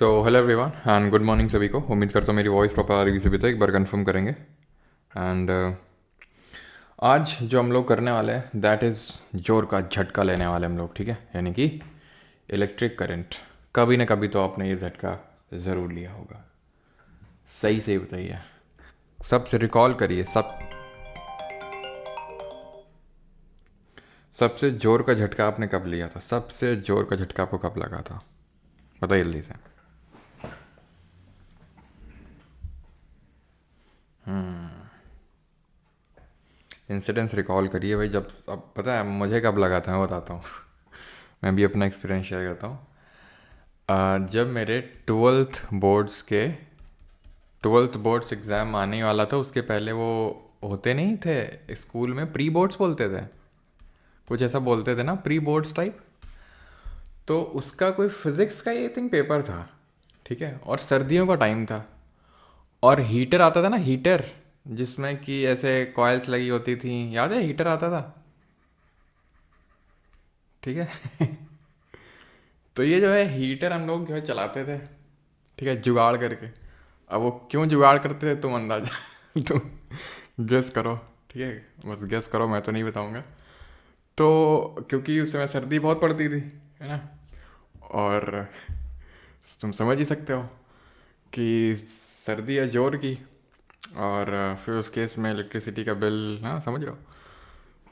Hello everyone and good morning सभी को। उम्मीद करता हूँ मेरी वॉइस प्रॉपर आ रही है सभी तक। एक बार कंफर्म करेंगे। एंड आज जो हम लोग करने वाले हैं दैट इज़ जोर का झटका लेने वाले हम लोग, ठीक है। यानी कि इलेक्ट्रिक करंट। कभी ना कभी तो आपने ये झटका ज़रूर लिया होगा। सही से बताइए, सबसे रिकॉल करिए। सबसे जोर का झटका आपने कब लिया था? सबसे जोर का झटका आपको कब लगा था? बताइए जल्दी से। इंसिडेंट्स रिकॉल करिए भाई। जब अब पता है मुझे कब लगा था, मैं बताता हूँ। मैं भी अपना एक्सपीरियंस शेयर करता हूँ। जब मेरे ट्वेल्थ बोर्ड्स एग्ज़ाम आने वाला था, उसके पहले वो होते नहीं थे स्कूल में, प्री बोर्ड्स बोलते थे, कुछ ऐसा बोलते थे ना, प्री बोर्ड्स टाइप। तो उसका कोई फिज़िक्स का आई थिंक पेपर था, ठीक है। और सर्दियों का टाइम था, और हीटर आता था ना, हीटर जिसमें कि ऐसे कॉइल्स लगी होती थी, याद है? हीटर आता था, ठीक है। तो ये जो है हीटर हम लोग जो है चलाते थे, ठीक है, जुगाड़ करके। अब वो क्यों जुगाड़ करते थे तुम अंदाजा तुम गेस करो, ठीक है, बस गेस करो, मैं तो नहीं बताऊंगा। तो क्योंकि उस समय सर्दी बहुत पड़ती थी, है ना। और तुम समझ ही सकते हो कि सर्दी है जोर की, और फिर उस केस में इलेक्ट्रिसिटी का बिल, हाँ समझ रहे हो।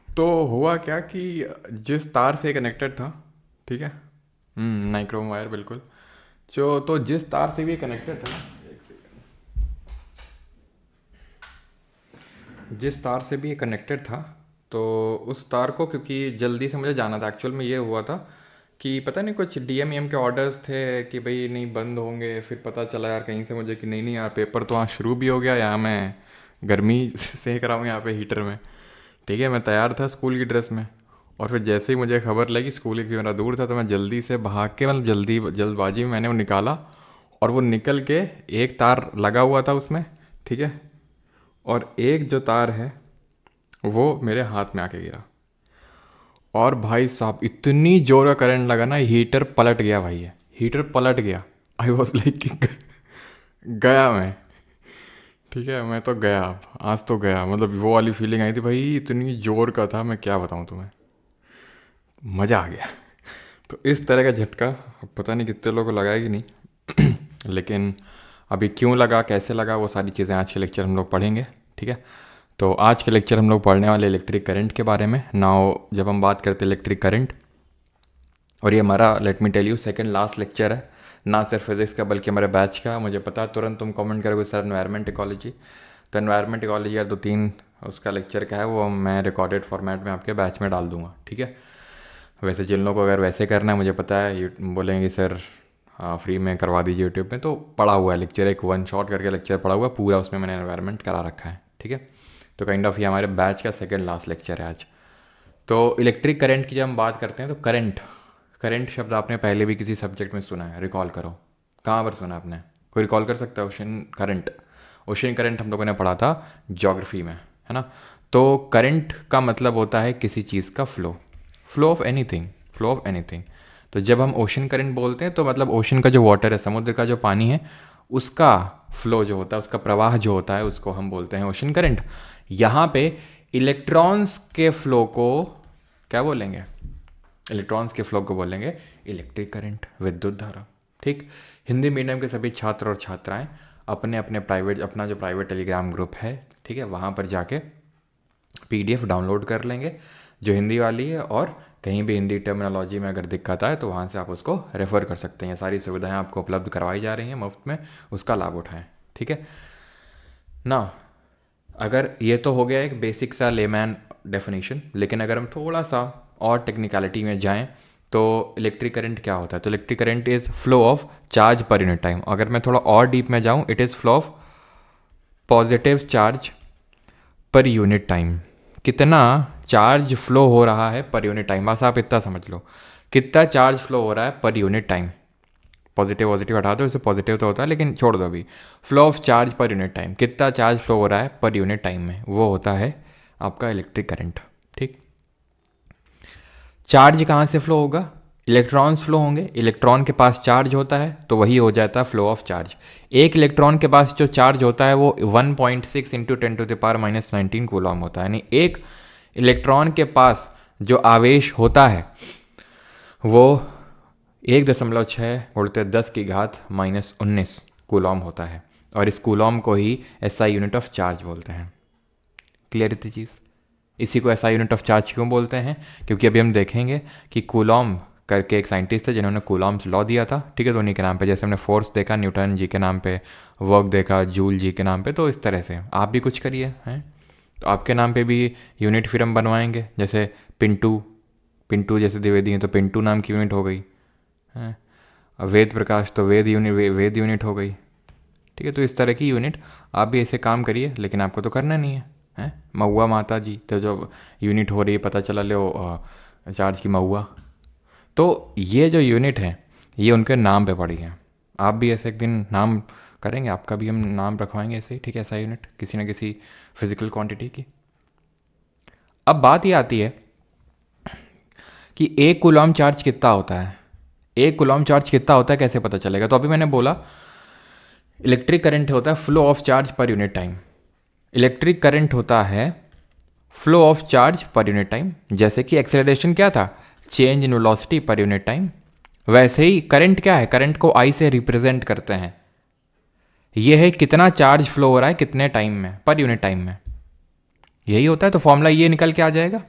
तो हुआ क्या कि जिस तार से कनेक्टेड था, ठीक है, नाइक्रोम वायर बिल्कुल। जो तो जिस तार से भी कनेक्टेड था ना, जिस तार से भी ये कनेक्टेड था, तो उस तार को, क्योंकि जल्दी से मुझे जाना था, एक्चुअल में ये हुआ था कि पता नहीं कुछ डीएमईएम के ऑर्डर्स थे कि भाई नहीं बंद होंगे। फिर पता चला यार कहीं से मुझे कि नहीं नहीं यार, पेपर तो वहाँ शुरू भी हो गया, यहाँ मैं गर्मी सेक रहा हूँ यहाँ पे हीटर में, ठीक है। मैं तैयार था स्कूल की ड्रेस में, और फिर जैसे ही मुझे खबर लगी, स्कूल की मेरा दूर था, तो मैं जल्दी से भाग के, मतलब जल्दबाजी में मैंने वो निकाला। और वो निकल के, एक तार लगा हुआ था उसमें, ठीक है, और एक जो तार है वो मेरे हाथ में आके गिरा। और भाई साहब इतनी जोर का करंट लगा ना, हीटर पलट गया भाई, ये हीटर पलट गया। आई वॉज लाइक गया मैं, ठीक है, मैं तो गया, आज तो गया। मतलब वो वाली फीलिंग आई थी भाई, इतनी जोर का था, मैं क्या बताऊँ तुम्हें, मज़ा आ गया। तो इस तरह का झटका अब पता नहीं कितने लोगों को लगा है कि नहीं लेकिन अभी क्यों लगा, कैसे लगा, वो सारी चीज़ें आज के लेक्चर हम लोग पढ़ेंगे, ठीक है। तो आज के लेक्चर हम लोग पढ़ने वाले इलेक्ट्रिक करंट के बारे में। नाउ जब हम बात करते हैं इलेक्ट्रिक करंट, और ये हमारा, let me tell you, second last lecture है, ना सिर्फ फिजिक्स का बल्कि हमारे बैच का। मुझे पता है तुरंत तुम कमेंट करोगे सर एनवायरनमेंट इकोलॉजी। तो एनवायरनमेंट इकोलॉजी यार 2-3 उसका लेक्चर का है, वो मैं रिकॉर्डेड फॉर्मेट में आपके बैच में डाल दूंगा, ठीक है। वैसे जिन लोगों को अगर वैसे करना है, मुझे पता है बोलेंगे सर फ्री में करवा दीजिए यूट्यूब में, तो पढ़ा हुआ है लेक्चर, एक वन शॉट करके लेक्चर पढ़ा हुआ है पूरा, उसमें मैंने एनवायरनमेंट करा रखा है, ठीक है। तो काइंड ऑफ ये हमारे बैच का सेकंड लास्ट लेक्चर है आज। तो इलेक्ट्रिक करंट की जब हम बात करते हैं, तो करंट करंट शब्द आपने पहले भी किसी सब्जेक्ट में सुना है, रिकॉल करो, कहाँ पर सुना आपने? कोई रिकॉल कर सकता है? ओशन करंट, ओशन करंट हम लोगों ने पढ़ा था ज्योग्राफी में, है ना। तो करंट का मतलब होता है किसी चीज़ का flow, flow of anything, flow of anything. तो जब हम ओशन करंट बोलते हैं, तो मतलब ओशन का जो वाटर है, समुद्र का जो पानी है, उसका फ्लो जो होता है, उसका प्रवाह जो होता है, उसको हम बोलते हैं ओशन करंट। यहाँ पे इलेक्ट्रॉन्स के फ्लो को क्या बोलेंगे? इलेक्ट्रॉन्स के फ्लो को बोलेंगे इलेक्ट्रिक करंट, विद्युत धारा, ठीक। हिंदी मीडियम के सभी छात्र और छात्राएं अपने अपने प्राइवेट, अपना जो प्राइवेट टेलीग्राम ग्रुप है, ठीक है, वहाँ पर जाके पीडीएफ डाउनलोड कर लेंगे जो हिंदी वाली है, और कहीं भी हिंदी टर्मिनोलॉजी में अगर दिक्कत आए तो वहाँ से आप उसको रेफ़र कर सकते हैं। ये सारी सुविधाएं आपको उपलब्ध करवाई जा रही हैं मुफ्त में, उसका लाभ उठाएं, ठीक है ना। अगर ये तो हो गया एक बेसिक सा लेमैन डेफिनेशन, लेकिन अगर हम थोड़ा सा और टेक्निकलिटी में जाएं, तो इलेक्ट्रिक करंट क्या होता है? तो electric current is flow of charge per unit time. अगर मैं थोड़ा और डीप में जाऊं, it is flow of positive charge per unit time. कितना चार्ज फ्लो हो रहा है पर यूनिट टाइम, बस आप इतना समझ लो, कितना चार्ज फ्लो हो रहा है per unit time. Positive positive हटा दो, इसे पॉजिटिव तो होता है लेकिन छोड़ दो अभी। Flow of charge per unit time, कितना चार्ज फ्लो हो रहा है पर यूनिट टाइम में, वो होता है आपका इलेक्ट्रिक करंट, ठीक। चार्ज कहाँ से फ्लो होगा? इलेक्ट्रॉन्स फ्लो होंगे, इलेक्ट्रॉन के पास चार्ज होता है तो वही हो जाता है फ्लो ऑफ चार्ज। एक इलेक्ट्रॉन के पास जो चार्ज होता है वो 1.6 इंटू 10⁻⁻19 कूलॉम होता है, यानी एक इलेक्ट्रॉन के पास जो आवेश होता है वो 1.6 गुणित 10⁻⁻19 कूलॉम होता है, और इस कूलॉम को ही एसआई यूनिट ऑफ चार्ज बोलते हैं। क्लियर है चीज़? इसी को एसआई यूनिट ऑफ चार्ज क्यों बोलते हैं? क्योंकि अभी हम देखेंगे कि कूलॉम करके एक साइंटिस्ट थे जिन्होंने कूलॉम्स लॉ दिया था, ठीक है, तो उन्हीं के नाम पे, जैसे हमने फोर्स देखा न्यूटन जी के नाम पे, वर्क देखा जूल जी के नाम पे, तो इस तरह से आप भी कुछ करिए हैं, तो आपके नाम पे भी यूनिट फिर हम बनवाएंगे। जैसे पिंटू जैसे द्विवेदी हैं तो पिंटू नाम की यूनिट हो गई है, वेद प्रकाश तो वेद यूनिट हो गई, ठीक है। तो इस तरह की यूनिट आप भी ऐसे काम करिए, लेकिन आपको तो करना नहीं है, हैं। महुआ माता जी तो जो यूनिट हो रही है, पता चला लो चार्ज की महुआ, तो ये जो यूनिट है ये उनके नाम पे पड़ी है। आप भी ऐसे एक दिन नाम करेंगे, आपका भी हम नाम रखवाएंगे ऐसे ही, ठीक है, ऐसा यूनिट किसी न किसी फिजिकल क्वांटिटी की। अब बात ये आती है कि एक कूलॉम चार्ज कितना होता है, एक कूलॉम चार्ज कितना होता है कैसे पता चलेगा? तो अभी मैंने बोला इलेक्ट्रिक करंट होता है flow of charge per unit time. Electric current होता है flow of charge per unit time. जैसे कि एक्सेलरेशन क्या था, change in velocity per unit time, वैसे ही करंट क्या है, करंट को आई से रिप्रेजेंट करते हैं। यह है कितना चार्ज फ्लो हो रहा है कितने टाइम में, पर यूनिट टाइम में, यही होता है। तो फॉर्मूला ये निकल के आ जाएगा,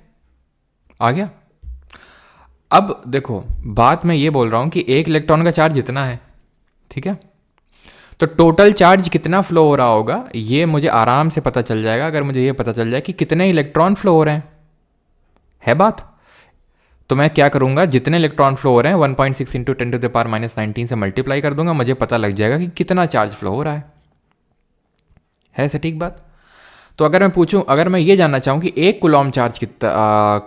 आ गया। अब देखो बात मैं ये बोल रहा हूं कि एक इलेक्ट्रॉन का चार्ज जितना है, ठीक है, तो टोटल चार्ज कितना फ्लो हो रहा होगा ये मुझे आराम से पता चल जाएगा अगर मुझे ये पता चल जाए कि कितने इलेक्ट्रॉन फ्लो हो रहे हैं, है बात। तो मैं क्या करूंगा, जितने इलेक्ट्रॉन फ्लो हो रहे हैं 1.6 इंटू 10⁻⁻19 से मल्टीप्लाई कर दूंगा, मुझे पता लग जाएगा कि कितना चार्ज फ्लो हो रहा है सटीक बात। तो अगर मैं पूछूं, अगर मैं ये जानना चाहूं कि एक कूलॉम चार्ज कितना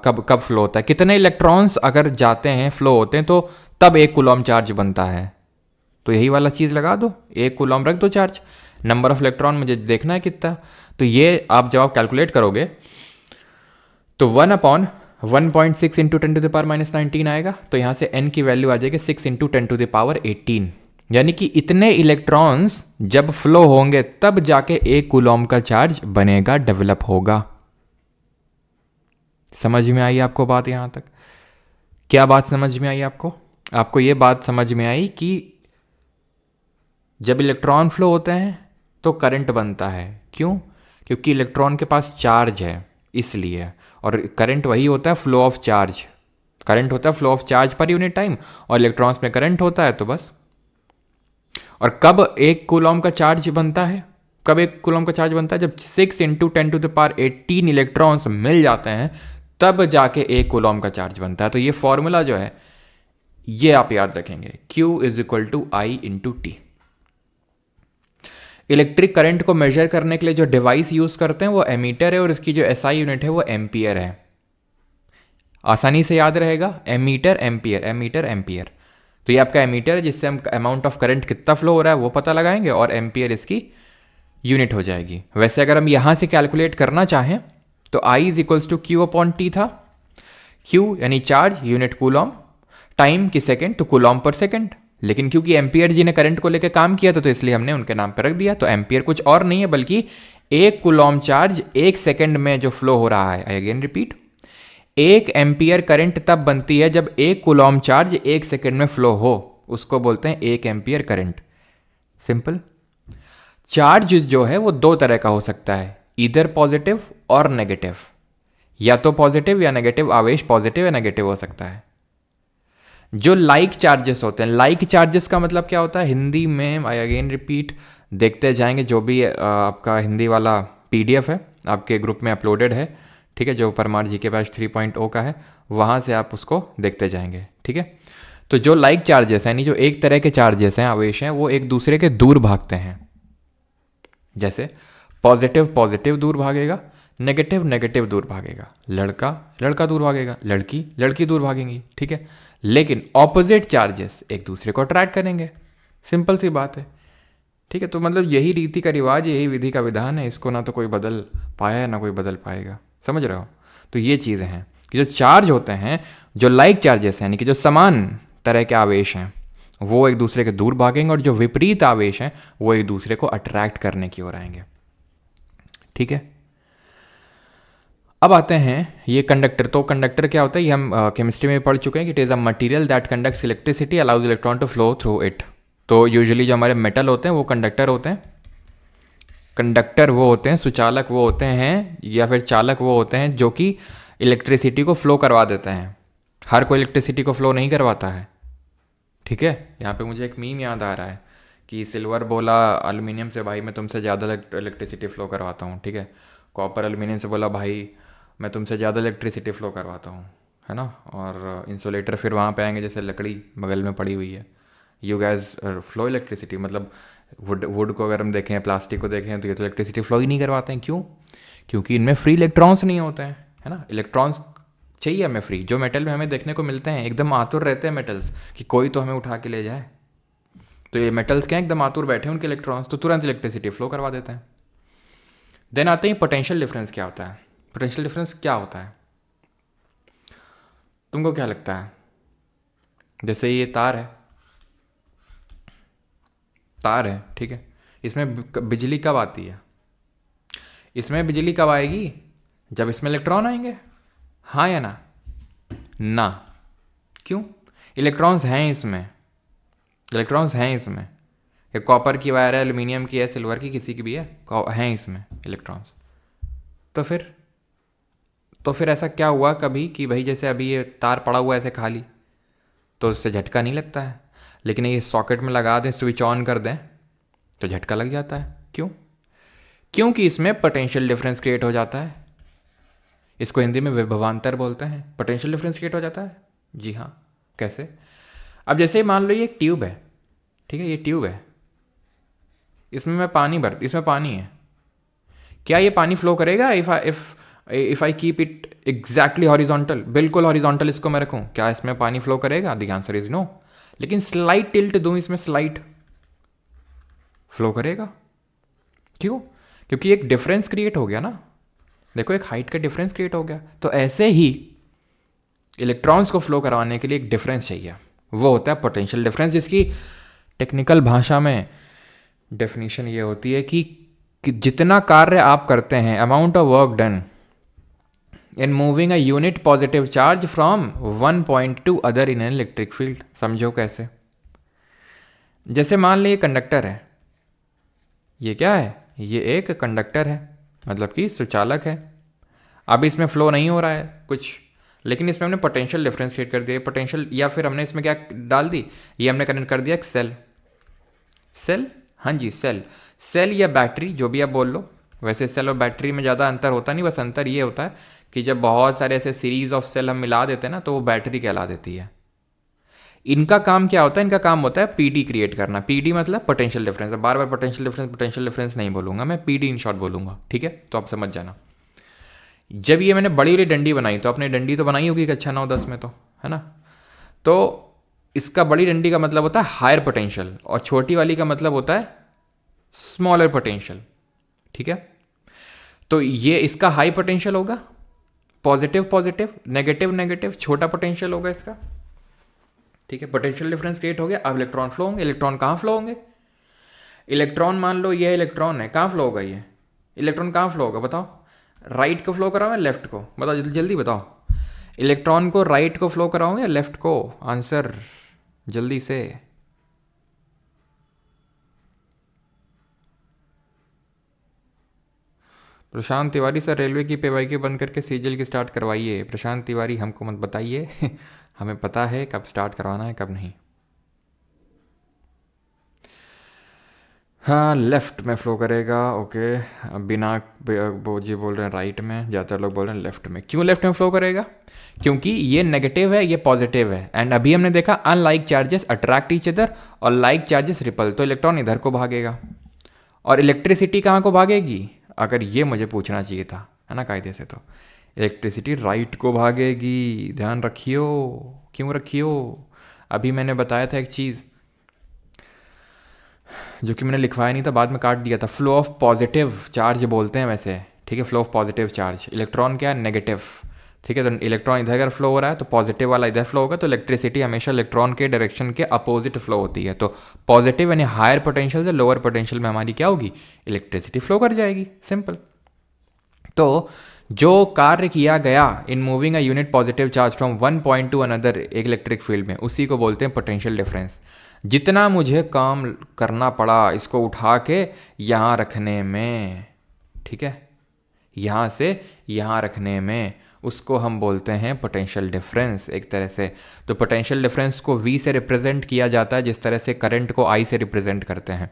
कब फ्लो होता है, कितने इलेक्ट्रॉन्स अगर जाते हैं फ्लो होते हैं तो तब एक कूलॉम चार्ज बनता है, तो यही वाला चीज़ लगा दो, एक कूलॉम रख दो चार्ज, नंबर ऑफ इलेक्ट्रॉन मुझे देखना है कितना। तो ये आप जब आप कैलकुलेट करोगे तो 1/1.6 इंटू 10⁻⁻19 आएगा, तो यहाँ से n की वैल्यू आ जाएगी 6 इंटू 10⁻18, यानी कि इतने इलेक्ट्रॉन्स जब फ्लो होंगे तब जाके एक कूलॉम का चार्ज बनेगा, डेवलप होगा। समझ में आई आपको बात? यहां तक क्या बात समझ में आई आपको? आपको ये बात समझ में आई कि जब इलेक्ट्रॉन फ्लो होते हैं तो करंट बनता है, क्यों? क्योंकि इलेक्ट्रॉन के पास चार्ज है इसलिए, और करंट वही होता है फ्लो ऑफ चार्ज, करंट होता है flow of charge per unit time, और इलेक्ट्रॉन्स में करंट होता है, तो बस। और कब एक कूलॉम का चार्ज बनता है, कब एक कूलॉम का चार्ज बनता है? जब 6 इंटू 10⁻18 इलेक्ट्रॉन्स मिल जाते हैं तब जाके एक कूलॉम का चार्ज बनता है। तो ये फॉर्मूला जो है ये आप याद रखेंगे, Q is equal to I into t. Electric current को मेजर करने के लिए जो डिवाइस यूज करते हैं वो एमीटर है, और इसकी जो एसआई यूनिट है वो एम्पियर है। आसानी से याद रहेगा, एमीटर एम्पियर, एमीटर एम्पियर। तो ये आपका एमीटर है जिससे हम अमाउंट ऑफ करंट कितना फ्लो हो रहा है वो पता लगाएंगे, और एम्पियर इसकी यूनिट हो जाएगी। वैसे अगर हम यहां से कैलकुलेट करना चाहें तो I is equals to Q upon T था, क्यू यानी चार्ज, यूनिट कूलॉम, टाइम की सेकेंड तो कूलॉम पर सेकेंड, लेकिन क्योंकि एम्पियर जी ने करंट को लेकर काम किया था तो इसलिए हमने उनके नाम पर रख दिया। तो एम्पियर कुछ और नहीं है बल्कि एक कूलॉम चार्ज एक सेकंड में जो फ्लो हो रहा है। आई अगेन रिपीट, एक एम्पियर करंट तब बनती है जब एक कूलॉम चार्ज एक सेकंड में फ्लो हो, उसको बोलते हैं एक एम्पियर करंट। सिंपल। चार्ज जो है वो दो तरह का हो सकता है, इधर पॉजिटिव और नेगेटिव, या तो पॉजिटिव या नेगेटिव आवेश पॉजिटिव या नेगेटिव हो सकता है। जो लाइक चार्जेस होते हैं, लाइक चार्जेस का मतलब क्या होता है हिंदी में, आई अगेन रिपीट, देखते जाएंगे, जो भी आपका हिंदी वाला पीडीएफ है आपके ग्रुप में अपलोडेड है, ठीक है, जो परमार जी के बैच 3.0 का है, वहाँ से आप उसको देखते जाएंगे, ठीक है। तो जो लाइक चार्जेस हैं, यानी जो एक तरह के चार्जेस हैं, आवेश हैं, वो एक दूसरे के दूर भागते हैं। जैसे पॉजिटिव पॉजिटिव दूर भागेगा, नेगेटिव नेगेटिव दूर भागेगा, लड़का लड़का दूर भागेगा, लड़की लड़की दूर भागेंगी, ठीक है। लेकिन ऑपोजिट चार्जेस एक दूसरे को अट्रैक्ट करेंगे, सिंपल सी बात है, ठीक है। तो मतलब यही रीति का रिवाज, यही विधि का विधान है, इसको ना तो कोई बदल पाया है ना कोई बदल पाएगा, समझ रहे हो। तो ये चीज़ें हैं कि जो चार्ज होते हैं, जो लाइक चार्जेस हैं, यानी कि जो समान तरह के आवेश हैं, वो एक दूसरे के दूर भागेंगे, और जो विपरीत आवेश हैं वो एक दूसरे को अट्रैक्ट करने की ओर आएंगे। ठीक है, अब आते हैं ये कंडक्टर। तो कंडक्टर क्या होता है, ये हम केमिस्ट्री में पढ़ चुके हैं कि it is a material that conducts electricity, allows electron to flow through it. तो यूजुअली जो हमारे मेटल होते हैं वो कंडक्टर होते हैं। कंडक्टर वो होते हैं, सुचालक वो होते हैं, या फिर चालक वो होते हैं जो कि इलेक्ट्रिसिटी को फ्लो करवा देते हैं। हर कोई इलेक्ट्रिसिटी को फ्लो नहीं करवाता है। ठीक है, यहाँ पे मुझे एक मीम याद आ रहा है कि सिल्वर बोला एल्युमिनियम से, भाई मैं तुमसे ज़्यादा इलेक्ट्रिसिटी फ्लो करवाता हूँ। ठीक है, कॉपर एल्युमिनियम से बोला, भाई मैं तुमसे ज़्यादा इलेक्ट्रिसिटी फ्लो करवाता हूँ, है ना। और इंसुलेटर फिर वहाँ पे आएंगे, जैसे लकड़ी बगल में पड़ी हुई है, यू गैस फ्लो इलेक्ट्रिसिटी। मतलब वुड को अगर हम देखें, प्लास्टिक को देखें, तो ये तो इलेक्ट्रिसिटी फ्लो ही नहीं करवाते हैं। क्यों? क्योंकि इनमें फ्री इलेक्ट्रॉन्स नहीं होते हैं, है ना। इलेक्ट्रॉन्स चाहिए हमें फ्री, जो मेटल में हमें देखने को मिलते हैं, एकदम आतुर रहते हैं मेटल्स कि कोई तो हमें उठा के ले जाए। तो ये मेटल्स क्या एकदम आतुर बैठे हैं, उनके इलेक्ट्रॉन्स तो तुरंत इलेक्ट्रिसिटी फ्लो करवा देते हैं। देन आते हैं पोटेंशियल डिफरेंस क्या होता है। पोटेंशियल डिफरेंस क्या होता है, तुमको क्या लगता है? जैसे ये तार है, तार है, ठीक है, इसमें बिजली कब आती है? इसमें बिजली कब आएगी? जब इसमें इलेक्ट्रॉन आएंगे, हाँ या ना? ना। क्यों? इलेक्ट्रॉन्स हैं इसमें, इलेक्ट्रॉन्स हैं इसमें। ये कॉपर की वायर है, एल्युमिनियम की है, सिल्वर की, किसी की भी है, हैं इसमें इलेक्ट्रॉन्स। तो फिर ऐसा क्या हुआ कभी कि भाई जैसे अभी ये तार पड़ा हुआ है ऐसे खाली, तो उससे झटका नहीं लगता है, लेकिन ये सॉकेट में लगा दें, स्विच ऑन कर दें, तो झटका लग जाता है। क्यों? क्योंकि इसमें पोटेंशियल डिफरेंस क्रिएट हो जाता है। इसको हिंदी में विभवांतर बोलते हैं। पोटेंशियल डिफरेंस क्रिएट हो जाता है। जी हाँ। कैसे? अब जैसे मान लो ये एक ट्यूब है, ठीक है, ये ट्यूब है, इसमें मैं पानी इसमें पानी है, क्या ये पानी फ्लो करेगा if I keep it exactly horizontal? बिल्कुल हॉरिजॉन्टल इसको मैं रखूँ, क्या इसमें पानी फ्लो करेगा? The answer is no. लेकिन स्लाइट टिल्ट दूँ इसमें, स्लाइट फ्लो करेगा। क्यों? क्योंकि एक डिफरेंस क्रिएट हो गया ना। देखो, एक हाइट का डिफरेंस क्रिएट हो गया। तो ऐसे ही इलेक्ट्रॉन्स को फ्लो करवाने के लिए एक डिफरेंस चाहिए, वो होता है पोटेंशियल डिफरेंस, जिसकी टेक्निकल भाषा में डेफिनेशन ये होती है कि जितना कार्य आप करते हैं, amount of work done in moving a unit positive charge from one point two other in an electric field. समझो कैसे? जैसे मान लीजिए कंडक्टर है, ये क्या है? ये एक कंडक्टर है, मतलब कि सुचालक है। अब इसमें फ्लो नहीं हो रहा है कुछ, लेकिन इसमें हमने पोटेंशियल डिफरेंस क्रिएट कर दिया। पोटेंशियल, या फिर हमने इसमें क्या डाल दी, ये हमने कनेक्ट कर दिया एक सेल। सेल, हाँ जी, सेल या बैटरी, जो भी आप बोल लो। वैसे सेल और बैटरी में ज़्यादा अंतर होता नहीं, बस अंतर ये होता है कि जब बहुत सारे ऐसे सीरीज ऑफ सेल हम मिला देते हैं ना, तो वो बैटरी कहला देती है। इनका काम क्या होता है? इनका काम होता है पीडी क्रिएट करना। पीडी मतलब पोटेंशियल डिफरेंस। बार बार पोटेंशियल डिफरेंस नहीं बोलूंगा मैं, पीडी इन शॉर्ट बोलूंगा, ठीक है, तो आप समझ जाना। जब ये मैंने बड़ी वाली डंडी बनाई, तो आपने डंडी तो बनाई होगी कक्षा 9-10 में, तो है ना। तो इसका बड़ी डंडी का मतलब होता है हायर पोटेंशियल, और छोटी वाली का मतलब होता है स्मॉलर पोटेंशियल, ठीक है। तो ये इसका हाई पोटेंशियल होगा, पॉजिटिव पॉजिटिव, नेगेटिव नेगेटिव, छोटा पोटेंशियल होगा इसका, ठीक है। पोटेंशियल डिफरेंस क्रिएट हो गया। अब इलेक्ट्रॉन फ्लो होंगे। इलेक्ट्रॉन कहाँ फ्लो होंगे? इलेक्ट्रॉन, मान लो ये इलेक्ट्रॉन है, कहाँ फ्लो होगा? ये इलेक्ट्रॉन कहाँ फ्लो होगा बताओ? राइट को फ्लो कराओ या लेफ्ट को? बताओ जल्दी जल्दी बताओ। इलेक्ट्रॉन को राइट को फ्लो कराओ या लेफ्ट को? आंसर जल्दी से। प्रशांत तिवारी सर, रेलवे की पेवाई बंद करके सीजीएल की स्टार्ट करवाइए। प्रशांत तिवारी, हमको मत बताइए हमें पता है कब स्टार्ट करवाना है कब नहीं। हाँ, लेफ्ट में फ्लो करेगा, ओके। बिना जी बोल रहे हैं राइट में, ज़्यादातर लोग बोल रहे हैं लेफ्ट में। क्यों लेफ्ट में फ्लो करेगा? क्योंकि ये नेगेटिव है, ये पॉजिटिव है, एंड अभी हमने देखा unlike charges attract each other और लाइक चार्जेस रिपल, तो इलेक्ट्रॉन इधर को भागेगा। और इलेक्ट्रिसिटी कहाँ को भागेगी? अगर ये मुझे पूछना चाहिए था, है ना, कायदे से, तो इलेक्ट्रिसिटी राइट को भागेगी। ध्यान रखियो। क्यों रखियो? अभी मैंने बताया था एक चीज़ जो कि मैंने लिखवाया नहीं था, बाद में काट दिया था। फ्लो ऑफ पॉजिटिव चार्ज बोलते हैं वैसे, ठीक है, flow of positive charge. Electron क्या है? नेगेटिव। ठीक है, तो इलेक्ट्रॉन इधर अगर फ्लो हो रहा है तो पॉजिटिव वाला इधर फ्लो होगा, तो इलेक्ट्रिसिटी हमेशा इलेक्ट्रॉन के डायरेक्शन के अपोजिट फ्लो होती है। तो पॉजिटिव यानी हायर पोटेंशियल से लोअर पोटेंशियल में हमारी क्या होगी, इलेक्ट्रिसिटी फ्लो कर जाएगी, सिंपल। तो जो कार्य किया गया in moving a unit positive charge from one point two another एक इलेक्ट्रिक फील्ड में, उसी को बोलते हैं पोटेंशियल डिफरेंस। जितना मुझे काम करना पड़ा इसको उठा के यहाँ रखने में, ठीक है, यहाँ से यहाँ रखने में, उसको हम बोलते हैं पोटेंशियल डिफरेंस एक तरह से। तो पोटेंशियल डिफरेंस को V से रिप्रेजेंट किया जाता है जिस तरह से करंट को I से रिप्रेजेंट करते हैं।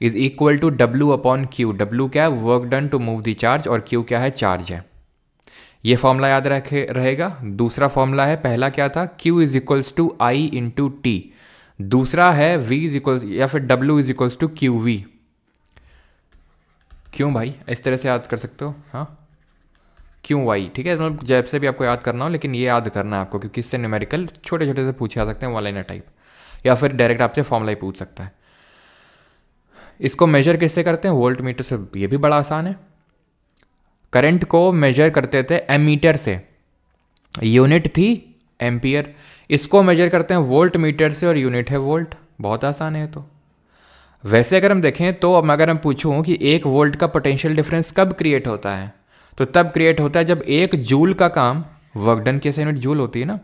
Is equal to W upon Q। W क्या है, work done to move the charge, और Q क्या है, चार्ज है। ये फॉर्मूला याद रहेगा। दूसरा फॉर्मूला है, पहला क्या था, Q is equals to I into t. दूसरा है V इज इक्वल्स या फिर W is equals to QV। क्यों भाई, इस तरह से याद कर सकते हो, हाँ, क्यों वाई, ठीक है, मतलब जैब से भी आपको याद करना हो, लेकिन ये याद करना है आपको क्योंकि इससे न्यूमेरिकल छोटे छोटे से पूछे जा सकते हैं, वन लाइनर टाइप, या फिर डायरेक्ट आपसे फॉर्मूला ही पूछ सकता है। इसको मेजर किससे करते हैं, वोल्ट मीटर से। ये भी बड़ा आसान है। करंट को मेजर करते थे एमीटर से, यूनिट थी एम्पियर। इसको मेजर करते हैं वोल्ट मीटर से और यूनिट है वोल्ट। बहुत आसान है। तो वैसे अगर हम देखें तो अब अगर हम पूछूं कि 1 वोल्ट का पोटेंशियल डिफरेंस कब क्रिएट होता है, तो तब क्रिएट होता है जब 1 जूल का काम, वर्क डन की यूनिट जूल होती है ना,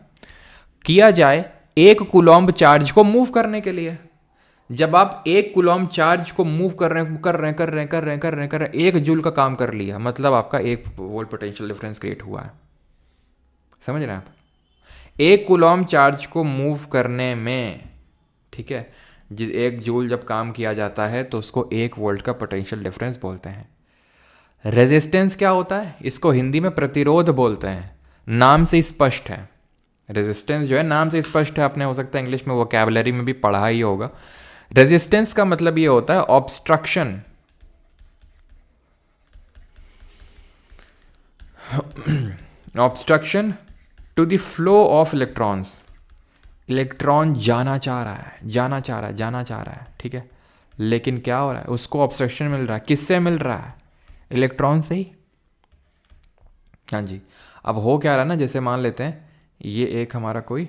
किया जाए 1 कूलॉम्ब चार्ज को मूव करने के लिए। जब आप 1 कूलॉम्ब चार्ज को मूव कर रहे हैं 1 जूल का काम कर लिया, मतलब आपका 1 वोल्ट पोटेंशियल डिफरेंस क्रिएट हुआ है। समझ रहे हैं आप, 1 कूलॉम्ब चार्ज को मूव करने में, ठीक है, 1 जूल जब काम किया जाता है तो उसको 1 वोल्ट का पोटेंशियल डिफरेंस बोलते हैं। रेजिस्टेंस क्या होता है, इसको हिंदी में प्रतिरोध बोलते हैं। नाम से स्पष्ट है, रेजिस्टेंस जो है नाम से स्पष्ट है। आपने हो सकता है इंग्लिश में वोकैबुलरी में भी पढ़ा ही होगा। रेजिस्टेंस का मतलब ये होता है obstruction, obstruction to the flow of electrons. Electron जाना चाह रहा है, ठीक है, लेकिन क्या हो रहा है, उसको ऑब्स्ट्रक्शन मिल रहा है। किससे मिल रहा है, इलेक्ट्रॉन से ही। हाँ जी। अब हो क्या रहा है ना, जैसे मान लेते हैं ये एक हमारा कोई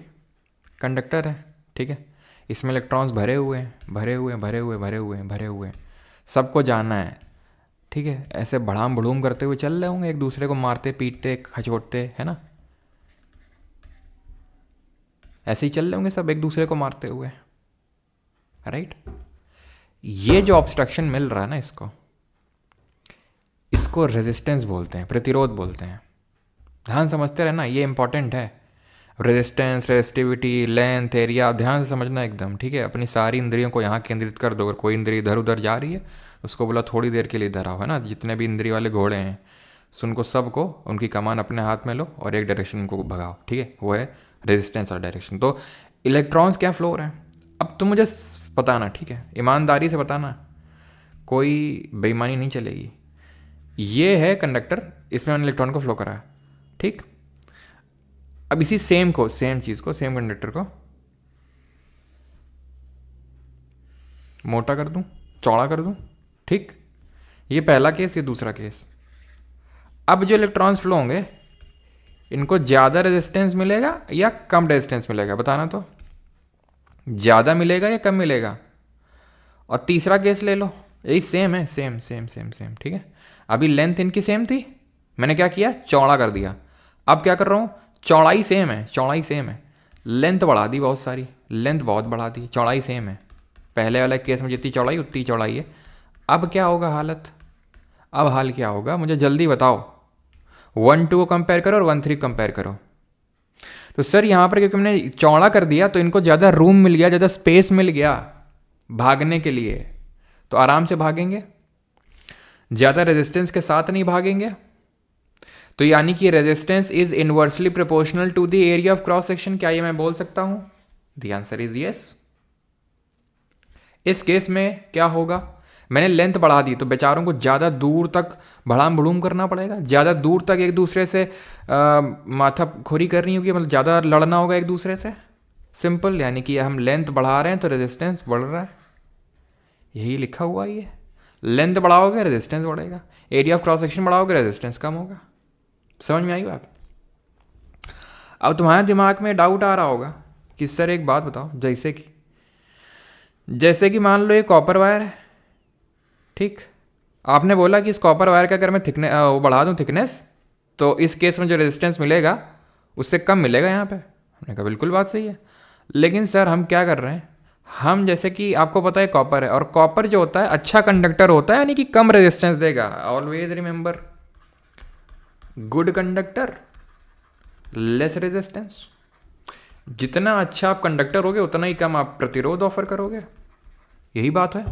कंडक्टर है, ठीक है, इसमें इलेक्ट्रॉन्स भरे हुए हैं, सबको जाना है, ठीक है। ऐसे बढ़ाम बढ़ूम करते हुए चल रहे होंगे, एक दूसरे को मारते पीटते खचोटते, है ना, ऐसे ही चल रहे होंगे सब एक दूसरे को मारते हुए, राइट। ये जो ऑब्स्ट्रक्शन मिल रहा है ना, इसको रेजिस्टेंस बोलते हैं, प्रतिरोध बोलते हैं। ध्यान समझते रहना, ये इंपॉर्टेंट है। रेजिस्टेंस, रेजिस्टिविटी, लेंथ, एरिया, ध्यान से समझना एकदम, ठीक है। अपनी सारी इंद्रियों को यहाँ केंद्रित कर दो। अगर कोई इंद्रिय इधर उधर जा रही है, उसको बोला थोड़ी देर के लिए इधर आओ, है ना। जितने भी इंद्रिय वाले घोड़े हैं, उनको सबको उनकी कमान अपने हाथ में लो और एक डायरेक्शन को भगाओ, ठीक है, वो है रेजिस्टेंस और डायरेक्शन। तो इलेक्ट्रॉन्स क्या फ्लो हो रहे हैं, अब तुम मुझे बताना, ठीक है, ईमानदारी से बताना, कोई बेईमानी नहीं चलेगी। ये है कंडक्टर, इसमें मैंने इलेक्ट्रॉन को फ्लो करा है, ठीक। अब इसी सेम चीज़ को, सेम कंडक्टर को मोटा कर दूं, चौड़ा कर दूं, ठीक। ये पहला केस, ये दूसरा केस। अब जो इलेक्ट्रॉन्स फ्लो होंगे, इनको ज़्यादा रेजिस्टेंस मिलेगा या कम रेजिस्टेंस मिलेगा, बताना तो। ज़्यादा मिलेगा या कम मिलेगा। और तीसरा केस ले लो, यही सेम है, सेम, ठीक है। अभी लेंथ इनकी सेम थी, मैंने क्या किया, चौड़ा कर दिया। अब क्या कर रहा हूँ, चौड़ाई सेम है, लेंथ बढ़ा दी बहुत सारी, लेंथ बहुत बढ़ा दी, चौड़ाई सेम है। पहले वाले केस में जितनी चौड़ाई उतनी चौड़ाई है। अब क्या होगा हालत, अब हाल क्या होगा, मुझे जल्दी बताओ। 1-2 को कंपेयर करो और 1-3 कंपेयर करो। तो सर यहाँ पर क्योंकि हमने चौड़ा कर दिया तो इनको ज़्यादा रूम मिल गया, ज़्यादा स्पेस मिल गया भागने के लिए, तो आराम से भागेंगे, ज़्यादा रेजिस्टेंस के साथ नहीं भागेंगे। तो यानी कि resistance is inversely proportional to the area of cross section. क्या ये मैं बोल सकता हूं, द आंसर इज यस। इस केस में क्या होगा, मैंने लेंथ बढ़ा दी तो बेचारों को ज़्यादा दूर तक भड़ाम भड़ूम करना पड़ेगा, ज़्यादा दूर तक एक दूसरे से माथा खोरी करनी होगी, मतलब ज़्यादा लड़ना होगा एक दूसरे से। सिंपल, यानी कि हम लेंथ बढ़ा रहे हैं तो रेजिस्टेंस बढ़ रहा है, यही लिखा हुआ है। ये लेंथ बढ़ाओगे रेजिस्टेंस बढ़ेगा, एरिया ऑफ क्रॉस सेक्शन बढ़ाओगे रेजिस्टेंस कम होगा। समझ में आई बात। अब तुम्हारे दिमाग में डाउट आ रहा होगा कि सर एक बात बताओ, जैसे कि मान लो ये कॉपर वायर है, ठीक, आपने बोला कि इस कॉपर वायर का अगर मैं वो बढ़ा दूं थिकनेस, तो इस केस में जो रेजिस्टेंस मिलेगा उससे कम मिलेगा यहाँ पे। हमने कहा बिल्कुल बात सही है, लेकिन सर हम क्या कर रहे हैं, हम जैसे कि आपको पता है कॉपर है, और कॉपर जो होता है अच्छा कंडक्टर होता है, यानी कि कम रेजिस्टेंस देगा। Always remember, good conductor less resistance. जितना अच्छा आप कंडक्टर होगे उतना ही कम आप प्रतिरोध ऑफर करोगे, यही बात है।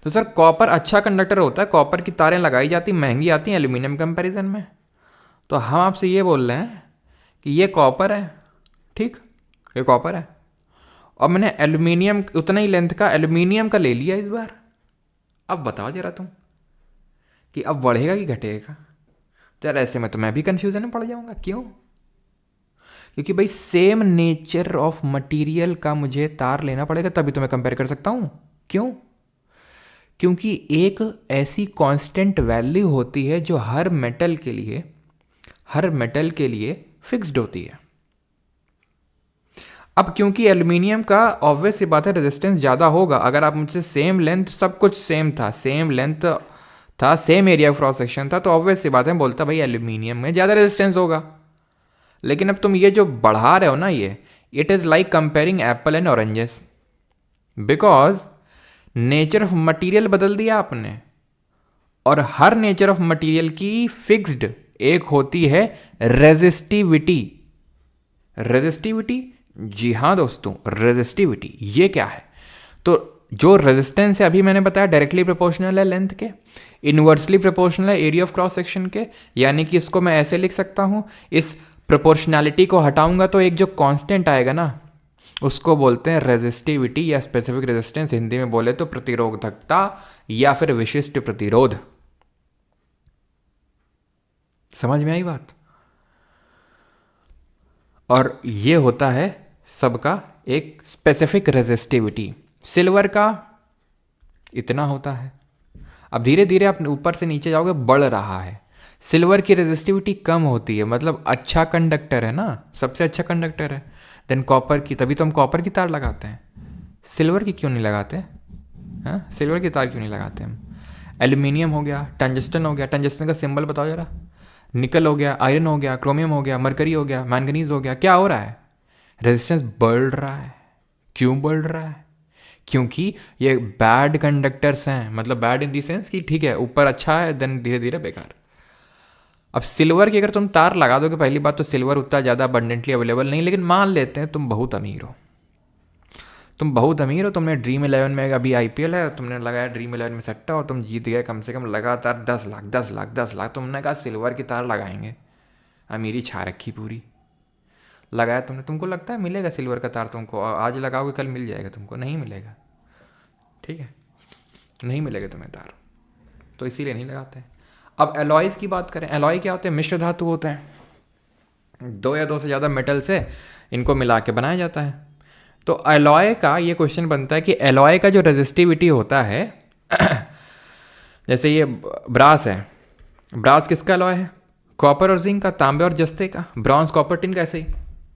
तो सर कॉपर अच्छा कंडक्टर होता है, कॉपर की तारें लगाई जाती महंगी आती हैं एल्यूमिनियम कंपैरिजन में। तो हम आपसे ये बोल रहे हैं कि ये कॉपर है, ठीक, ये कॉपर है, और मैंने एल्यूमिनियम उतना ही लेंथ का एल्यूमिनियम का ले लिया इस बार। अब बताओ जरा तुम कि अब बढ़ेगा कि घटेगा? तो यार ऐसे में तो मैं भी कंफ्यूजन में पड़ जाऊंगा। क्यों? क्योंकि भाई सेम नेचर ऑफ मटेरियल का मुझे तार लेना पड़ेगा, तभी तो मैं कंपेयर कर सकता हूं। क्यों? क्योंकि एक ऐसी कांस्टेंट वैल्यू होती है जो हर मेटल के लिए फिक्स्ड होती है। अब क्योंकि एल्यूमिनियम का ऑब्वियस सी बात है रेजिस्टेंस ज़्यादा होगा। अगर आप मुझसे सेम लेंथ, सब कुछ सेम था, सेम लेंथ था, सेम एरिया क्रॉस सेक्शन था, तो ऑब्वियस सी बात है बोलता भाई एल्यूमिनियम में ज़्यादा रेजिस्टेंस होगा। लेकिन अब तुम ये जो बढ़ा रहे हो ना, ये it is like comparing Apple and oranges, because nature of material बदल दिया आपने, और हर नेचर ऑफ मटेरियल की फिक्स्ड एक होती है रेजिस्टिविटी। रेजिस्टिविटी, जी हाँ दोस्तों, रेजिस्टिविटी ये क्या है? तो जो रेजिस्टेंस है अभी मैंने बताया डायरेक्टली प्रोपोर्शनल है लेंथ के, इनवर्सली प्रोपोर्शनल है एरिया ऑफ क्रॉस सेक्शन के। यानी कि इसको मैं ऐसे लिख सकता हूं, इस प्रोपोर्शनैलिटी को हटाऊंगा तो एक जो कांस्टेंट आएगा ना, उसको बोलते हैं रेजिस्टिविटी या स्पेसिफिक रेजिस्टेंस। हिंदी में बोले तो प्रतिरोधकता या फिर विशिष्ट प्रतिरोध। समझ में आई बात? और ये होता है सबका एक स्पेसिफिक रेजिस्टिविटी। सिल्वर का इतना होता है। अब धीरे धीरे आप ऊपर से नीचे जाओगे, बढ़ रहा है। सिल्वर की रेजिस्टिविटी कम होती है, मतलब अच्छा कंडक्टर है ना, सबसे अच्छा कंडक्टर है। देन कॉपर की, तभी तो हम कॉपर की तार लगाते हैं, सिल्वर की क्यों नहीं लगाते? हाँ, सिल्वर की तार क्यों नहीं लगाते हम? एल्यूमिनियम हो गया, टंजस्टन हो गया, टंजस्टन का सिंबल बताओ जरा। निकल हो गया, आयरन हो गया, क्रोमियम हो गया, मरकरी हो गया, मैंगनीज हो गया, क्या हो रहा है? रेजिस्टेंस बढ़ रहा है। क्यों बढ़ रहा है? क्योंकि ये बैड कंडक्टर्स हैं, मतलब बैड इन दी सेंस कि ठीक है ऊपर अच्छा है देन धीरे धीरे बेकार। अब सिल्वर की अगर तुम तार लगा दोगे, पहली बात तो सिल्वर उतना ज़्यादा अबंडेंटली अवेलेबल नहीं, लेकिन मान लेते हैं तुम बहुत अमीर हो, तुमने ड्रीम 11 में, अभी आईपीएल है, तुमने लगाया ड्रीम 11 में सट्टा और तुम जीत गए कम से कम लगातार 10 लाख 10 लाख 10 लाख। तुमने कहा सिल्वर की तार लगाएंगे, अमीरी छा रखी पूरी, लगाया तुमने। तुमको लगता है मिलेगा सिल्वर का तार? तुमको आज लगाओगे कल मिल जाएगा? तुमको नहीं मिलेगा, ठीक है, नहीं मिलेगा तुम्हें तार, तो इसीलिए नहीं लगाते हैं। अब एलॉयज़ की बात करें, एलॉय क्या होते हैं? मिश्र धातु होते हैं, दो या दो से ज़्यादा मेटल से इनको मिला के बनाया जाता है। तो एलॉय का ये क्वेश्चन बनता है कि एलॉय का जो रेजिस्टिविटी होता है जैसे ये ब्रास है, ब्रास किसका एलॉय है? कॉपर और जिंक का, तांबे और जस्ते का, ब्रॉन्ज कॉपर टिन का, ऐसे ही।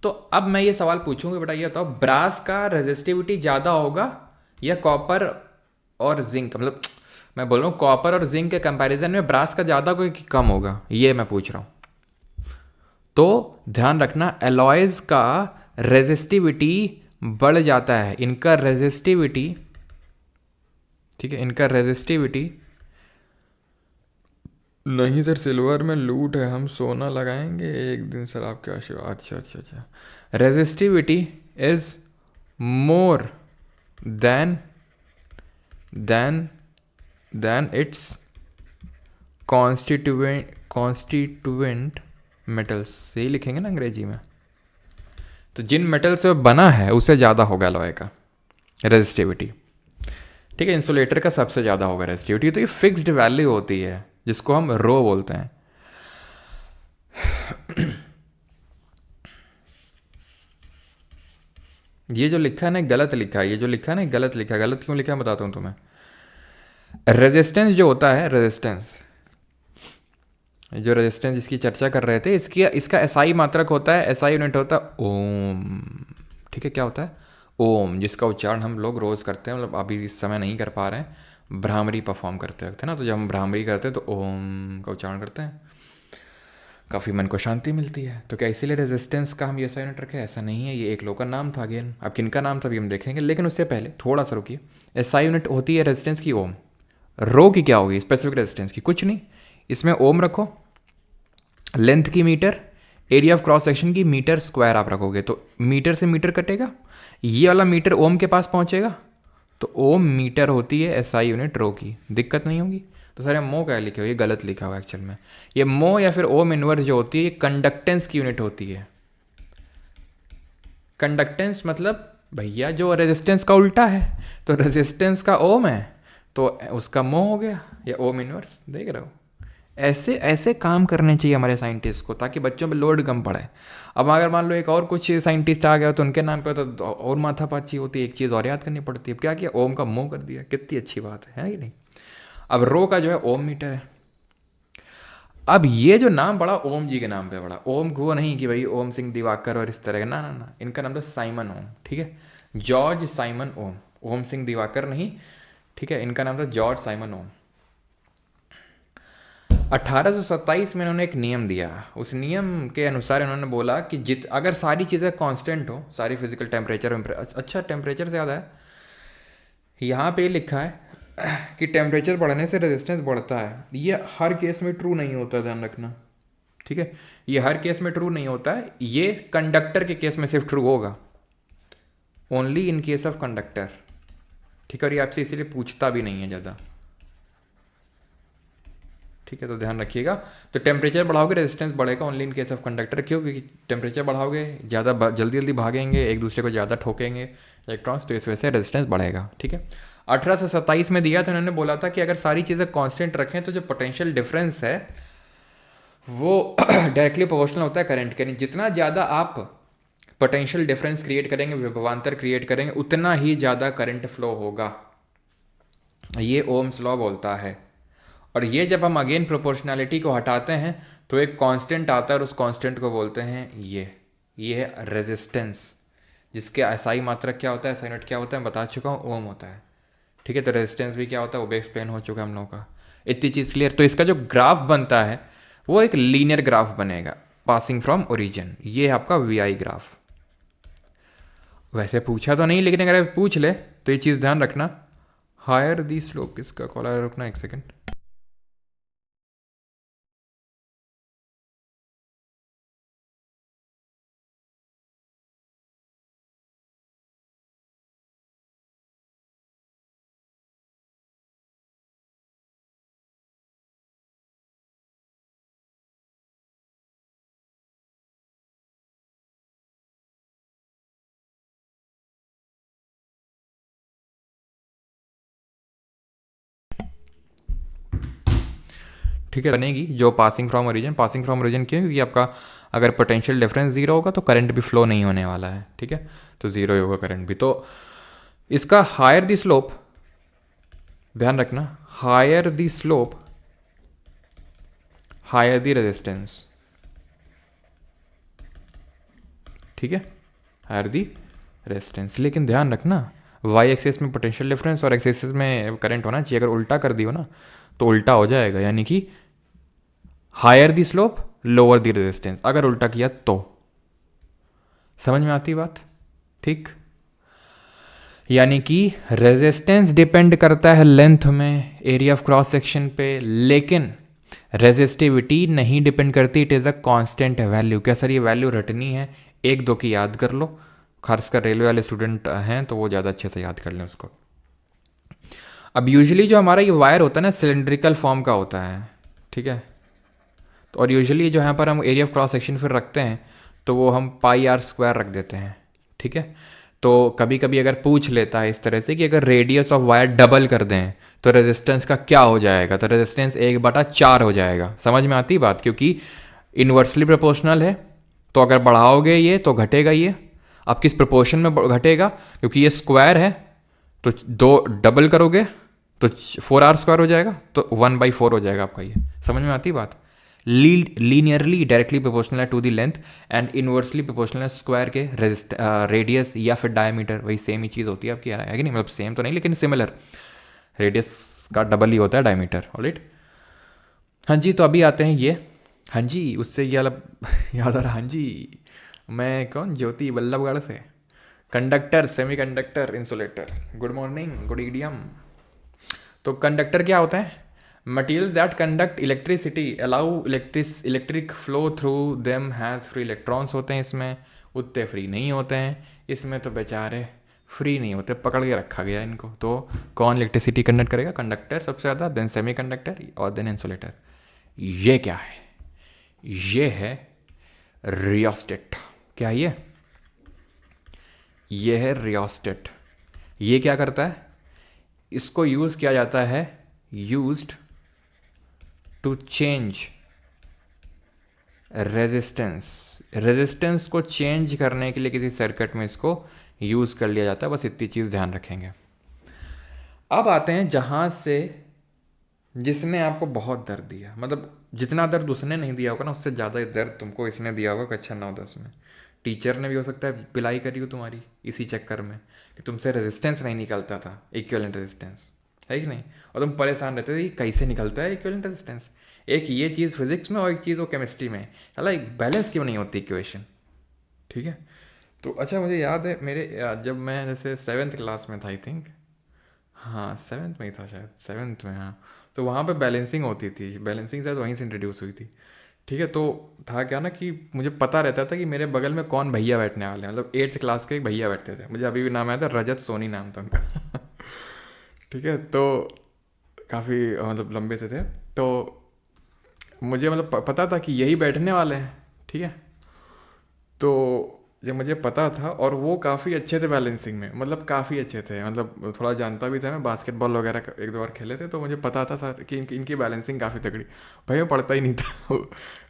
तो अब मैं ये सवाल पूछूंगा, बेटा ये बताओ, ब्रास का रेजिस्टिविटी ज़्यादा होगा या कॉपर और जिंक? मतलब मैं बोल रहा हूँ कॉपर और जिंक के कंपैरिजन में ब्रास का ज़्यादा कोई कम होगा, ये मैं पूछ रहा हूँ। तो ध्यान रखना, एलॉयज़ का रेजिस्टिविटी बढ़ जाता है, इनका रेजिस्टिविटी, ठीक है, इनका रेजिस्टिविटी नहीं सर सिल्वर में लूट है, हम सोना लगाएंगे एक दिन सर आपके आशीर्वाद। अच्छा अच्छा अच्छा, resistivity is more than it's constituent metals, यही लिखेंगे ना अंग्रेजी में। तो जिन मेटल से बना है उससे ज़्यादा होगा एलॉय का रेजिस्टिविटी, ठीक है। इंसुलेटर का सबसे ज़्यादा होगा रेजिस्टिविटी। तो ये फिक्स्ड वैल्यू होती है जिसको हम रो बोलते हैं। ये जो लिखा है ना गलत लिखा है, ये जो लिखा है ना गलत लिखा है। गलत क्यों लिखा है बताता हूँ तुम्हें। रेजिस्टेंस जो होता है, रेजिस्टेंस जो रेजिस्टेंस जिसकी चर्चा कर रहे थे, इसकी इसका एसआई मात्रक होता है, एसआई यूनिट होता है ओम। ठीक है, क्या होता है? ओम, जिसका उच्चारण हम लोग रोज़ करते हैं, मतलब अभी इस समय नहीं कर पा रहे हैं, भ्रामरी परफॉर्म करते वक्त है ना, तो जब हम भ्रामरी करते हैं तो ओम का उच्चारण करते हैं, काफ़ी मन को शांति मिलती है। तो क्या इसीलिए रेजिस्टेंस का हम ये एसआई यूनिट रखें? ऐसा नहीं है, ये एक लोग का नाम था अगेन। अब किनका नाम था अभी हम देखेंगे, लेकिन उससे पहले थोड़ा सा रुकिए। एसआई यूनिट होती है रेजिस्टेंस की ओम, रो की क्या होगी? स्पेसिफिक रेजिस्टेंस की। कुछ नहीं, इसमें ओम रखो, लेंथ की metre, area of cross section की मीटर स्क्वायर आप रखोगे तो मीटर से मीटर कटेगा, ये वाला मीटर ओम के पास पहुंचेगा, तो ओम मीटर होती है एसआई यूनिट रो की। दिक्कत नहीं होगी। तो सर मो क्या लिखे हो? ये गलत लिखा हुआ एक्चुअल में। ये मो या फिर ओम इनवर्स जो होती है, ये कंडक्टेंस की यूनिट होती है। कंडक्टेंस मतलब भैया जो रेजिस्टेंस का उल्टा है, तो रेजिस्टेंस का ओम है तो उसका मो हो गया, या ओम इनवर्स। देख रहे हो, ऐसे ऐसे काम करने चाहिए हमारे साइंटिस्ट को, ताकि बच्चों पे लोड कम पड़े। अब अगर मान लो एक और कुछ साइंटिस्ट आ गया तो उनके नाम पे तो और माथापाची होती है, एक चीज़ और याद करनी पड़ती है। क्या किया? ओम का मो कर दिया, कितनी अच्छी बात है कि नहीं? अब रो का जो है ओम मीटर है। अब ये जो नाम पड़ा ओम जी के नाम पे पड़ा, ओम को नहीं कि भाई ओम सिंह दिवाकर और इस तरह का, ना ना ना, इनका नाम था साइमन ओम। ठीक है, जॉर्ज साइमन ओम, ओम सिंह दिवाकर नहीं। ठीक है, इनका नाम था जॉर्ज साइमन ओम। 1827 में इन्होंने एक नियम दिया। उस नियम के अनुसार इन्होंने बोला कि अगर सारी चीज़ें कांस्टेंट हो, सारी फिजिकल टेम्परेचर, अच्छा टेम्परेचर से ज़्यादा है, यहाँ पे लिखा है कि टेम्परेचर बढ़ने से रेजिस्टेंस बढ़ता है। ये हर केस में ट्रू नहीं होता, ध्यान रखना। ठीक है, ये हर केस में ट्रू नहीं होता है, ये कंडक्टर के केस में सिर्फ ट्रू होगा, only in case of conductor. ठीक है, और ये आपसे इसीलिए पूछता भी नहीं है ज़्यादा। ठीक है, तो ध्यान रखिएगा। तो टेम्परेचर बढ़ाओगे रेजिस्टेंस बढ़ेगा, only in case of conductor. क्यों? क्योंकि टेम्परेचर बढ़ाओगे ज़्यादा जल्दी जल्दी भागेंगे, एक दूसरे को ज़्यादा ठोकेंगे इलेक्ट्रॉन्स, तो इस वजह से रेजिस्टेंस बढ़ेगा। ठीक है, 1827 में दिया तो इन्होंने बोला था कि अगर सारी चीज़ें कांस्टेंट रखें तो जो पोटेंशियल डिफरेंस है वो डायरेक्टली प्रोपोर्शनल होता है करंट के। जितना ज़्यादा आप पोटेंशियल डिफरेंस क्रिएट करेंगे, विभवांतर क्रिएट करेंगे, उतना ही ज़्यादा करंट फ्लो होगा। ये ओम्स लॉ बोलता है। और ये जब हम अगेन प्रोपोर्शनैलिटी को हटाते हैं तो एक कांस्टेंट आता है, और उस कांस्टेंट को बोलते हैं ये है रेजिस्टेंस, जिसके एसआई मात्रक क्या होता है, एसआई यूनिट क्या होता है, बता चुका हूँ, ओम होता है। ठीक है, तो रेजिस्टेंस भी क्या होता है वो भी एक्सप्लेन हो चुका है हम लोगों का। इतनी चीज़ क्लियर। तो इसका जो ग्राफ बनता है वो एक लीनियर ग्राफ बनेगा, पासिंग फ्रॉम ओरिजिन। ये है आपका वी ग्राफ। वैसे पूछा तो नहीं, लेकिन अगर पूछ ले तो ये चीज़ ध्यान रखना, हायर दी स्लोप, किसका कॉल आया, रुकना एक सेकेंड। ठीक है, बनेगी जो passing from origin. Passing from origin क्यों? क्योंकि आपका अगर पोटेंशियल डिफरेंस जीरो होगा तो करंट भी फ्लो नहीं होने वाला है। ठीक है, तो जीरो ही होगा करंट भी। तो इसका हायर दी स्लोप, ध्यान रखना, higher the slope higher the resistance. ठीक है, हायर दी रेजिस्टेंस। लेकिन ध्यान रखना, वाई एक्सिस में पोटेंशियल डिफरेंस और एक्स एक्सिस में करंट होना चाहिए। अगर उल्टा कर दियो ना तो उल्टा हो जाएगा, यानी कि higher the slope lower the resistance, अगर उल्टा किया तो। समझ में आती बात? ठीक, यानी कि रेजिस्टेंस डिपेंड करता है लेंथ में, एरिया ऑफ क्रॉस सेक्शन पे, लेकिन रेजिस्टिविटी नहीं डिपेंड करती, it is a constant value. क्या सर ये वैल्यू रटनी है? एक दो की याद कर लो, खासकर रेलवे वाले स्टूडेंट हैं तो वो ज़्यादा अच्छे से याद कर लें उसको। अब यूजुअली जो हमारा ये वायर होता है ना, सिलेंड्रिकल फॉर्म का होता है। ठीक है, तो और यूजुअली जो यहाँ पर हम एरिया ऑफ क्रॉस सेक्शन फिर रखते हैं तो वो हम पाई आर स्क्वायर रख देते हैं। ठीक है, तो कभी कभी अगर पूछ लेता है इस तरह से कि अगर रेडियस ऑफ वायर डबल कर दें तो रेजिस्टेंस का क्या हो जाएगा, तो रेजिस्टेंस 1/4 हो जाएगा। समझ में आती बात? क्योंकि इन्वर्सली प्रोपोर्शनल है, तो अगर बढ़ाओगे ये तो घटेगा ये। अब किस प्रोपोर्शन में घटेगा? क्योंकि ये स्क्वायर है तो दो डबल करोगे तो 4r² हो जाएगा, तो 1/4 हो जाएगा आपका ये। समझ में आती बात? लीनियरली डायरेक्टली प्रोपोर्शनल है to the length and inversely proportional है स्क्वायर के रेडियस या फिर डायमीटर, वही सेम ही चीज़ होती है आपकी, है कि नहीं, मतलब सेम तो नहीं लेकिन सिमिलर, रेडियस का डबल ही होता है डायमीटर। ऑलराइट, हाँ जी, तो अभी आते हैं ये, हाँ जी, उससे ये वाला याद आ रहा, हाँ जी, मैं कौन, ज्योति बल्लभगढ़ से, conductor, semiconductor, insulator, good morning, good idiom. तो कंडक्टर क्या होता है, materials that conduct electricity allow electric flow through them has free electrons होते हैं इसमें, उतने फ्री नहीं होते हैं इसमें, तो बेचारे फ्री नहीं होते, पकड़ के रखा गया इनको। तो कौन इलेक्ट्रिसिटी कंडक्ट करेगा, कंडक्टर सबसे ज़्यादा, देन सेमीकंडक्टर और देन इंसुलेटर। ये क्या है, ये है रियोस्टेट। क्या ये है रियोस्टेट। ये क्या करता है, इसको यूज़ किया जाता है, यूज्ड टू चेंज रेजिस्टेंस को चेंज करने के लिए किसी सर्किट में इसको यूज़ कर लिया जाता है, बस इतनी चीज़ ध्यान रखेंगे। अब आते हैं जहाँ से जिसने आपको बहुत दर्द दिया, मतलब जितना दर्द उसने नहीं दिया होगा ना, उससे ज़्यादा दर्द तुमको इसने दिया होगा कक्षा 9-10 में। टीचर ने भी हो सकता है पिलाई करी हो तुम्हारी इसी चक्कर में कि तुमसे रेजिस्टेंस नहीं निकलता था, इक्विवेलेंट रेजिस्टेंस, है कि नहीं, और तुम परेशान रहते थे कि कैसे निकलता है इक्विवेलेंट रेजिस्टेंस। एक ये चीज़ फिजिक्स में और एक चीज़ वो केमिस्ट्री में, चला एक बैलेंस क्यों नहीं होती इक्वेशन, ठीक है। तो अच्छा, मुझे याद है मेरे जब मैं जैसे 7th क्लास में था, आई थिंक, हाँ 7th में ही था शायद, 7th में, हाँ, तो वहाँ पे बैलेंसिंग होती थी, बैलेंसिंग शायद वहीं से इंट्रोड्यूस हुई थी, ठीक है। तो था क्या ना कि मुझे पता रहता था कि मेरे बगल में कौन भैया बैठने वाले हैं, मतलब 8th क्लास के एक भैया बैठते थे, मुझे अभी भी नाम आया था, रजत सोनी नाम था उनका ठीक है, तो काफ़ी मतलब लंबे से थे, तो मुझे मतलब पता था कि यही बैठने वाले हैं, ठीक है। तो जब मुझे पता था, और वो काफ़ी अच्छे थे बैलेंसिंग में, मतलब काफ़ी अच्छे थे, मतलब थोड़ा जानता भी था मैं, बास्केटबॉल वगैरह 1-2 बार खेले थे, तो मुझे पता था सर कि इनकी बैलेंसिंग काफ़ी तगड़ी। भाई मैं पढ़ता ही नहीं था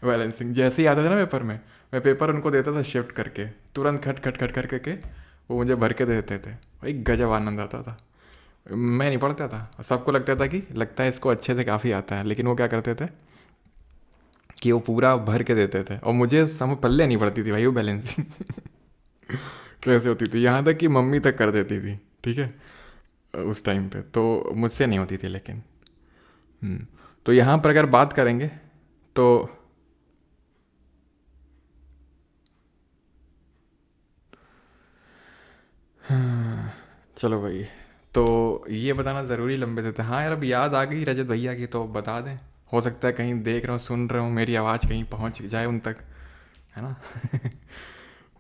बैलेंसिंग जैसे ही आता था ना पेपर में, मैं पेपर उनको देता था शिफ्ट करके, तुरंत खट खट खट करके वो मुझे भर के दे देते थे, भाई गजब आनंद आता था। मैं नहीं पढ़ता था, सबको लगता था कि लगता है इसको अच्छे से काफ़ी आता है, लेकिन वो क्या करते थे कि वो पूरा भर के देते थे, और मुझे समझ पल्ले नहीं पड़ती थी भाई वो बैलेंसिंग कैसे होती थी, यहाँ तक कि मम्मी तक कर देती थी, ठीक है, उस टाइम पे तो मुझसे नहीं होती थी, लेकिन तो यहाँ पर अगर बात करेंगे तो चलो भाई, तो ये बताना ज़रूरी लंबे से था। हाँ यार, अब याद आ गई रजत भैया की, तो बता दें, हो सकता है कहीं देख रहा हूँ, सुन रहा हूँ, मेरी आवाज़ कहीं पहुँच जाए उन तक, है ना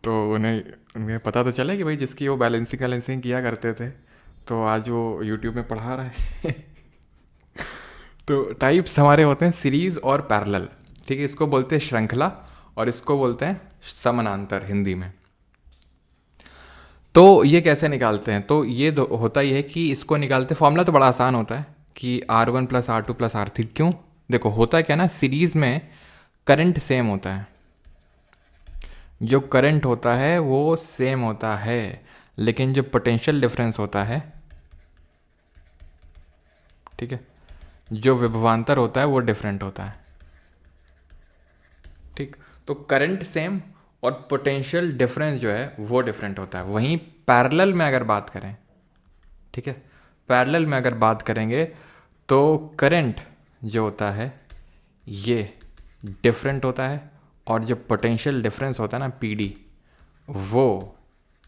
तो उन्हें पता तो चले कि भाई जिसकी वो बैलेंसिंग किया करते थे, तो आज वो यूट्यूब में पढ़ा रहा है तो टाइप्स हमारे होते हैं सीरीज़ और पैरेलल, ठीक है, इसको बोलते हैं श्रृंखला और इसको बोलते हैं समानांतर हिंदी में। तो ये कैसे निकालते हैं, तो ये होता ही है कि इसको निकालते, फॉर्मूला तो बड़ा आसान होता है कि R1+R2+R3, क्यों, देखो होता है क्या ना, सीरीज़ में करंट सेम होता है, जो करंट होता है वो सेम होता है, लेकिन जो पोटेंशियल डिफरेंस होता है, ठीक है, जो विभवांतर होता है वो डिफरेंट होता है, ठीक। तो करंट सेम और पोटेंशियल डिफरेंस जो है वो डिफरेंट होता है। वहीं पैरेलल में अगर बात करें, ठीक है, पैरेलल में अगर बात करेंगे तो करंट जो होता है ये डिफरेंट होता है, और जो पोटेंशियल डिफरेंस होता है ना PD, वो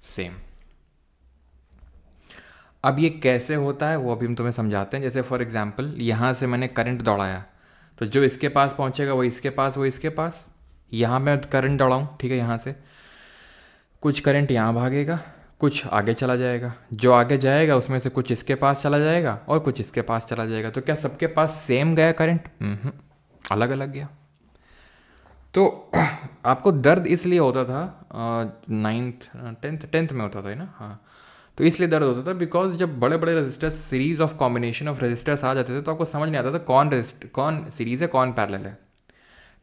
सेम। अब ये कैसे होता है वो अभी हम तुम्हें समझाते हैं। जैसे फॉर एग्जांपल यहाँ से मैंने करंट दौड़ाया, तो जो इसके पास पहुँचेगा वो इसके पास, वो इसके पास, यहाँ मैं करंट दौड़ाऊँ, ठीक है, यहाँ से कुछ करंट यहाँ भागेगा, कुछ आगे चला जाएगा, जो आगे जाएगा उसमें से कुछ इसके पास चला जाएगा और कुछ इसके पास चला जाएगा। तो क्या सबके पास सेम गया करंट? अलग अलग गया। तो आपको दर्द इसलिए होता था 9th 10th में होता था ना, हाँ, तो इसलिए दर्द होता था बिकॉज जब बड़े बड़े registers, series of combination of registers आ जाते थे, तो आपको समझ नहीं आता था कौन सीरीज़ है कौन पैरेलल है।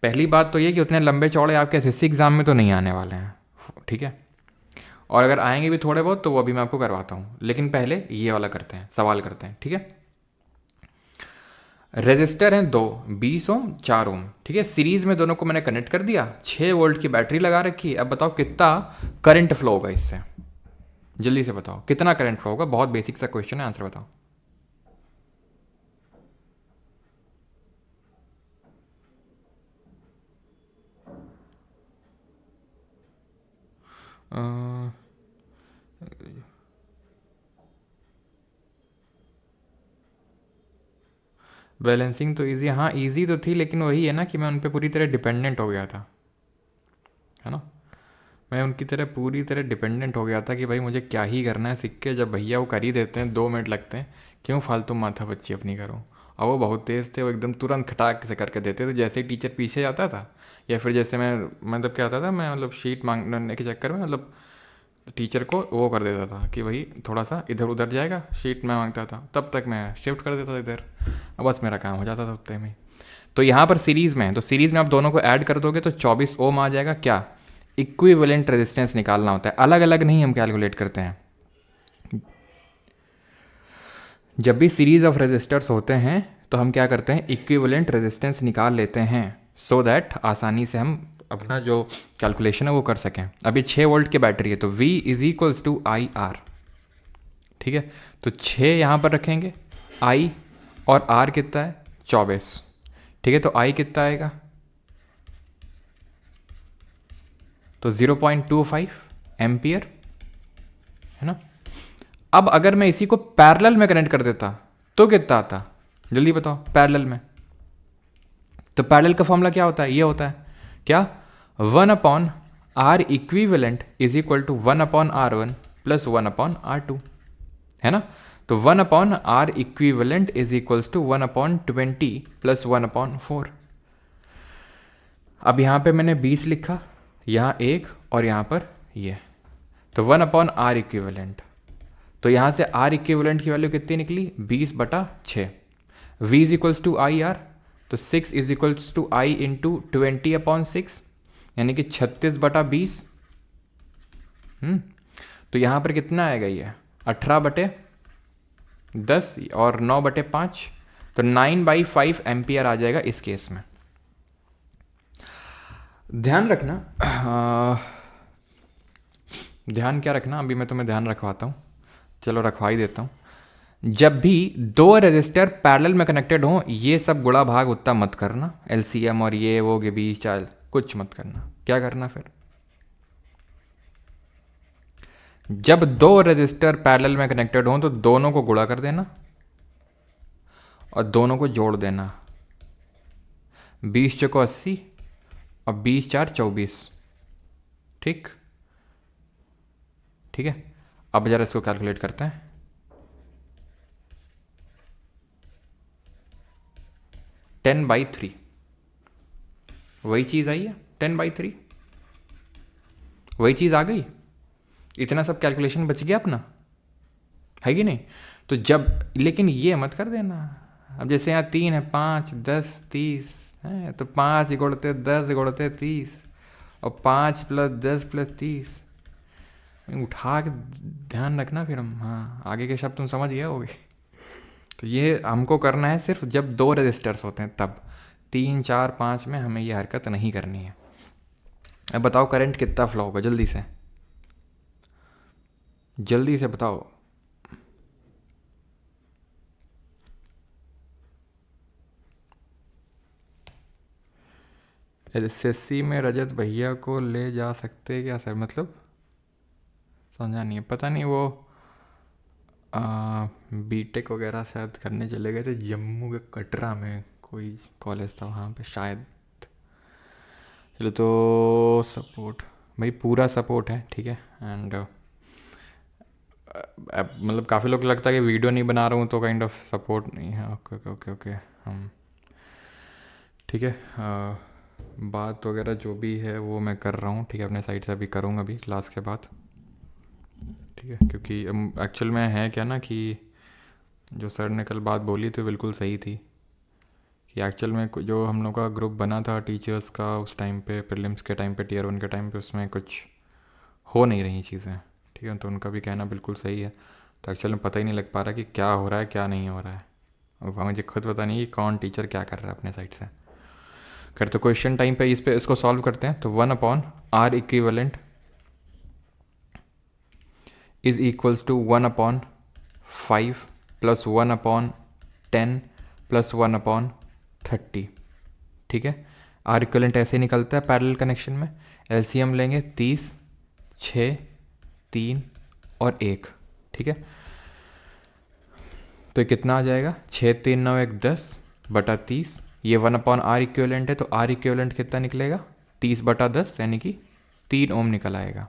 पहली बात तो ये कि उतने लंबे चौड़े आपके SSC एग्ज़ाम में तो नहीं आने वाले हैं, ठीक है, और अगर आएंगे भी थोड़े बहुत तो वो अभी मैं आपको करवाता हूँ, लेकिन पहले ये वाला करते हैं, सवाल करते हैं, ठीक है। रेजिस्टर हैं दो, 20 ओम 4 ओम, ठीक है। सीरीज में दोनों को मैंने कनेक्ट कर दिया, 6 वोल्ट की बैटरी लगा रखी। अब बताओ कितना करंट फ्लो होगा इससे, जल्दी से बताओ कितना करंट फ्लो होगा। बहुत बेसिक सा क्वेश्चन है, आंसर बताओ। बैलेंसिंग तो इजी, हाँ इजी तो थी, लेकिन वही है ना कि मैं उन पर पूरी तरह डिपेंडेंट हो गया था, है ना। मैं उनकी तरह पूरी तरह डिपेंडेंट हो गया था कि भाई मुझे क्या ही करना है, सिक्के जब भैया वो कर ही देते हैं, 2 मिनट लगते हैं, क्यों फालतू माथा बच्ची अपनी करूँ। और वो बहुत तेज़ थे, वो एकदम तुरंत खटाक से करके देते थे, जैसे ही टीचर पीछे जाता था, या फिर जैसे मैं मतलब क्या होता था, मैं मतलब शीट मांगने के चक्कर में मतलब टीचर को वो कर देता था कि भाई थोड़ा सा इधर उधर जाएगा, शीट में मांगता था, तब तक मैं शिफ्ट कर देता था इधर, अब बस मेरा काम हो जाता था उतने में। तो यहाँ पर सीरीज़ में है, तो सीरीज़ में आप दोनों को ऐड कर दोगे तो 24 ओम आ जाएगा। क्या इक्विवेलेंट रेजिस्टेंस निकालना होता है, अलग अलग नहीं हम कैलकुलेट करते हैं। जब भी सीरीज ऑफ रेजिस्टर्स होते हैं तो हम क्या करते हैं, इक्विवेलेंट रेजिस्टेंस निकाल लेते हैं, सो दैट आसानी से हम अपना जो कैलकुलेशन है वो कर सकें। अभी 6 वोल्ट की बैटरी है तो V is equals to I R, ठीक है। तो 6 यहाँ पर रखेंगे, I और R कितना है 24, ठीक है। तो I कितना आएगा, तो 0.25 एम्पियर, है ना। अब अगर मैं इसी को पैरेलल में कनेक्ट कर देता तो कितना आता, जल्दी बताओ पैरेलल में। तो पैरेलल का फॉर्मूला क्या होता है, ये होता है क्या, 1/R equivalent is equal to 1/R1 plus 1/R2, है ना। तो 1/R equivalent is equals to 1/20 plus 1/4। अब यहाँ पे मैंने 20 लिखा, यहाँ 1 और यहाँ पर ये, तो 1/R इक्विवेलेंट, तो यहाँ से R इक्विवेलेंट की वैल्यू कितनी निकली, 20/6। V is equals to I R, तो 6 is equals to I into 20/6, यानी कि 36/20। तो यहाँ पर कितना आएगा, ये 18/10 और 9/5, तो 9/5 एम्पियर आ जाएगा इस केस में। ध्यान रखना, ध्यान क्या रखना, अभी मैं तुम्हें ध्यान रखवाता हूँ, चलो रखवा ही देता हूँ। जब भी दो रेजिस्टर पैरेलल में कनेक्टेड हो, ये सब गुणा भाग उतना मत करना, एलसीएम और ये वो के बीच चाल कुछ मत करना। क्या करना फिर, जब दो रेजिस्टर पैरेलल में कनेक्टेड हो तो दोनों को गुणा कर देना और दोनों को जोड़ देना, 20 चौको 80 और 20 4 24, ठीक, ठीक है। अब जरा इसको कैलकुलेट करते हैं, 10/3, वही चीज़ आई है, 10/3 वही चीज़ आ गई, इतना सब कैलकुलेशन बच गया अपना, है कि नहीं। तो जब, लेकिन ये मत कर देना, अब जैसे यहाँ 3 है, 5 10 30 है, तो 5 गुणते 10 गुणते 30 और 5 + 10 + 30, उठा के ध्यान रखना फिर हम, हाँ आगे के शब्द तुम समझ गए होगे। तो ये हमको करना है सिर्फ जब दो रजिस्टर्स होते हैं तब, 3 4 5 में हमें ये हरकत नहीं करनी है। अब बताओ करंट कितना फ्लो होगा, जल्दी से जल्दी से बताओ। एसएससी में रजत भैया को ले जा सकते क्या सर, मतलब समझा नहीं है, पता नहीं वो बीटेक वगैरह शायद करने चले गए थे जम्मू के कटरा में, कोई कॉलेज था वहाँ पे शायद। चलो तो सपोर्ट, भाई पूरा सपोर्ट है, ठीक है। एंड मतलब काफ़ी लोग लगता है कि वीडियो नहीं बना रहा हूँ तो काइंड ऑफ सपोर्ट नहीं है। ओके ओके ओके ओके, हम ठीक है, बात वगैरह जो भी है वो मैं कर रहा हूँ, ठीक है, अपने साइड से अभी करूँगा अभी क्लास के बाद, ठीक है। क्योंकि एक्चुअल में है क्या ना कि जो सर ने कल बात बोली थी बिल्कुल सही थी, कि एक्चुअल में जो हम लोग का ग्रुप बना था टीचर्स का उस टाइम पे, प्रीलिम्स के टाइम पे, टियर 1 के टाइम पे, उसमें कुछ हो नहीं रही चीज़ें, ठीक है। तो उनका भी कहना बिल्कुल सही है, तो एक्चुअल में पता ही नहीं लग पा रहा कि क्या हो रहा है क्या नहीं हो रहा है, अब मुझे खुद पता नहीं कि कौन टीचर क्या कर रहा है अपने साइड से। कर तो क्वेश्चन टाइम पे इसको सॉल्व करते हैं। तो 1/r equivalent is equals to 1/5 plus 1/10 plus 1/30। ठीक है, आर इक्विवेलेंट ऐसे निकलता है पैरेलल कनेक्शन में। एलसीएम लेंगे 30, 6, 3 और 1। ठीक है, तो कितना आ जाएगा? 6, 3, 9, 1, 10 बटा 30। ये 1/r इक्विवेलेंट है, तो r इक्विवेलेंट कितना निकलेगा? 30 बटा 10 यानी कि 3 ओम निकल आएगा।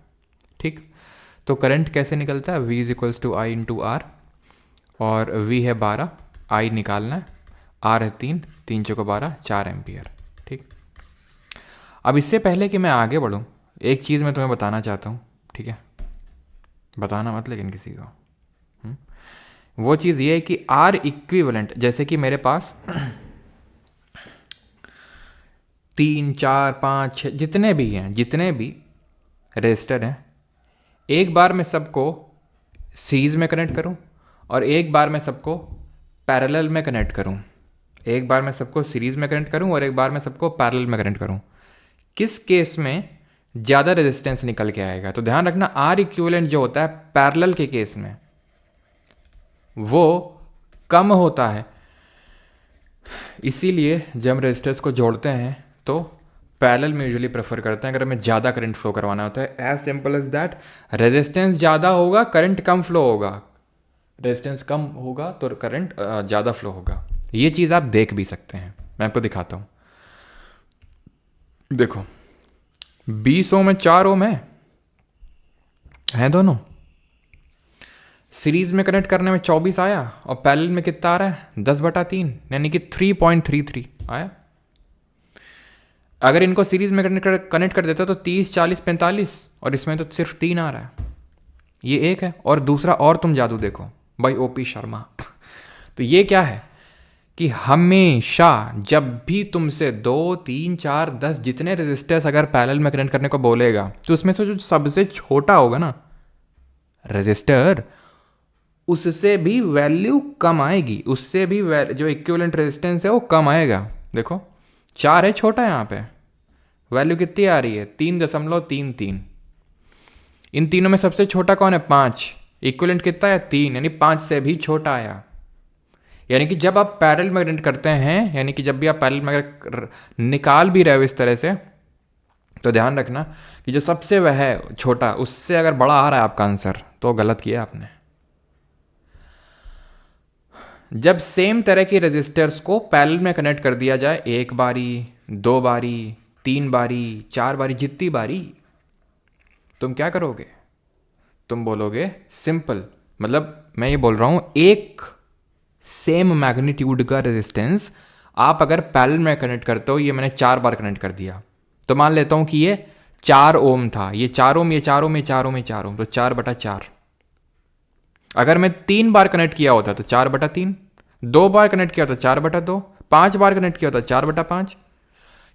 ठीक, तो करंट कैसे निकलता है? v is equals to I into R, और v है 12, i निकालना है, r है 3, 3 चौको 12, 4 एम्पियर। ठीक, अब इससे पहले कि मैं आगे बढ़ूँ, एक चीज़ मैं तुम्हें बताना चाहता हूँ। ठीक है, बताना मत लेकिन किसी को। वो चीज़ ये है कि आर इक्विवेलेंट, जैसे कि मेरे पास 3, 4, 5, 6 जितने भी रेजिस्टर हैं, एक बार मैं सबको सीरीज में कनेक्ट करूं और एक बार मैं सबको पैरेलल में कनेक्ट करूं। एक बार मैं सबको सीरीज में कनेक्ट करूं और एक बार मैं सबको पैरेलल में कनेक्ट करूं, किस केस में ज़्यादा रेजिस्टेंस निकल के आएगा? तो ध्यान रखना, आर इक्विवेलेंट जो होता है पैरेलल के केस में वो कम होता है। इसीलिए जब हम रेजिस्टर्स को जोड़ते हैं तो पैरेलल में यूजुअली प्रेफर करते हैं अगर हमें ज़्यादा करंट फ्लो करवाना होता है। As simple as that, resistance ज़्यादा होगा करंट कम फ्लो होगा, रेजिस्टेंस कम होगा तो करंट ज़्यादा फ्लो होगा। ये चीज़ आप देख भी सकते हैं, मैं आपको दिखाता हूँ। देखो 20 ओम में 4 ओम है दोनों। सीरीज में कनेक्ट करने में 24 आया और पैरेलल में कितना आ रहा है? 10/3 यानी कि 3.33 आया। अगर इनको सीरीज में कनेक्ट कर देता तो 30, 40, 45, और इसमें तो सिर्फ 3 आ रहा है। ये एक है, और दूसरा और तुम जादू देखो भाई ओपी शर्मा। तो ये क्या है कि हमेशा जब भी तुमसे 2, 3, 4, 10 जितने रेजिस्टर्स अगर पैरेलल में कनेक्ट करने को बोलेगा तो उसमें से जो सबसे छोटा होगा ना रेजिस्टर, उससे भी वैल्यू कम आएगी, उससे भी जो इक्विवेलेंट रेजिस्टेंस है वो कम आएगा। देखो 4 है छोटा, यहाँ पे वैल्यू कितनी आ रही है? 3.33। इन तीनों में सबसे छोटा कौन है? 5। इक्विवेलेंट कितना है? 3, यानी 5 से भी छोटा आया। यानी कि जब आप पैरेलल में कनेक्ट करते हैं, यानी कि जब भी आप पैरेलल में निकाल भी रहे हो इस तरह से, तो ध्यान रखना कि जो सबसे वह है छोटा, उससे अगर बड़ा आ रहा है आपका आंसर तो गलत किया आपने। जब सेम तरह के रेजिस्टर्स को पैरेलल में कनेक्ट कर दिया जाए, 1 बारी, 2 बारी, 3 बारी, 4 बारी, जितनी बारी, तुम क्या करोगे? तुम बोलोगे सिंपल, मतलब मैं ये बोल रहा हूं एक सेम मैग्नीट्यूड का रेजिस्टेंस आप अगर पैरेलल में कनेक्ट करते हो, ये मैंने 4 बार कनेक्ट कर दिया, तो मान लेता हूं कि ये 4 ओम था, ये 4 ओम, ये 4 ओम, ये 4 ओम, ये 4 ओम, तो 4/4। अगर मैं 3 बार कनेक्ट किया होता तो 4/3, 2 बार कनेक्ट किया होता 4/2, 5 बार कनेक्ट किया होता 4/5।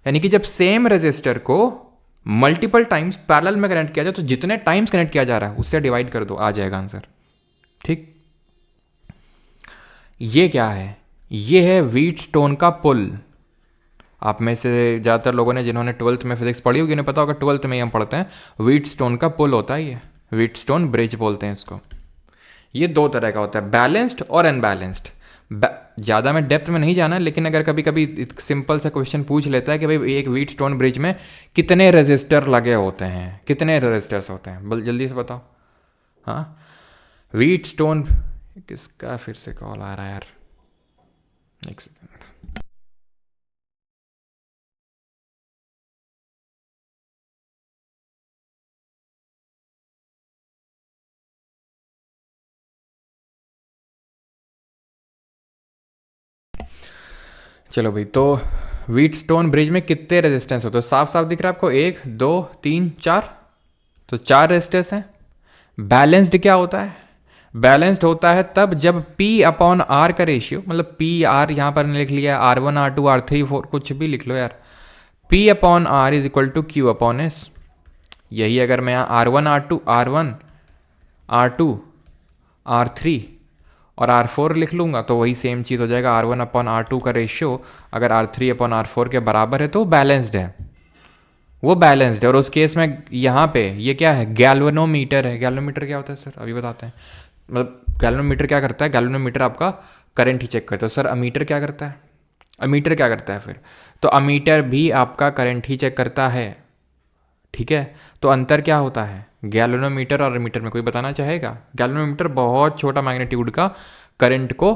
यानी कि जब सेम रेजिस्टर को मल्टीपल टाइम्स पैरेलल में कनेक्ट किया जाए तो जितने टाइम्स कनेक्ट किया जा रहा है उससे डिवाइड कर दो, आ जाएगा आंसर। ठीक, ये क्या है? ये है व्हीटस्टोन का पुल। आप में से ज़्यादातर लोगों ने जिन्होंने 12th में फिजिक्स पढ़ी होगी उन्हें पता होगा, 12th में ही हम पढ़ते हैं व्हीटस्टोन का पुल होता है, ये व्हीटस्टोन ब्रिज बोलते हैं इसको। ये 2 तरह का होता है, बैलेंस्ड और अनबैलेंस्ड। ज़्यादा में डेप्थ में नहीं जाना, लेकिन अगर कभी कभी सिंपल सा क्वेश्चन पूछ लेता है कि भाई एक व्हीटस्टोन ब्रिज में कितने रेजिस्टर लगे होते हैं, कितने रेजिस्टर्स होते हैं, जल्दी से बताओ। हाँ, व्हीटस्टोन, किसका फिर से कॉल आ रहा है यार, एक सेकेंड। चलो भाई, तो व्हीटस्टोन ब्रिज में कितने रेजिस्टेंस होते हैं? साफ साफ दिख रहा है आपको, 1, 2, 3, 4, तो 4 रेजिस्टेंस हैं। बैलेंस्ड क्या होता है? बैलेंस्ड होता है तब जब P/R का रेशियो, मतलब PR यहाँ पर लिख लिया, R1, R2, R3, 4, कुछ भी लिख लो यार, P/R is equal to Q/S। यही अगर मैं यहाँ R1, R2, R1, R2, R3 और R4 लिख लूँगा तो वही सेम चीज़ हो जाएगा, R1/R2 का रेशियो अगर R3/R4 के बराबर है तो बैलेंस्ड है, वो बैलेंस्ड है। और उस केस में यहाँ पे ये क्या है, गैल्वेनोमीटर है। गैल्वेनोमीटर क्या होता है सर, अभी बताते हैं। मतलब गैल्वेनोमीटर क्या करता है, गैल्वेनोमीटर आपका करंट ही चेक करता है। सर अमीटर क्या करता है, अमीटर क्या करता है फिर, तो अमीटर भी आपका करंट ही चेक करता है, ठीक है। तो अंतर क्या होता है गैल्वेनोमीटर और अमीटर में, कोई बताना चाहेगा? गैल्वेनोमीटर बहुत छोटा मैग्नीट्यूड का करंट को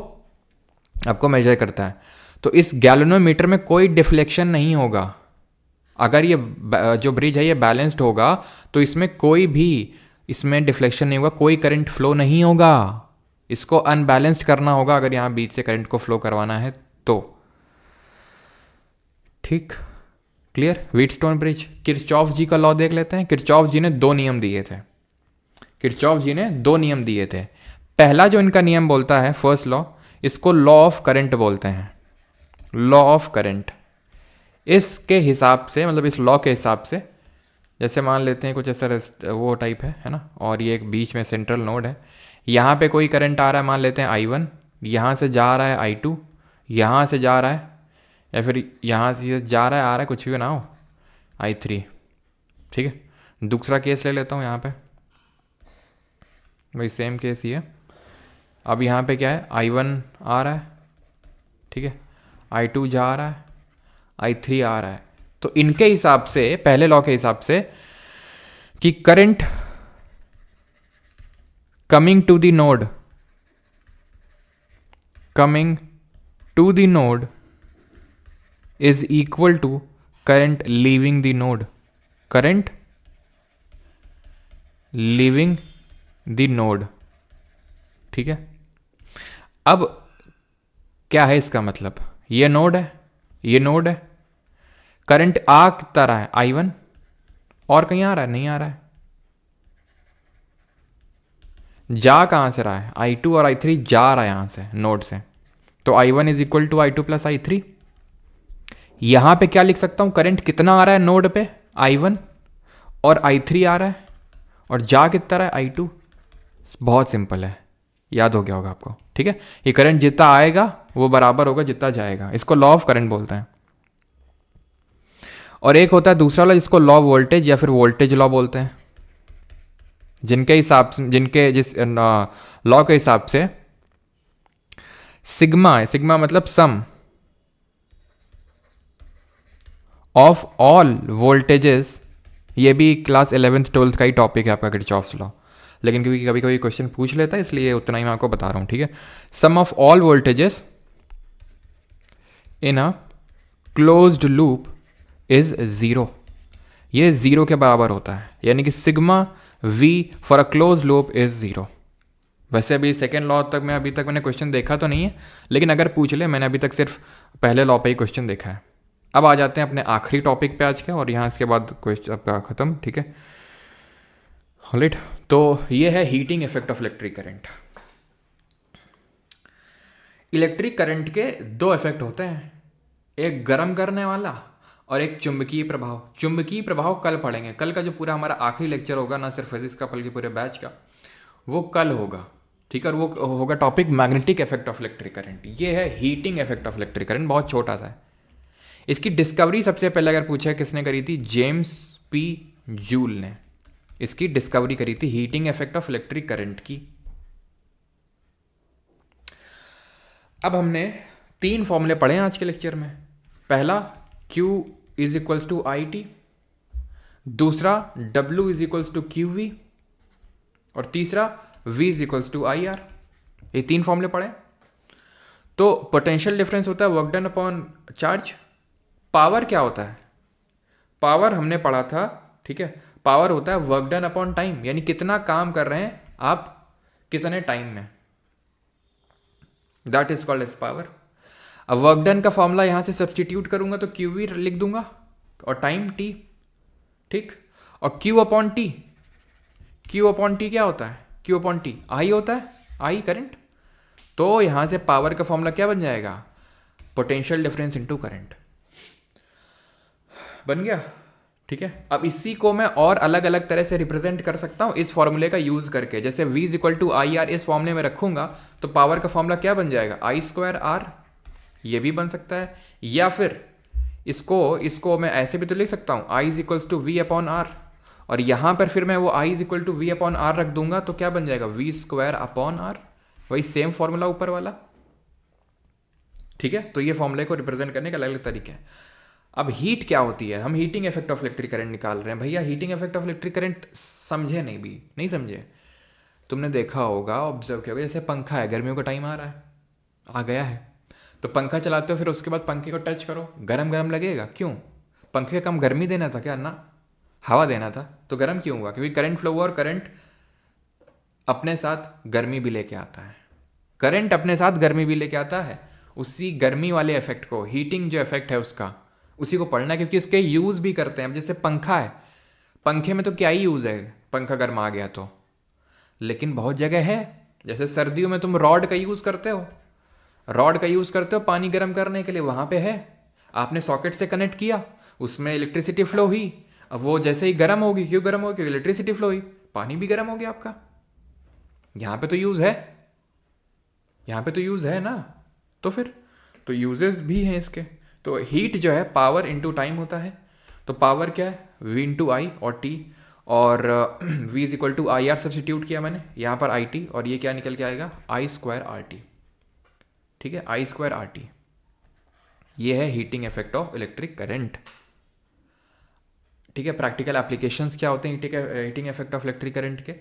आपको मेजर करता है। तो इस गैल्वेनोमीटर में कोई डिफ्लेक्शन नहीं होगा। अगर ये जो ब्रिज है ये बैलेंस्ड होगा तो इसमें कोई भी इसमें डिफ्लेक्शन नहीं होगा, कोई करंट फ्लो नहीं होगा। इसको अनबैलेंस्ड करना होगा अगर यहाँ बीच से करंट को फ्लो करवाना है तो। ठीक, क्लियर। व्हीटस्टोन ब्रिज, किरचॉफ जी का लॉ देख लेते हैं। किरचॉफ जी ने दो नियम दिए थे, किरचॉफ जी ने दो नियम दिए थे। पहला जो इनका नियम बोलता है, फर्स्ट लॉ, इसको लॉ ऑफ करंट बोलते हैं, लॉ ऑफ करंट। इसके हिसाब से, मतलब इस लॉ के हिसाब से, जैसे मान लेते हैं कुछ ऐसा वो टाइप है ना, और ये एक बीच में सेंट्रल नोड है, यहाँ पे कोई करंट आ रहा है, मान लेते हैं I1, यहाँ से जा रहा है I2, यहाँ से जा रहा है, या फिर यहाँ से जा रहा है, आ रहा है, कुछ भी ना हो, I3, ठीक है। दूसरा केस ले लेता हूँ यहाँ पे, भाई सेम केस ही है। अब यहाँ पे क्या है, I1 आ रहा है, ठीक है, I2 जा रहा है, I3 आ रहा है। तो इनके हिसाब से, पहले लॉ के हिसाब से, कि current coming to the node, coming to the node is equal to current leaving the node, current leaving the node, ठीक है। अब क्या है इसका मतलब, ये नोड है, ये नोड है, करंट आ कितना रहा है I1, और कहीं आ रहा है, नहीं आ रहा है। जा कहां से रहा है, I2 और I3 जा रहा है यहां से, नोड से। तो I1 is equal to I2 plus I3। यहां पे क्या लिख सकता हूं, करंट कितना आ रहा है नोड पे, I1, और I3 आ रहा है, और जा कितना रहा है, I2। बहुत सिंपल है, याद हो गया होगा आपको, ठीक है। ये करंट जितना आएगा वो बराबर होगा जितना जाएगा, इसको लॉ ऑफ करंट बोलते हैं। और एक होता है दूसरा लॉ जिसको लॉ वोल्टेज या फिर वोल्टेज लॉ बोलते हैं, जिनके हिसाब से, जिनके जिस लॉ के हिसाब से सिग्मा है, सिग्मा मतलब सम ऑफ ऑल वोल्टेजेस, ये भी क्लास 11th 12th का ही टॉपिक है आपका किरचॉफ्स लॉ, लेकिन क्योंकि कभी कभी क्वेश्चन पूछ लेता है इसलिए उतना ही मैं आपको बता रहा हूं, ठीक है। Sum of all voltages in a closed loop is 0, ये 0 के बराबर होता है, यानी कि sigma V for a close loop is 0। वैसे अभी सेकेंड लॉ तक मैं अभी तक मैंने क्वेश्चन देखा तो नहीं है, लेकिन अगर पूछ ले, मैंने अभी तक सिर्फ पहले लॉ पे ही क्वेश्चन देखा है। अब आ जाते हैं अपने आखिरी टॉपिक पे आज का, और यहाँ इसके बाद क्वेश्चन आपका खत्म, ठीक है। ऑलराइट, तो ये है heating effect of electric current. Electric current के दो इफेक्ट होते हैं, एक गर्म करने वाला और एक चुंबकीय प्रभाव। चुंबकीय प्रभाव कल पढ़ेंगे, कल का जो पूरा हमारा आखिरी लेक्चर होगा, ना सिर्फ फिजिक्स का बल्कि पूरे बैच का, वो कल होगा, ठीक है। और वो होगा topic magnetic effect of electric current. ये है heating effect of electric current, बहुत छोटा सा है। इसकी डिस्कवरी सबसे पहले अगर पूछा किसने करी थी, जेम्स पी जूल ने इसकी डिस्कवरी करी थी, heating effect of electric current की। अब हमने 3 फॉर्मूले पढ़े हैं आज के लेक्चर में। पहला Q is equals to IT, दूसरा W is equals to QV, और तीसरा V is equals to IR। ये 3 फॉर्मूले पढ़े। तो पोटेंशियल डिफरेंस होता है work done upon charge. Power क्या होता है, पावर हमने पढ़ा था, ठीक है। पावर होता है वर्क डन अपॉन टाइम, यानी कितना काम कर रहे हैं आप कितने टाइम में, that is called as power. अब वर्क डन का फॉर्मूला यहां से सब्सटीट्यूट करूंगा तो QV लिख दूंगा, और टाइम T, ठीक। और Q upon T, Q upon T क्या होता है, Q अपॉन T I होता है, I करंट। तो यहां से पावर का फॉर्मूला क्या बन जाएगा, पोटेंशियल डिफरेंस इनटू करंट बन गया, ठीक है। अब इसी को मैं और अलग अलग तरह से रिप्रेजेंट कर सकता हूँ इस फॉर्मूले का यूज करके। जैसे v is equal to I R इस फॉर्मूले में रखूंगा तो पावर का फॉर्मूला क्या बन जाएगा, आई स्क्वायर आर, ये भी बन सकता है। या फिर इसको मैं ऐसे भी तो लिख सकता हूँ, I is equals to V upon R, और यहां पर फिर मैं वो I is equal to V upon R रख दूंगा तो क्या बन जाएगा, वी स्क्वायर अपॉन आर, वही सेम फॉर्मूला ऊपर वाला। ठीक है, तो ये फॉर्मूले को रिप्रेजेंट करने के अलग अलग तरीके हैं। अब हीट क्या होती है, हम heating effect of electric current निकाल रहे हैं। भैया heating effect of electric current समझे नहीं समझे, तुमने देखा होगा, ऑब्जर्व किया होगा, जैसे पंखा है, गर्मियों का टाइम आ रहा है, आ गया है, तो पंखा चलाते हो, फिर उसके बाद पंखे को टच करो, गरम गरम लगेगा, क्यों, पंखे का कम गर्मी देना था क्या ना, हवा देना था, तो गर्म क्यों हुआ, क्योंकि करंट फ्लो हुआ और करंट अपने साथ गर्मी भी लेके आता है। करंट अपने साथ गर्मी भी लेके आता है, उसी गर्मी वाले इफेक्ट को, हीटिंग जो इफेक्ट है उसका, उसी को पढ़ना है, क्योंकि इसके यूज भी करते हैं। अब जैसे पंखा है, पंखे में तो क्या ही यूज है, पंखा गर्म आ गया तो, लेकिन बहुत जगह है, जैसे सर्दियों में तुम रॉड का यूज करते हो, रॉड का यूज करते हो पानी गर्म करने के लिए, वहां पे है, आपने सॉकेट से कनेक्ट किया, उसमें इलेक्ट्रिसिटी फ्लो हुई, अब वो जैसे ही गर्म होगी, क्यों गर्म होगी, क्योंकि इलेक्ट्रिसिटी फ्लो हुई, पानी भी गर्म हो गया आपका। यहां पे तो यूज है, यहां पे तो यूज है ना, तो फिर तो यूजेस भी हैं इसके। तो हीट जो है पावर इंटू टाइम होता है, तो पावर क्या है, v इंटू आई और t, और v is equal to I R substitute किया मैंने यहाँ पर आई टी, और ये क्या निकल के आएगा, आई स्क्वायर आर टी। ठीक है, आई स्क्वायर आर टी, ये है heating effect of electric current. ठीक है, प्रैक्टिकल एप्लीकेशंस क्या होते हैं heating effect of electric current के,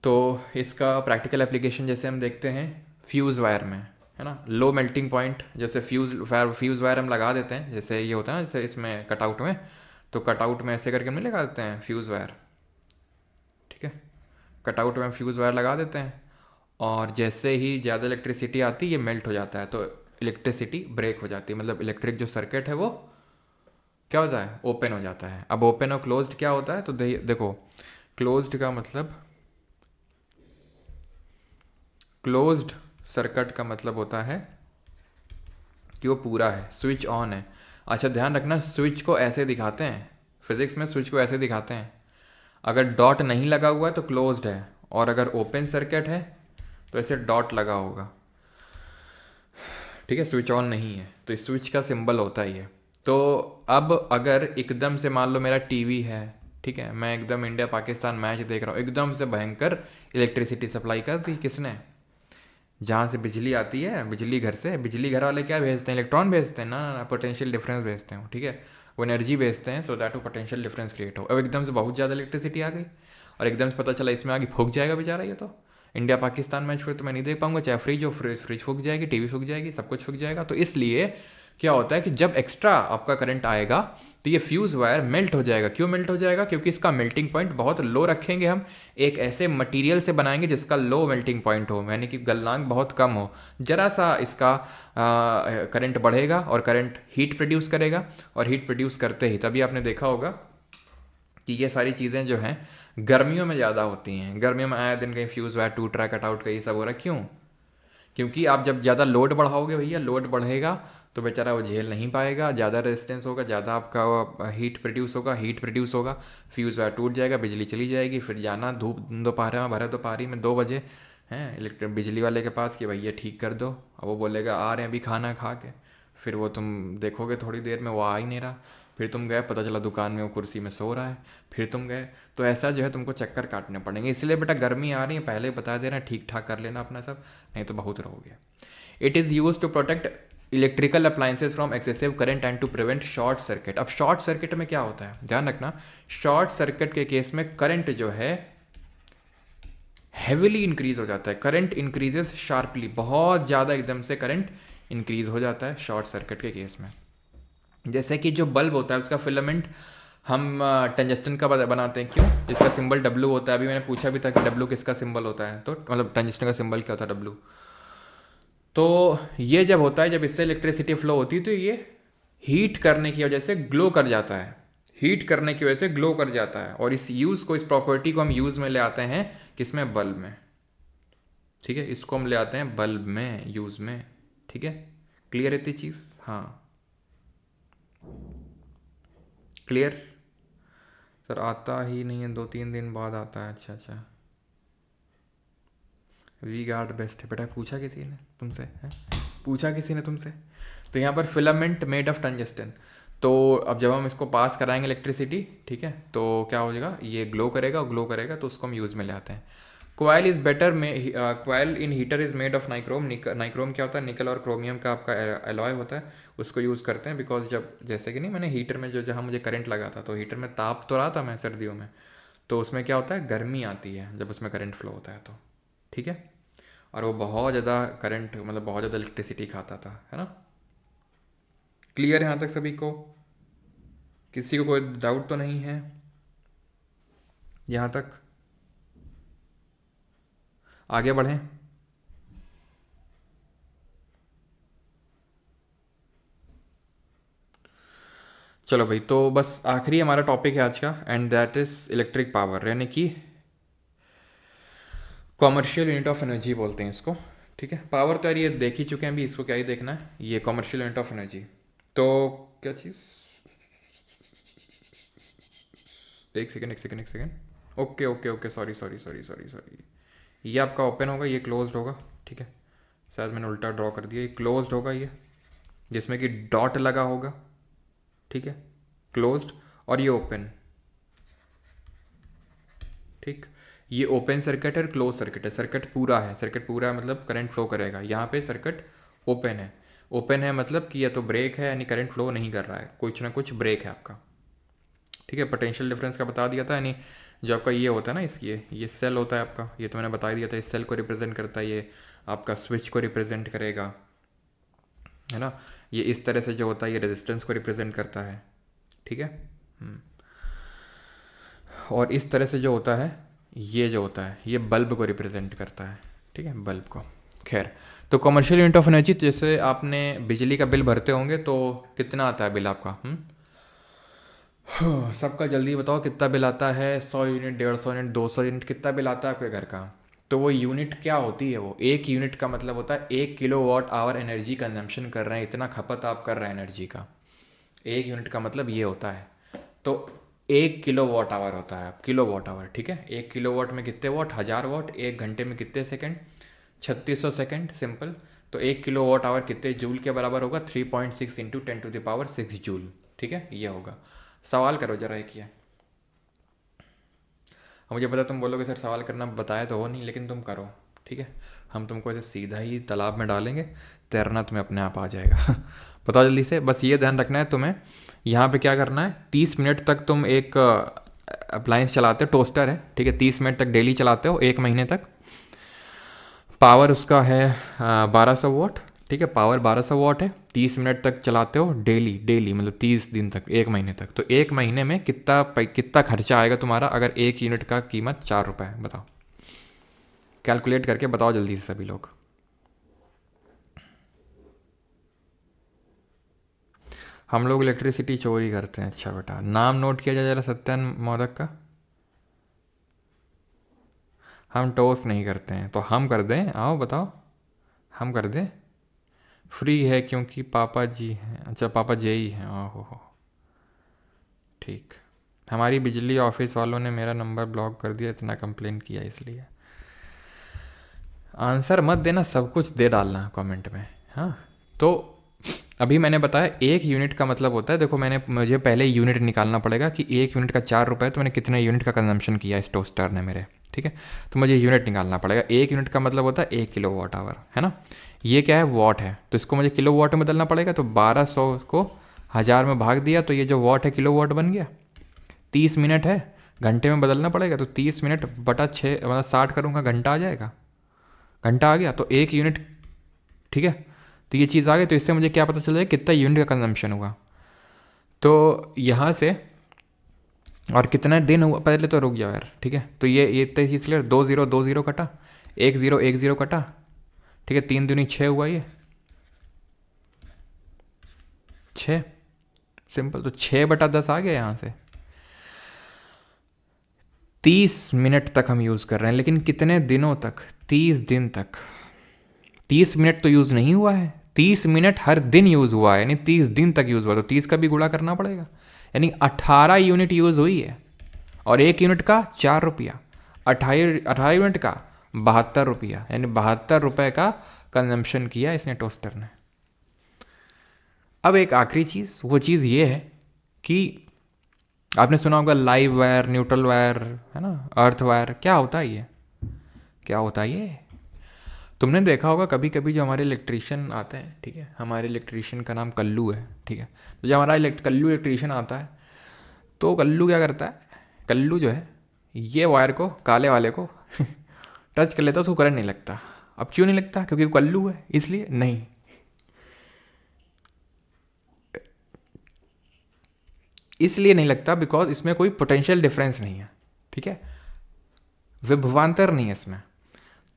तो इसका प्रैक्टिकल एप्लीकेशन जैसे हम देखते हैं फ्यूज़ वायर में, है ना, लो मेल्टिंग पॉइंट, जैसे फ्यूज़ वायर हम लगा देते हैं, जैसे ये होता है ना, जैसे इसमें कटआउट में, तो कटआउट में ऐसे करके हम नहीं लगा देते हैं फ्यूज़ वायर। ठीक है, कटआउट में हम फ्यूज़ वायर लगा देते हैं, और जैसे ही ज़्यादा इलेक्ट्रिसिटी आती है ये मेल्ट हो जाता है, तो इलेक्ट्रिसिटी ब्रेक हो जाती है, मतलब इलेक्ट्रिक जो सर्किट है वो क्या होता है, ओपन हो जाता है। अब ओपन और क्लोज्ड क्या होता है, तो देखो, क्लोज्ड का मतलब, क्लोज्ड सर्किट का मतलब होता है कि वो पूरा है, स्विच ऑन है। अच्छा ध्यान रखना, स्विच को ऐसे दिखाते हैं फिजिक्स में, स्विच को ऐसे दिखाते हैं, अगर डॉट नहीं लगा हुआ है तो क्लोज्ड है, और अगर ओपन सर्किट है तो ऐसे डॉट लगा होगा। ठीक है, स्विच ऑन नहीं है तो इस स्विच का सिंबल होता ही है। तो अब अगर एकदम से मान लो मेरा टीवी है, ठीक है, मैं एकदम इंडिया पाकिस्तान मैच देख रहा हूँ, एकदम से भयंकर इलेक्ट्रिसिटी सप्लाई कर दी किसने, जहाँ से बिजली आती है, बिजली घर से, बिजली घर वाले क्या भेजते हैं, इलेक्ट्रॉन भेजते हैं ना, पोटेंशियल डिफरेंस भेजते हैं, ठीक है, वो एनर्जी भेजते हैं, सो दैट वो पोटेंशियल डिफरेंस क्रिएट हो। अब एकदम से बहुत ज़्यादा इलेक्ट्रिसिटी आ गई, और एकदम से पता चला इसमें आगे फूक जाएगा बेचारा, ये तो इंडिया पाकिस्तान मैच फिर तो मैं नहीं देख पाऊंगा, चाहे फ्रिज फूक जाएगी, टीवी फूक जाएगी, सब कुछ फूक जाएगा। तो इसलिए क्या होता है कि जब एक्स्ट्रा आपका करंट आएगा तो ये फ्यूज वायर मेल्ट हो जाएगा। क्यों मेल्ट हो जाएगा, क्योंकि इसका मेल्टिंग पॉइंट बहुत लो रखेंगे हम, एक ऐसे मटेरियल से बनाएंगे जिसका लो मेल्टिंग पॉइंट हो, यानी कि गलनांक बहुत कम हो, जरा सा इसका करंट बढ़ेगा और करंट हीट प्रोड्यूस करेगा, और हीट प्रोड्यूस करते ही तभी आपने देखा होगा कि ये सारी चीज़ें जो हैं गर्मियों में ज़्यादा होती हैं। गर्मियों में आए दिन कहीं फ्यूज़ वायर टूट रहा है, कटआउट का ये सब हो रहा है, क्यों, क्योंकि आप जब ज़्यादा लोड बढ़ाओगे भैया, लोड बढ़ेगा तो बेचारा वो झेल नहीं पाएगा, ज़्यादा रेजिस्टेंस होगा, ज़्यादा आपका हीट प्रोड्यूस होगा, फ्यूज़ वायर टूट जाएगा, बिजली चली जाएगी, फिर जाना धूप दोपहर में, भरे दोपहरी में 2 बजे हैं इलेक्ट्रिक बिजली वाले के पास कि भैया ठीक कर दो, अब वो बोलेगा आ रहे हैं अभी खाना खा के, फिर वो तुम देखोगे थोड़ी देर में वो आ ही नहीं रहा, फिर तुम गए, पता चला दुकान में वो कुर्सी में सो रहा है, फिर तुम गए, तो ऐसा जो है तुमको चक्कर काटने पड़ेंगे। इसलिए बेटा गर्मी आ रही है पहले बता दे रहे हैं, ठीक ठाक कर लेना अपना सब, नहीं तो बहुत रहोगे। It is use to protect electrical appliances from excessive current and to prevent short circuit. अब शॉर्ट सर्किट में क्या होता है, ध्यान रखना, शॉर्ट सर्किट के केस में करंट जो है हैविली इंक्रीज हो जाता है, करंट इंक्रीजेस शार्पली, बहुत ज़्यादा एकदम से करंट इंक्रीज हो जाता है शॉर्ट सर्किट के केस में। जैसे कि जो बल्ब होता है उसका फिलामेंट हम टंजस्टन का बनाते हैं, क्यों, जिसका सिंबल W होता है। अभी मैंने पूछा भी था कि W किसका सिंबल होता है, तो मतलब टंजस्टन का सिंबल क्या होता है, W। तो ये जब होता है, जब इससे इलेक्ट्रिसिटी फ्लो होती है तो ये हीट करने की वजह से ग्लो कर जाता है, हीट करने की वजह से ग्लो कर जाता है, और इस यूज़ को, इस प्रॉपर्टी को हम यूज़ में ले आते हैं किसमें, बल्ब में। ठीक है, इसको हम ले आते हैं बल्ब में, यूज़ में। ठीक है, क्लियर है इतनी चीज़, हाँ क्लियर। सर आता ही नहीं है, 2-3 दिन बाद आता है। अच्छा अच्छा, वी गार्ड बेस्ट है बेटा। पूछा किसी ने तुमसे है? पूछा किसी ने तुमसे? तो यहाँ पर फिलामेंट मेड ऑफ टंजस्टन। तो अब जब हम इसको पास कराएंगे इलेक्ट्रिसिटी, ठीक है, तो क्या हो जाएगा, ये ग्लो करेगा, और ग्लो करेगा तो उसको हम यूज़ में ले आते हैं। क्वाइल इज़ बेटर में, coil in heater is made of nichrome. Nichrome क्या होता है, निकल और क्रोमियम का आपका एलॉय होता है, उसको यूज़ करते हैं। बिकॉज जब जैसे कि नहीं, मैंने हीटर में जो जहाँ मुझे करंट लगा था, तो हीटर में ताप तो रहा था मैं सर्दियों में, तो उसमें क्या होता है, गर्मी आती है जब उसमें करंट फ्लो होता है तो, ठीक है। और वो बहुत ज़्यादा करंट, मतलब बहुत ज़्यादा इलेक्ट्रिसिटी खाता था, है ना। क्लियर है यहाँ तक सभी को? किसी को कोई डाउट तो नहीं है यहाँ तक? आगे बढ़ें। चलो भाई, तो बस आखिरी हमारा टॉपिक है आज का, and that is electric power, यानी कि कॉमर्शियल यूनिट ऑफ एनर्जी बोलते हैं इसको, ठीक है। पावर तो यार ये देख ही चुके हैं अभी, इसको क्या ही देखना है, ये कॉमर्शियल यूनिट ऑफ एनर्जी। तो क्या चीज़, एक सेकेंड एक सेकेंड एक second, okay okay okay, sorry sorry sorry sorry sorry, ये आपका ओपन होगा, ये क्लोज्ड होगा, ठीक है। शायद मैंने उल्टा ड्रॉ कर दिया, ये क्लोज्ड होगा, ये जिसमें कि डॉट लगा होगा, ठीक है, क्लोज्ड। और ये ओपन, ठीक। ये ओपन सर्किट है, क्लोज सर्किट है। सर्किट पूरा है, सर्किट पूरा है मतलब करंट फ्लो करेगा। यहाँ पे सर्किट ओपन है, ओपन है मतलब कि या तो ब्रेक है, यानी करंट फ्लो नहीं कर रहा है, कुछ ना कुछ ब्रेक है आपका, ठीक है। पोटेंशियल डिफरेंस का बता दिया था, यानी जो आपका ये होता है ना, इस ये सेल होता है आपका, ये तो मैंने बता दिया था, इस सेल को रिप्रेजेंट करता है, ये आपका स्विच को रिप्रेजेंट करेगा, है ना। ये इस तरह से जो होता है, ये रेजिस्टेंस को रिप्रेजेंट करता है, ठीक है। और इस तरह से जो होता है, ये जो होता है, ये बल्ब को रिप्रेजेंट करता है, ठीक है, बल्ब को। खैर, तो कमर्शियल यूनिट ऑफ एनर्जी, जैसे आपने बिजली का बिल भरते होंगे तो कितना आता है बिल आपका? सबका जल्दी बताओ कितना बिल आता है? 100 यूनिट, 150 यूनिट, 200 यूनिट, कितना बिल आता है आपके घर का? तो वो यूनिट क्या होती है? वो एक यूनिट का मतलब होता है 1 किलोवाट आवर एनर्जी कंजम्पशन कर रहे हैं, इतना खपत आप कर रहे हैं एनर्जी का। एक यूनिट का मतलब ये होता है। तो 1 किलोवाट आवर होता है, किलोवाट आवर, ठीक है। 1 किलोवाट में कितने वाट? 1000 वाट। 1 घंटे में कितने सेकंड? 3600 second, simple. तो 1 किलोवाट आवर कितने जूल के बराबर होगा? 3.6 इंटू 10⁶ जूल, ठीक है, ये होगा। सवाल करो जरा एक ये। मुझे पता तुम बोलोगे सर सवाल करना बताया तो हो नहीं, लेकिन तुम करो, ठीक है। हम तुमको ऐसे सीधा ही तालाब में डालेंगे, तैरना तुम्हें अपने आप आ जाएगा। बताओ जल्दी से, बस ये ध्यान रखना है तुम्हें। यहाँ पे क्या करना है, 30 मिनट तक तुम एक अप्लायंस चलाते हो, टोस्टर है, ठीक है, 30 मिनट तक डेली चलाते हो, 1 महीने तक। पावर उसका है 1200 वाट, ठीक है, पावर 1200 वाट है। 30 मिनट तक चलाते हो डेली, डेली मतलब 30 दिन तक, 1 महीने तक। तो 1 महीने में कितना खर्चा आएगा तुम्हारा, अगर 1 यूनिट का कीमत 4 रुपये? बताओ, कैलकुलेट करके बताओ जल्दी से सभी लोग। हम लोग इलेक्ट्रिसिटी चोरी करते हैं। अच्छा बेटा, नाम नोट किया जाए जरा सत्यन मोदक का। हम टोस्ट नहीं करते हैं, तो हम कर दें? आओ बताओ, हम कर दें? फ्री है क्योंकि पापा जी हैं। अच्छा, पापा जे ही हैं, ओहो हो, ठीक। हमारी बिजली ऑफिस वालों ने मेरा नंबर ब्लॉक कर दिया, इतना कंप्लेन किया इसलिए। आंसर मत देना, सब कुछ दे डालना कमेंट में, हाँ। तो अभी मैंने बताया 1 यूनिट का मतलब होता है, देखो मुझे पहले यूनिट निकालना पड़ेगा कि 1 यूनिट का 4 रुपये, तो मैंने कितने यूनिट का कंजम्पशन किया इस टोस्टर ने मेरे, ठीक है। तो मुझे यूनिट निकालना पड़ेगा। 1 यूनिट का मतलब होता है 1 किलोवाट आवर, है ना। ये क्या है, वॉट है, तो इसको मुझे किलोवाट में बदलना पड़ेगा। तो 1200 को 1000 में भाग दिया, तो ये जो वॉट है किलोवाट बन गया। 30 मिनट है, घंटे में बदलना पड़ेगा, तो 30 मिनट बटा 6 मतलब 60 करूँगा, घंटा आ जाएगा। घंटा आ गया, तो 1 यूनिट, ठीक है। तो ये चीज़ आ गई, तो इससे मुझे क्या पता चल जाएगा कितना यूनिट का कंजम्पशन हुआ। तो यहाँ से, और कितना दिन हुआ, पहले तो रुक जाओ यार, ठीक है। तो ये तो इसलिए 2 0 2 0 कटा, 1 0 1 0 कटा, ठीक है। 3 दूनी 6 हुआ, ये 6, सिंपल। तो 6/10 आ गया यहाँ से। 30 मिनट तक हम यूज़ कर रहे हैं, लेकिन कितने दिनों तक? 30 दिन तक। 30 मिनट तो यूज़ नहीं हुआ है, 30 मिनट हर दिन यूज़ हुआ है, यानी 30 दिन तक यूज़ हुआ। तो 30 का भी गुणा करना पड़ेगा, यानी 18 यूनिट यूज़ हुई है। और 1 यूनिट का 4 रुपया, 18 यूनिट का 72 रुपया, यानी 72 रुपये का कंजम्पशन किया इसने टोस्टर ने। अब एक आखिरी चीज़, वो चीज़ ये है कि आपने सुना होगा लाइव वायर, न्यूट्रल वायर, है ना, अर्थ वायर। क्या होता है ये, क्या होता है ये? तुमने देखा होगा कभी कभी जो हमारे इलेक्ट्रीशियन आते हैं, ठीक है, हमारे इलेक्ट्रीशियन का नाम कल्लू है, ठीक है, तो जब हमारा कल्लू इलेक्ट्रीशियन आता है तो कल्लू क्या करता है, कल्लू जो है ये वायर को, काले वाले को टच कर लेता है, उसको करंट नहीं लगता। अब क्यों नहीं लगता? क्योंकि वो कल्लू है, इसलिए नहीं। इसलिए नहीं लगता बिकॉज इसमें कोई पोटेंशियल डिफरेंस नहीं है, ठीक है, विभवांतर नहीं है इसमें।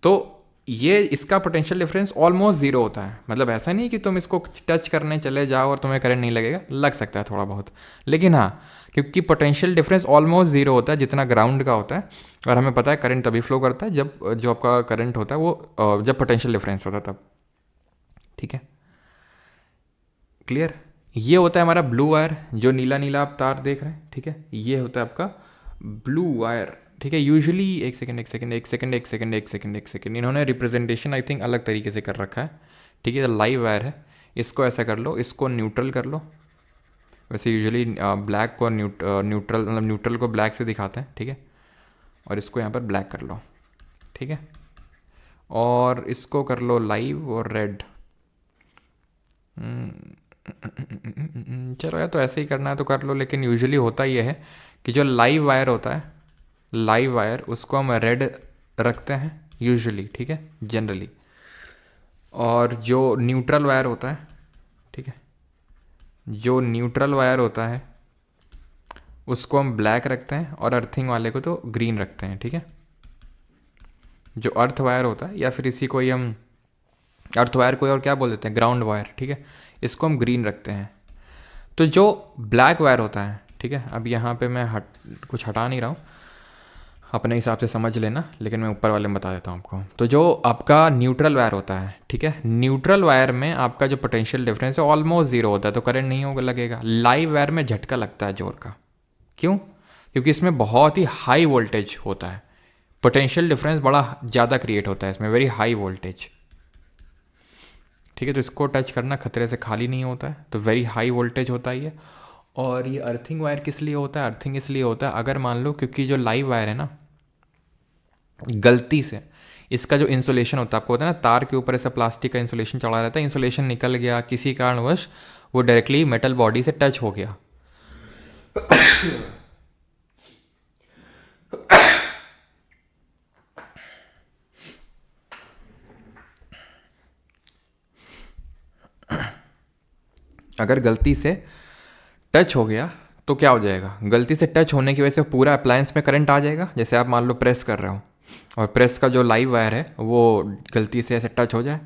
तो ये इसका पोटेंशियल डिफरेंस ऑलमोस्ट ज़ीरो होता है। मतलब ऐसा नहीं कि तुम इसको टच करने चले जाओ और तुम्हें करंट नहीं लगेगा, लग सकता है थोड़ा बहुत, लेकिन हाँ, क्योंकि पोटेंशियल डिफरेंस ऑलमोस्ट ज़ीरो होता है जितना ग्राउंड का होता है। और हमें पता है करंट तभी फ्लो करता है जब जो आपका करंट होता है वो जब पोटेंशियल डिफरेंस होता है तब, ठीक है, क्लियर। ये होता है हमारा ब्लू वायर, जो नीला नीला आप तार देख रहे हैं, ठीक है, ये होता है आपका ब्लू वायर, ठीक है। यूजुअली एक सेकंड इन्होंने रिप्रेजेंटेशन आई थिंक अलग तरीके से कर रखा है, ठीक है। लाइव वायर है, इसको ऐसा कर लो, इसको न्यूट्रल कर लो। वैसे यूजुअली ब्लैक को न्यूट्रल, मतलब न्यूट्रल को ब्लैक से दिखाते हैं, ठीक है, और इसको यहाँ पर ब्लैक कर लो, ठीक है, और इसको कर लो लाइव और रेड। चलो यार, तो ऐसे ही करना है तो कर लो, लेकिन यूजुअली होता ये है कि जो लाइव वायर होता है, लाइव वायर, उसको हम रेड रखते हैं यूजुअली, ठीक है, जनरली। और जो न्यूट्रल वायर होता है, ठीक है, जो न्यूट्रल वायर होता है उसको हम ब्लैक रखते हैं, और अर्थिंग वाले को तो ग्रीन रखते हैं, ठीक है। जो अर्थ वायर होता है, या फिर इसी को ही हम अर्थ वायर को और क्या बोल देते हैं, ग्राउंड वायर, ठीक है, इसको हम ग्रीन रखते हैं। तो जो ब्लैक वायर होता है, ठीक है, अब यहाँ पे मैं कुछ हटा नहीं रहा हूँ, अपने हिसाब से समझ लेना, लेकिन मैं ऊपर वाले में बता देता हूँ आपको। तो जो आपका न्यूट्रल वायर होता है, ठीक है, न्यूट्रल वायर में आपका जो पोटेंशियल डिफरेंस है ऑलमोस्ट ज़ीरो होता है, तो करंट नहीं होगा, लगेगा। लाइव वायर में झटका लगता है जोर का। क्यों? क्योंकि इसमें बहुत ही हाई वोल्टेज होता है, पोटेंशियल डिफरेंस बड़ा ज़्यादा क्रिएट होता है इसमें, वेरी हाई वोल्टेज, ठीक है। तो इसको टच करना खतरे से खाली नहीं होता है, तो वेरी हाई वोल्टेज होता है ये। और ये अर्थिंग वायर किस लिए होता है? अर्थिंग इसलिए होता है, अगर मान लो, क्योंकि जो लाइव वायर है ना, गलती से इसका जो इंसुलेशन होता है, आपको होता है ना, तार के ऊपर ऐसा प्लास्टिक का इंसुलेशन चढ़ा रहता है, इंसुलेशन निकल गया किसी कारणवश, वो डायरेक्टली मेटल बॉडी से टच हो गया, अगर गलती से टच हो गया तो क्या हो जाएगा? गलती से टच होने की वजह से पूरा अप्लायंस में करंट आ जाएगा। जैसे आप मान लो प्रेस कर रहे हो, और प्रेस का जो लाइव वायर है वो गलती से ऐसे टच हो जाए,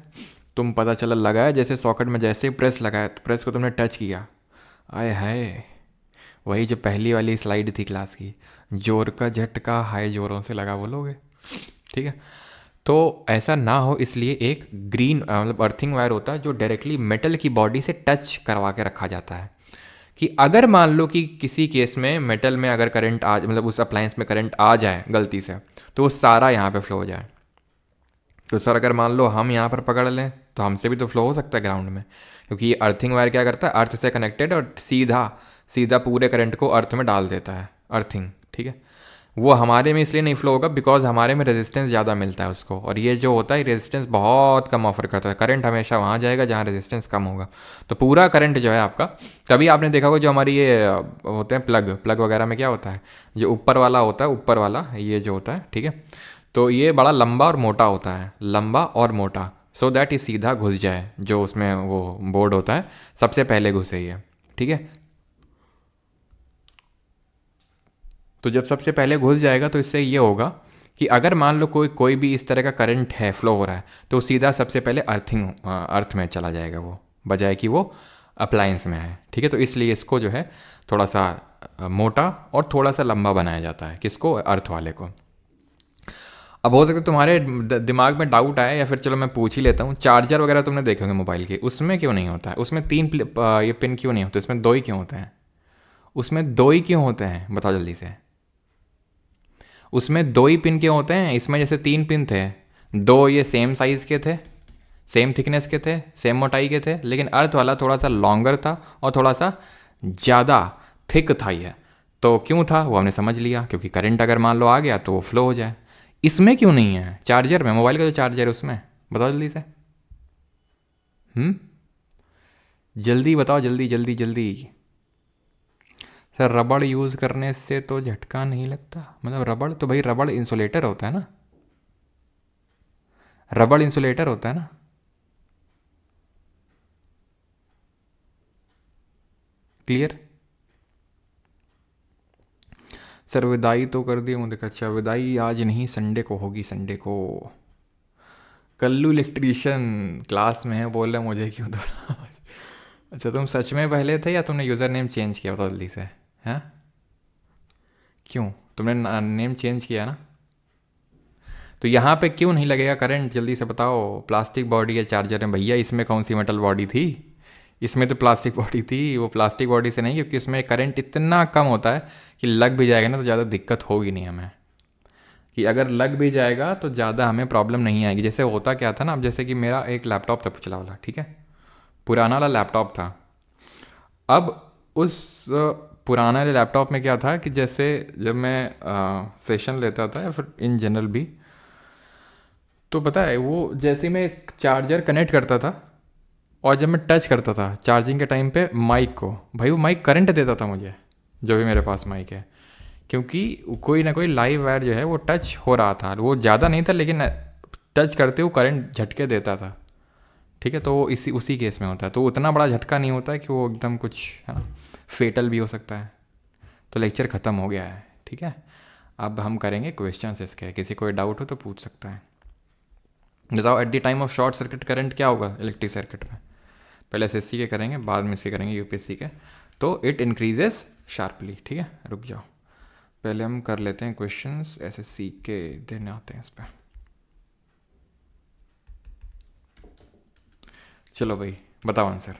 तुम पता चला लगाया जैसे सॉकेट में, जैसे ही प्रेस लगाया तो प्रेस को तुमने टच किया, आए हाय, वही जो पहली वाली स्लाइड थी क्लास की, जोर का झटका हाई जोरों से लगा बोलोगे, ठीक है। तो ऐसा ना हो इसलिए एक ग्रीन मतलब अर्थिंग वायर होता है, जो डायरेक्टली मेटल की बॉडी से टच करवा के रखा जाता है, कि अगर मान लो कि किसी केस में मेटल में अगर करंट आ, मतलब उस अप्लायंस में करंट आ जाए गलती से, तो वो सारा यहाँ पे फ्लो हो जाए। तो सर अगर मान लो हम यहाँ पर पकड़ लें तो हमसे भी तो फ्लो हो सकता है ग्राउंड में, क्योंकि ये अर्थिंग वायर क्या करता है, अर्थ से कनेक्टेड, और सीधा सीधा पूरे करंट को अर्थ में डाल देता है अर्थिंग, ठीक है। वो हमारे में इसलिए नहीं फ्लो होगा बिकॉज हमारे में रेजिस्टेंस ज़्यादा मिलता है उसको, और ये जो होता है रेजिस्टेंस बहुत कम ऑफर करता है। करंट हमेशा वहाँ जाएगा जहाँ रेजिस्टेंस कम होगा, तो पूरा करंट जो है आपका, कभी आपने देखा होगा जो हमारी ये होते हैं प्लग वगैरह में क्या होता है, जो ऊपर वाला होता है, ऊपर वाला ये जो होता है, ठीक है, तो ये बड़ा लंबा और मोटा होता है, लंबा और मोटा, सो दैट ये सीधा घुस जाए, जो उसमें वो बोर्ड होता है सबसे पहले घुसे ये, ठीक है। तो जब सबसे पहले घुस जाएगा तो इससे ये होगा कि अगर मान लो कोई भी इस तरह का करंट है, फ्लो हो रहा है, तो सीधा सबसे पहले अर्थ में चला जाएगा वो, बजाय कि वो अप्लायंस में है, ठीक है। तो इसलिए इसको जो है थोड़ा सा मोटा और थोड़ा सा लंबा बनाया जाता है, किसको? अर्थ वाले को। अब हो सकता है तुम्हारे दिमाग में डाउट आए, या फिर चलो मैं पूछ ही लेता हूँ, चार्जर वगैरह तुमने देखे होंगे मोबाइल के, उसमें क्यों नहीं होता है? उसमें 3 ये पिन क्यों नहीं होते? उसमें 2 ही क्यों होते हैं? उसमें 2 ही क्यों होते हैं? बताओ जल्दी से। उसमें 2 ही पिन के होते हैं, इसमें जैसे 3 पिन थे, 2 ये सेम साइज़ के थे, सेम थिकनेस के थे, सेम मोटाई के थे, लेकिन अर्थ वाला थोड़ा सा लॉन्गर था और थोड़ा सा ज़्यादा थिक था ये। तो क्यों था वो हमने समझ लिया, क्योंकि करंट अगर मान लो आ गया तो वो फ्लो हो जाए। इसमें क्यों नहीं है, चार्जर में, मोबाइल का जो चार्जर है उसमें, बताओ जल्दी से। जल्दी बताओ, जल्दी जल्दी जल्दी। सर रबड़ यूज़ करने से तो झटका नहीं लगता, मतलब रबड़ तो भाई रबड़ इंसुलेटर होता है ना, रबड़ इंसुलेटर होता है ना। क्लियर। सर विदाई तो कर दी मुझे, अच्छा विदाई आज नहीं, संडे को होगी, संडे को। कल्लू इलेक्ट्रीशियन क्लास में है, बोल रहे मुझे क्यों थोड़ा। अच्छा तुम सच में पहले थे या तुमने यूज़र नेम चेंज किया, बताओ जल्दी से। हैं क्यों तुमने नेम चेंज किया ना, तो यहाँ पे क्यों नहीं लगेगा करंट, जल्दी से बताओ। प्लास्टिक बॉडी है चार्जर में भैया, इसमें कौन सी मेटल बॉडी थी, इसमें तो प्लास्टिक बॉडी थी, वो प्लास्टिक बॉडी से नहीं, क्योंकि इसमें करंट इतना कम होता है कि लग भी जाएगा ना तो ज़्यादा दिक्कत होगी नहीं हमें, कि अगर लग भी जाएगा तो ज़्यादा हमें प्रॉब्लम नहीं आएगी। जैसे होता क्या था ना, अब जैसे कि मेरा एक लैपटॉप था पिछला वाला, ठीक है, पुराना वाला लैपटॉप था। अब उस पुराना वाले लैपटॉप में क्या था कि जैसे जब मैं सेशन लेता था या फिर इन जनरल भी, तो पता है वो जैसे मैं चार्जर कनेक्ट करता था और जब मैं टच करता था चार्जिंग के टाइम पे माइक को, भाई वो माइक करंट देता था मुझे, जो भी मेरे पास माइक है, क्योंकि कोई ना कोई लाइव वायर जो है वो टच हो रहा था, वो ज़्यादा नहीं था लेकिन टच करते हुए करंट झटके देता था। ठीक है, तो वो इसी उसी केस में होता है, तो उतना बड़ा झटका नहीं होता है कि वो एकदम कुछ है ना, फेटल भी हो सकता है। तो लेक्चर ख़त्म हो गया है, ठीक है। अब हम करेंगे क्वेश्चंस इसके, किसी कोई डाउट हो तो पूछ सकता है। बताओ at the time of short circuit current क्या होगा इलेक्ट्रिक सर्किट में। पहले एसएससी के करेंगे, बाद में इसके करेंगे यूपीएससी के। तो इट इंक्रीजेस शार्पली, ठीक है। रुक जाओ, पहले हम कर लेते हैं क्वेश्चंस एसएससी के, देने आते हैं इस पर। चलो भाई बताओ आंसर।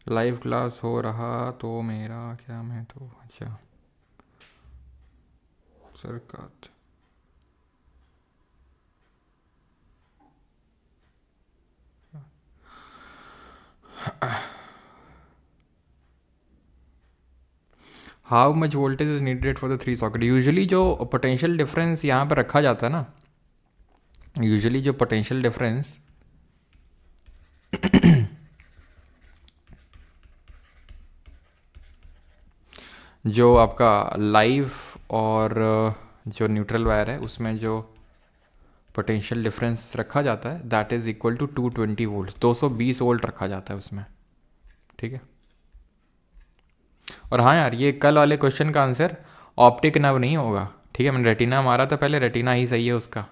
लाइव क्लास हो रहा तो मेरा क्या, मैं तो अच्छा सरकार। How much voltage is needed for the 3 socket. Usually जो पोटेंशियल डिफरेंस यहाँ पर रखा जाता है ना, यूजुअली जो पोटेंशियल डिफरेंस जो आपका लाइव और जो न्यूट्रल वायर है उसमें जो पोटेंशियल डिफरेंस रखा जाता है that is equal to 220 volt, 220 volt रखा जाता है उसमें, ठीक है। और हाँ यार, ये कल वाले क्वेश्चन का आंसर ऑप्टिक नर्व नहीं होगा, ठीक है। मैंने रेटिना मारा था पहले, रेटिना ही सही है उसका,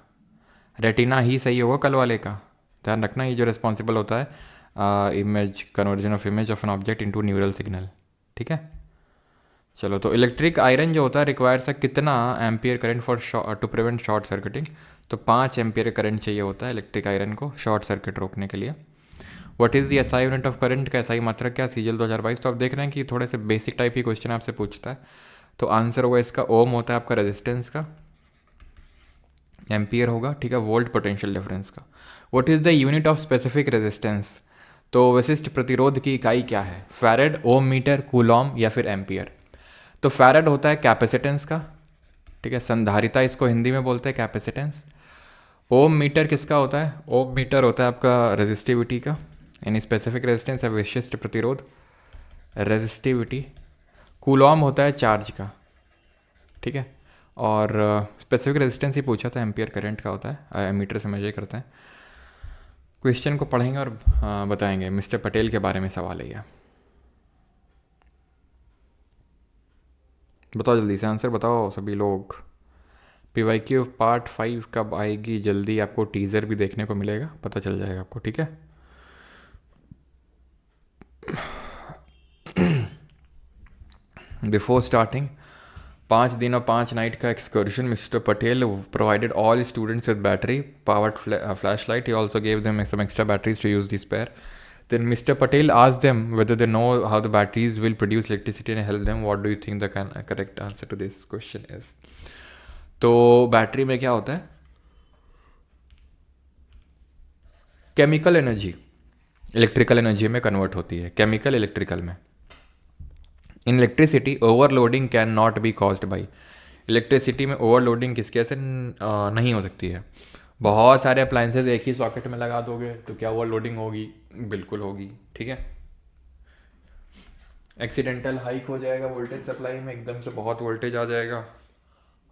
रेटिना ही सही होगा कल वाले का, ध्यान रखना। ये जो रिस्पॉन्सिबल होता है image conversion of image of an object into neural signal, ठीक है। चलो, तो इलेक्ट्रिक आयरन जो होता है रिक्वायर्स कितना ampere current for to prevent short circuiting. तो 5 एम्पियर करंट चाहिए होता है इलेक्ट्रिक आयरन को शॉर्ट सर्किट रोकने के लिए। What is the SI unit of current का एसआई मात्रक क्या, सीजीएल 2022। तो आप देख रहे हैं कि थोड़े से बेसिक टाइप ही क्वेश्चन आपसे पूछता है। तो आंसर होगा इसका ओम होता है आपका रेजिस्टेंस का, एम्पियर होगा, ठीक है, वोल्ट पोटेंशियल डिफरेंस का। What is the unit of specific resistance, तो विशिष्ट प्रतिरोध की इकाई क्या है, फैरेड, ओम मीटर, कूलॉम या फिर एम्पियर। तो फैरेड होता है कैपेसिटेंस का, ठीक है, संधारिता इसको हिंदी में बोलते हैं कैपेसिटेंस। ओम मीटर किसका होता है, ओम मीटर होता है आपका रेजिस्टिविटी का, यानी स्पेसिफिक रेजिस्टेंस है विशिष्ट प्रतिरोध, रेजिस्टिविटी। कूलॉम होता है चार्ज का, ठीक है, और स्पेसिफिक रेजिस्टेंस ही पूछा था, एम्पियर करंट का होता है, मीटर से मेजर करते हैं। क्वेश्चन को पढ़ेंगे और बताएंगे। मिस्टर पटेल के बारे में सवाल है यह, बताओ जल्दी से आंसर बताओ सभी लोग। पीवाईक्यू पार्ट 5 कब आएगी, जल्दी, आपको टीज़र भी देखने को मिलेगा, पता चल जाएगा आपको, ठीक है। बिफोर स्टार्टिंग 5 दिन और 5 नाइट का excursion, mister Patel provided all students with battery powered flash light. He also gave them some extra batteries to use the spare. Then Mr. Patel asked them whether they know how the batteries will produce electricity and help them. What do you think the correct answer to this question is? तो battery में क्या होता है? Chemical energy electrical energy में convert होती है, chemical electrical में. In electricity overloading can not be caused by. Electricity में ओवरलोडिंग किसके से नहीं हो सकती है. बहुत सारे अप्लाइंसेज एक ही सॉकेट में लगा दोगे तो क्या ओवरलोडिंग होगी? बिल्कुल होगी. ठीक है. एक्सीडेंटल हाइक हो जाएगा वोल्टेज सप्लाई में, एकदम से बहुत वोल्टेज आ जाएगा,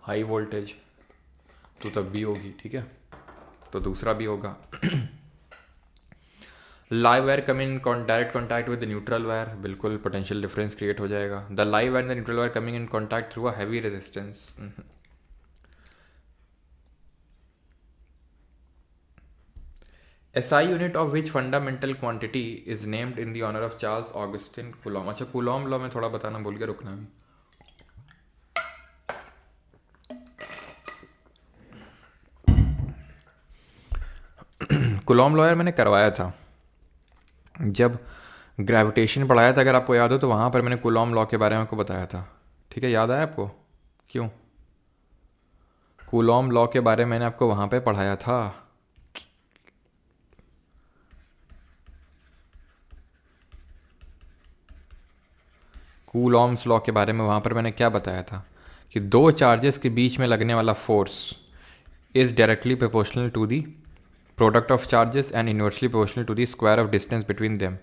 हाई वोल्टेज, तो तब भी होगी. ठीक है. तो दूसरा भी होगा. Live wire come in direct contact with the neutral wire, बिल्कुल पोटेंशियल डिफरेंस क्रिएट हो जाएगा. The live wire and the neutral wire coming in contact through a heavy resistance. SI unit of which fundamental quantity is named in the honor of Charles Augustin Coulomb. अच्छा, Coulomb law में थोड़ा बताना भूल गया, रुकना भी. Coulomb law यार मैंने करवाया था जब ग्रेविटेशन पढ़ाया था, अगर आपको याद हो तो वहाँ पर मैंने कूलॉम लॉ के बारे में आपको बताया था. ठीक है, याद आया आपको? क्यों? कूलॉम लॉ के बारे में मैंने आपको वहाँ पे पढ़ाया था. कूलॉम्स लॉ के बारे में वहाँ पर मैंने क्या बताया था कि दो चार्जेस के बीच में लगने वाला force is directly proportional to the product of charges and inversely proportional to the square of distance between them.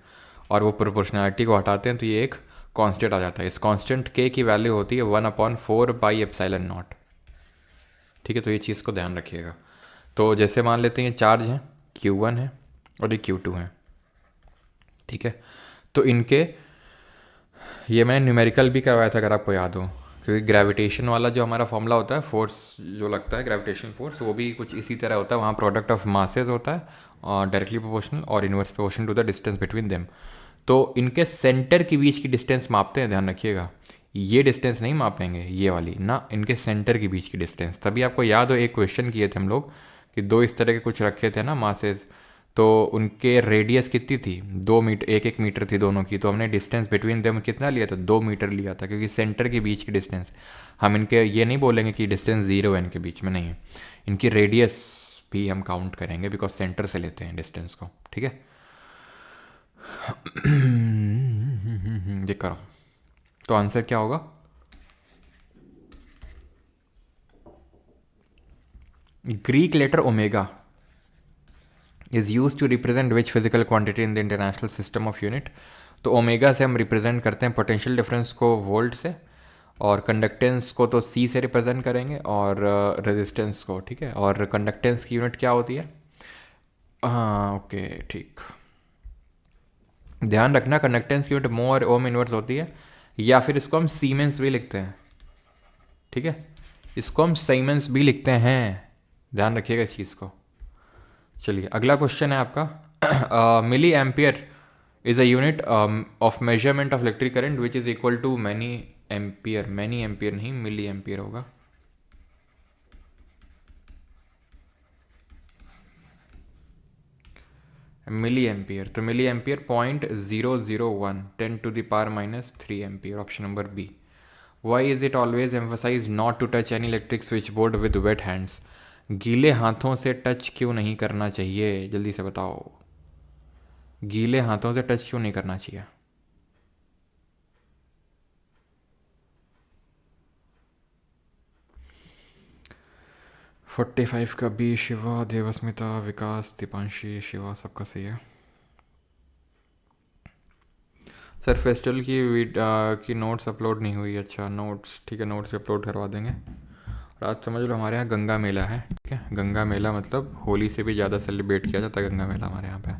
और वो प्रोपोर्शनैलिटी को हटाते हैं तो ये एक कांस्टेंट आ जाता है. इस कांस्टेंट के की वैल्यू होती है 1/4πε0. ठीक है, तो ये चीज़ को ध्यान रखिएगा. तो जैसे मान लेते हैं ये चार्ज हैं, Q1 है और ये Q2 है. ठीक है, तो इनके ये मैंने न्यूमेरिकल भी करवाया था अगर आपको याद हो, क्योंकि ग्रेविटेशन वाला जो हमारा फॉर्मूला होता है, फोर्स जो लगता है ग्रेविटेशन फोर्स, वो भी कुछ इसी तरह होता है. वहाँ प्रोडक्ट ऑफ मासेज होता है और डायरेक्टली प्रोपोर्शनल और inverse proportional to the distance between them. तो इनके सेंटर के बीच की डिस्टेंस मापते हैं, ध्यान रखिएगा. ये डिस्टेंस नहीं मापेंगे, ये वाली ना, इनके सेंटर के बीच की डिस्टेंस. तभी आपको याद हो एक क्वेश्चन किए थे हम लोग कि दो इस तरह के कुछ रखे थे ना मासेज, तो उनके रेडियस कितनी थी? 2 मीटर, 1 मीटर थी दोनों की. तो हमने डिस्टेंस बिटवीन देम कितना लिया था? 2 मीटर लिया था, क्योंकि सेंटर के बीच की डिस्टेंस. हम इनके ये नहीं बोलेंगे कि डिस्टेंस 0 है इनके बीच में, नहीं. इनकी रेडियस भी हम काउंट करेंगे बिकॉज सेंटर से लेते हैं डिस्टेंस को. ठीक है. देख करो, तो आंसर क्या होगा? Greek letter omega is use to represent which physical quantity in the international system of unit. तो ओमेगा से हम रिप्रेजेंट करते हैं पोटेंशियल डिफरेंस को वोल्ट से, और कंडक्टेंस को तो C से रिप्रेजेंट करेंगे, और रेजिस्टेंस को. ठीक है, और कंडक्टेंस की यूनिट क्या होती है? हाँ, ओके, ठीक. ध्यान रखना, कंडक्टेंस की यूनिट मो और ओम इनवर्स होती है, या फिर इसको हम सीमेंस भी लिखते हैं. ठीक है, इसको हम सीमेंस भी लिखते हैं, ध्यान रखिएगा इस चीज़ को. चलिए, अगला क्वेश्चन है आपका. Milli ampere is a unit of measurement of electric current which is equal to many ampere. Many ampere नहीं, मिली एम्पियर होगा. मिली एम्पियर, तो milli ampere 0.001 10⁻³ ampere. Option number B. Why is it always emphasise not to touch any electric switch board with wet hands. गीले हाथों से touch क्यों नहीं करना चाहिए? जल्दी से बताओ, गीले हाथों से टच क्यों नहीं करना चाहिए? फोर्टी 45 का बी. शिवा, देवस्मिता, विकास, दीपांशी, शिवा, सबका सही है. सर फेस्टिवल की नोट्स अपलोड नहीं हुई. अच्छा, नोट्स ठीक है, नोट्स अपलोड करवा देंगे. रात समझ लो हमारे यहाँ गंगा मेला है. ठीक है, गंगा मेला मतलब होली से भी ज़्यादा सेलिब्रेट किया जाता है गंगा मेला हमारे यहाँ पे.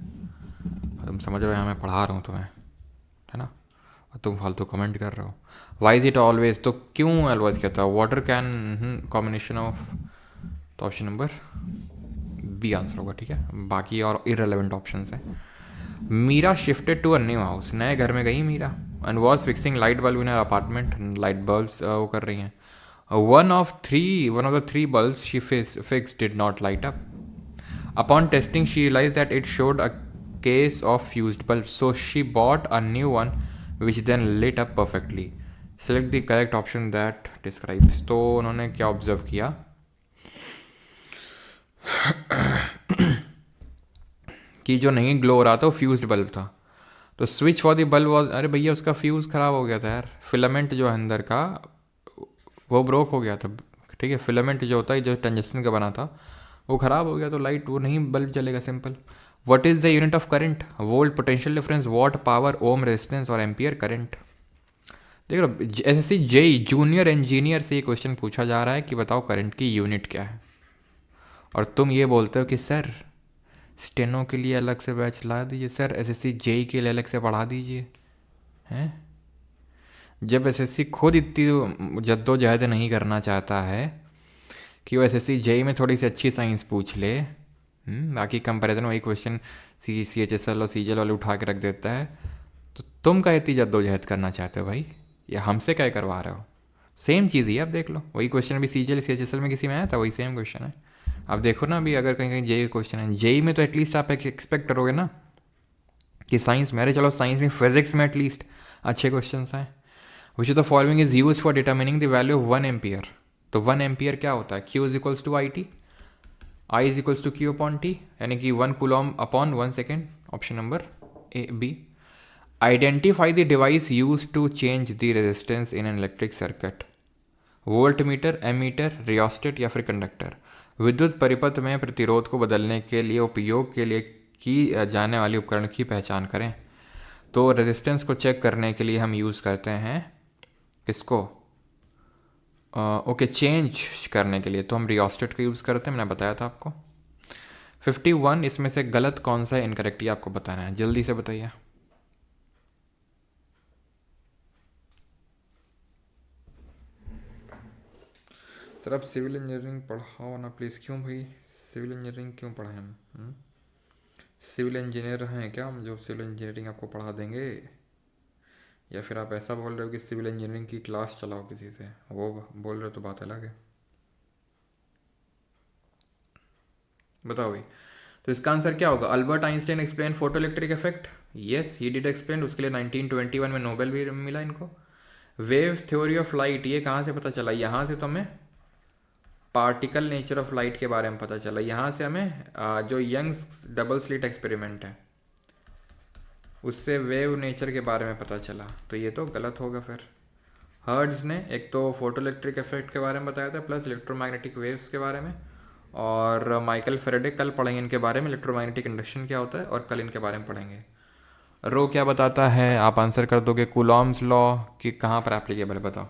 तुम समझ रहे हो, यहाँ मैं पढ़ा रहा हूँ तुम्हें, है ना, और तुम फालतू कमेंट कर रहे हो. वाई इज़ इट ऑलवेज, तो क्यों ऑलवेज कहता है? वाटर कैन कॉम्बिनेशन ऑफ, तो ऑप्शन नंबर बी आंसर होगा. ठीक है, बाकी और इररेलेवेंट ऑप्शन है. Meera shifted to a new house, नए घर में गई Meera, and was fixing light bulb in her apartment. Light bulbs वो कर रही हैं. One of the three bulbs she fixed did not light up. Upon testing, she realized that it showed a case of fused bulb, so she bought a new one which then lit up perfectly. Select the correct option that describes. तो उन्होंने क्या observe किया कि जो नहीं glow हो रहा था वो फ्यूज्ड बल्ब था। तो switch for the bulb was, अरे भैया उसका फ्यूज़ ख़राब हो गया था यार, फिलामेंट जो है अंदर का वो ब्रोक हो गया था, ठीक है। फिलामेंट जो होता है जो टंजस्टन का बना था वो ख़राब हो गया, तो लाइट वो नहीं बल्ब जलेगा, simple. What is the unit of current? Volt, potential difference, watt, power, ohm, resistance और एम्पियर करंट। देख लो एसएससी जेई जूनियर इंजीनियर से ये क्वेश्चन पूछा जा रहा है कि बताओ करंट की यूनिट क्या है, और तुम ये बोलते हो कि सर स्टेनो के लिए अलग से बैच ला दीजिए, सर एसएससी जेई के लिए अलग से पढ़ा दीजिए, हैं? जब एसएससी खुद इतनी जद्दोजहद नहीं करना चाहता है कि वो एसएससी जेई में थोड़ी सी अच्छी साइंस पूछ ले, बाकी कंपैरिजन वही क्वेश्चन CHSL और CGL वाले उठा के रख देता है, तो तुम क्या इतनी जद्दोजहद करना चाहते हो भाई, या हमसे क्या करवा रहे हो? सेम चीज़ ही है, अब देख लो वही क्वेश्चन अभी CGL CHSL में किसी में आया था, वही सेम क्वेश्चन है। अब देखो ना अभी अगर कहीं कहीं जेई क्वेश्चन है, जेई में तो एटलीस्ट आप एक्सपेक्ट करोगे ना कि साइंस में, अरे चलो साइंस में फिजिक्स में एटलीस्ट अच्छे क्वेश्चन आए। Which of the following is use for determining the value of 1 ampere? तो 1 एम्पियर क्या होता है? Q is equals to IT, I is equals to Q upon T, यानी कि 1 coulomb upon 1 second. Option number B। Identify the device use to change the resistance in an electric circuit? Volt meter, ammeter, rheostat या फिर conductor? विद्युत परिपथ में प्रतिरोध को बदलने के लिए उपयोग के लिए की जाने वाली उपकरण की पहचान करें। तो रेजिस्टेंस को चेक करने के लिए हम यूज़ करते हैं किसको? ओके, चेंज करने के लिए तो हम रियोस्टेट का यूज़ करते हैं, मैंने बताया था आपको। 51 इसमें से गलत कौन सा है, इनकरेक्ट, ये आपको बताना है, जल्दी से बताइए। सर आप सिविल इंजीनियरिंग पढ़ाओ ना प्लीज़। क्यों भाई सिविल इंजीनियरिंग क्यों पढ़ाएं हम? सिविल इंजीनियर हैं क्या हम जो सिविल इंजीनियरिंग आपको पढ़ा देंगे? या फिर आप ऐसा बोल रहे हो कि सिविल इंजीनियरिंग की क्लास चलाओ किसी से, वो बोल रहे हो तो बात अलग है। बताओ भाई, तो इसका आंसर क्या होगा? Albert Einstein explain photo electric effect, yes he did explain, उसके लिए 1921 में नोबेल भी मिला इनको। वेव थ्योरी ऑफ लाइट, ये कहाँ से पता चला? यहाँ से तो हमें पार्टिकल नेचर ऑफ लाइट के बारे में पता चला, यहाँ से हमें जो यंग्स डबल स्लिट एक्सपेरिमेंट है उससे वेव नेचर के बारे में पता चला, तो ये तो गलत होगा फिर। हर्ट्ज ने एक तो फोटो इलेक्ट्रिक इफेक्ट के बारे में बताया था प्लस इलेक्ट्रोमैग्नेटिक वेव्स के बारे में, और माइकल फेरेडे कल पढ़ेंगे इनके बारे में, इलेक्ट्रोमैग्नेटिक इंडक्शन क्या होता है, और कल इनके बारे में पढ़ेंगे। रो क्या बताता है? आप आंसर कर दोगे कूलॉम्स लॉ कि कहाँ पर एप्लीकेबल है, बताओ।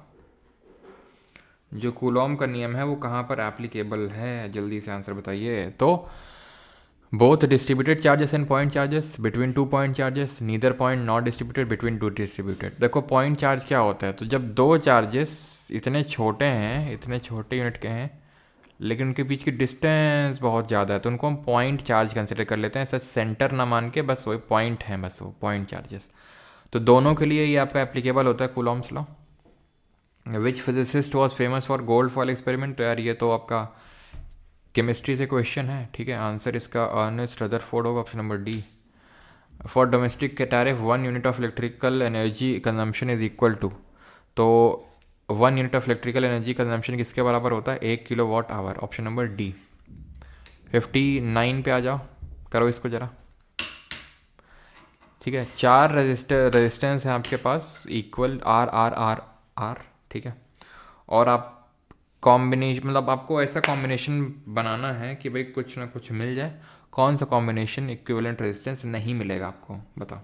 जो कूलॉम का नियम है वो कहाँ पर एप्लीकेबल है, जल्दी से आंसर बताइए। तो both distributed charges and point charges, between 2 point charges, neither point not distributed, between 2 distributed. देखो पॉइंट चार्ज क्या होता है, तो जब दो चार्जेस इतने छोटे हैं, इतने छोटे यूनिट के हैं, लेकिन उनके बीच की डिस्टेंस बहुत ज़्यादा है, तो उनको हम पॉइंट चार्ज कंसिडर कर लेते हैं, सच सेंटर ना मान के, बस वो पॉइंट हैं, बस वो पॉइंट चार्जेस। तो दोनों के लिए ये आपका एप्लीकेबल होता है Coulomb's law. Which physicist was famous for gold foil experiment? तो यार ये तो आपका केमिस्ट्री से क्वेश्चन है, ठीक है। आंसर इसका अर्नेस्ट रदरफोर्ड होगा, option number D. For domestic tariff 1 unit of electrical energy consumption is equal to, तो 1 unit of electrical energy consumption किसके बराबर होता है? 1 kilowatt hour, option number D. 59 पे आ जाओ, करो इसको ज़रा, ठीक है। 4 रेजिस्टेंस है आपके पास, equal R R R R, ठीक है। और आप कॉम्बिनेशन, मतलब आपको ऐसा कॉम्बिनेशन बनाना है कि भाई कुछ ना कुछ मिल जाए। कौन सा कॉम्बिनेशन इक्विवेलेंट रेजिस्टेंस नहीं मिलेगा आपको, बताओ।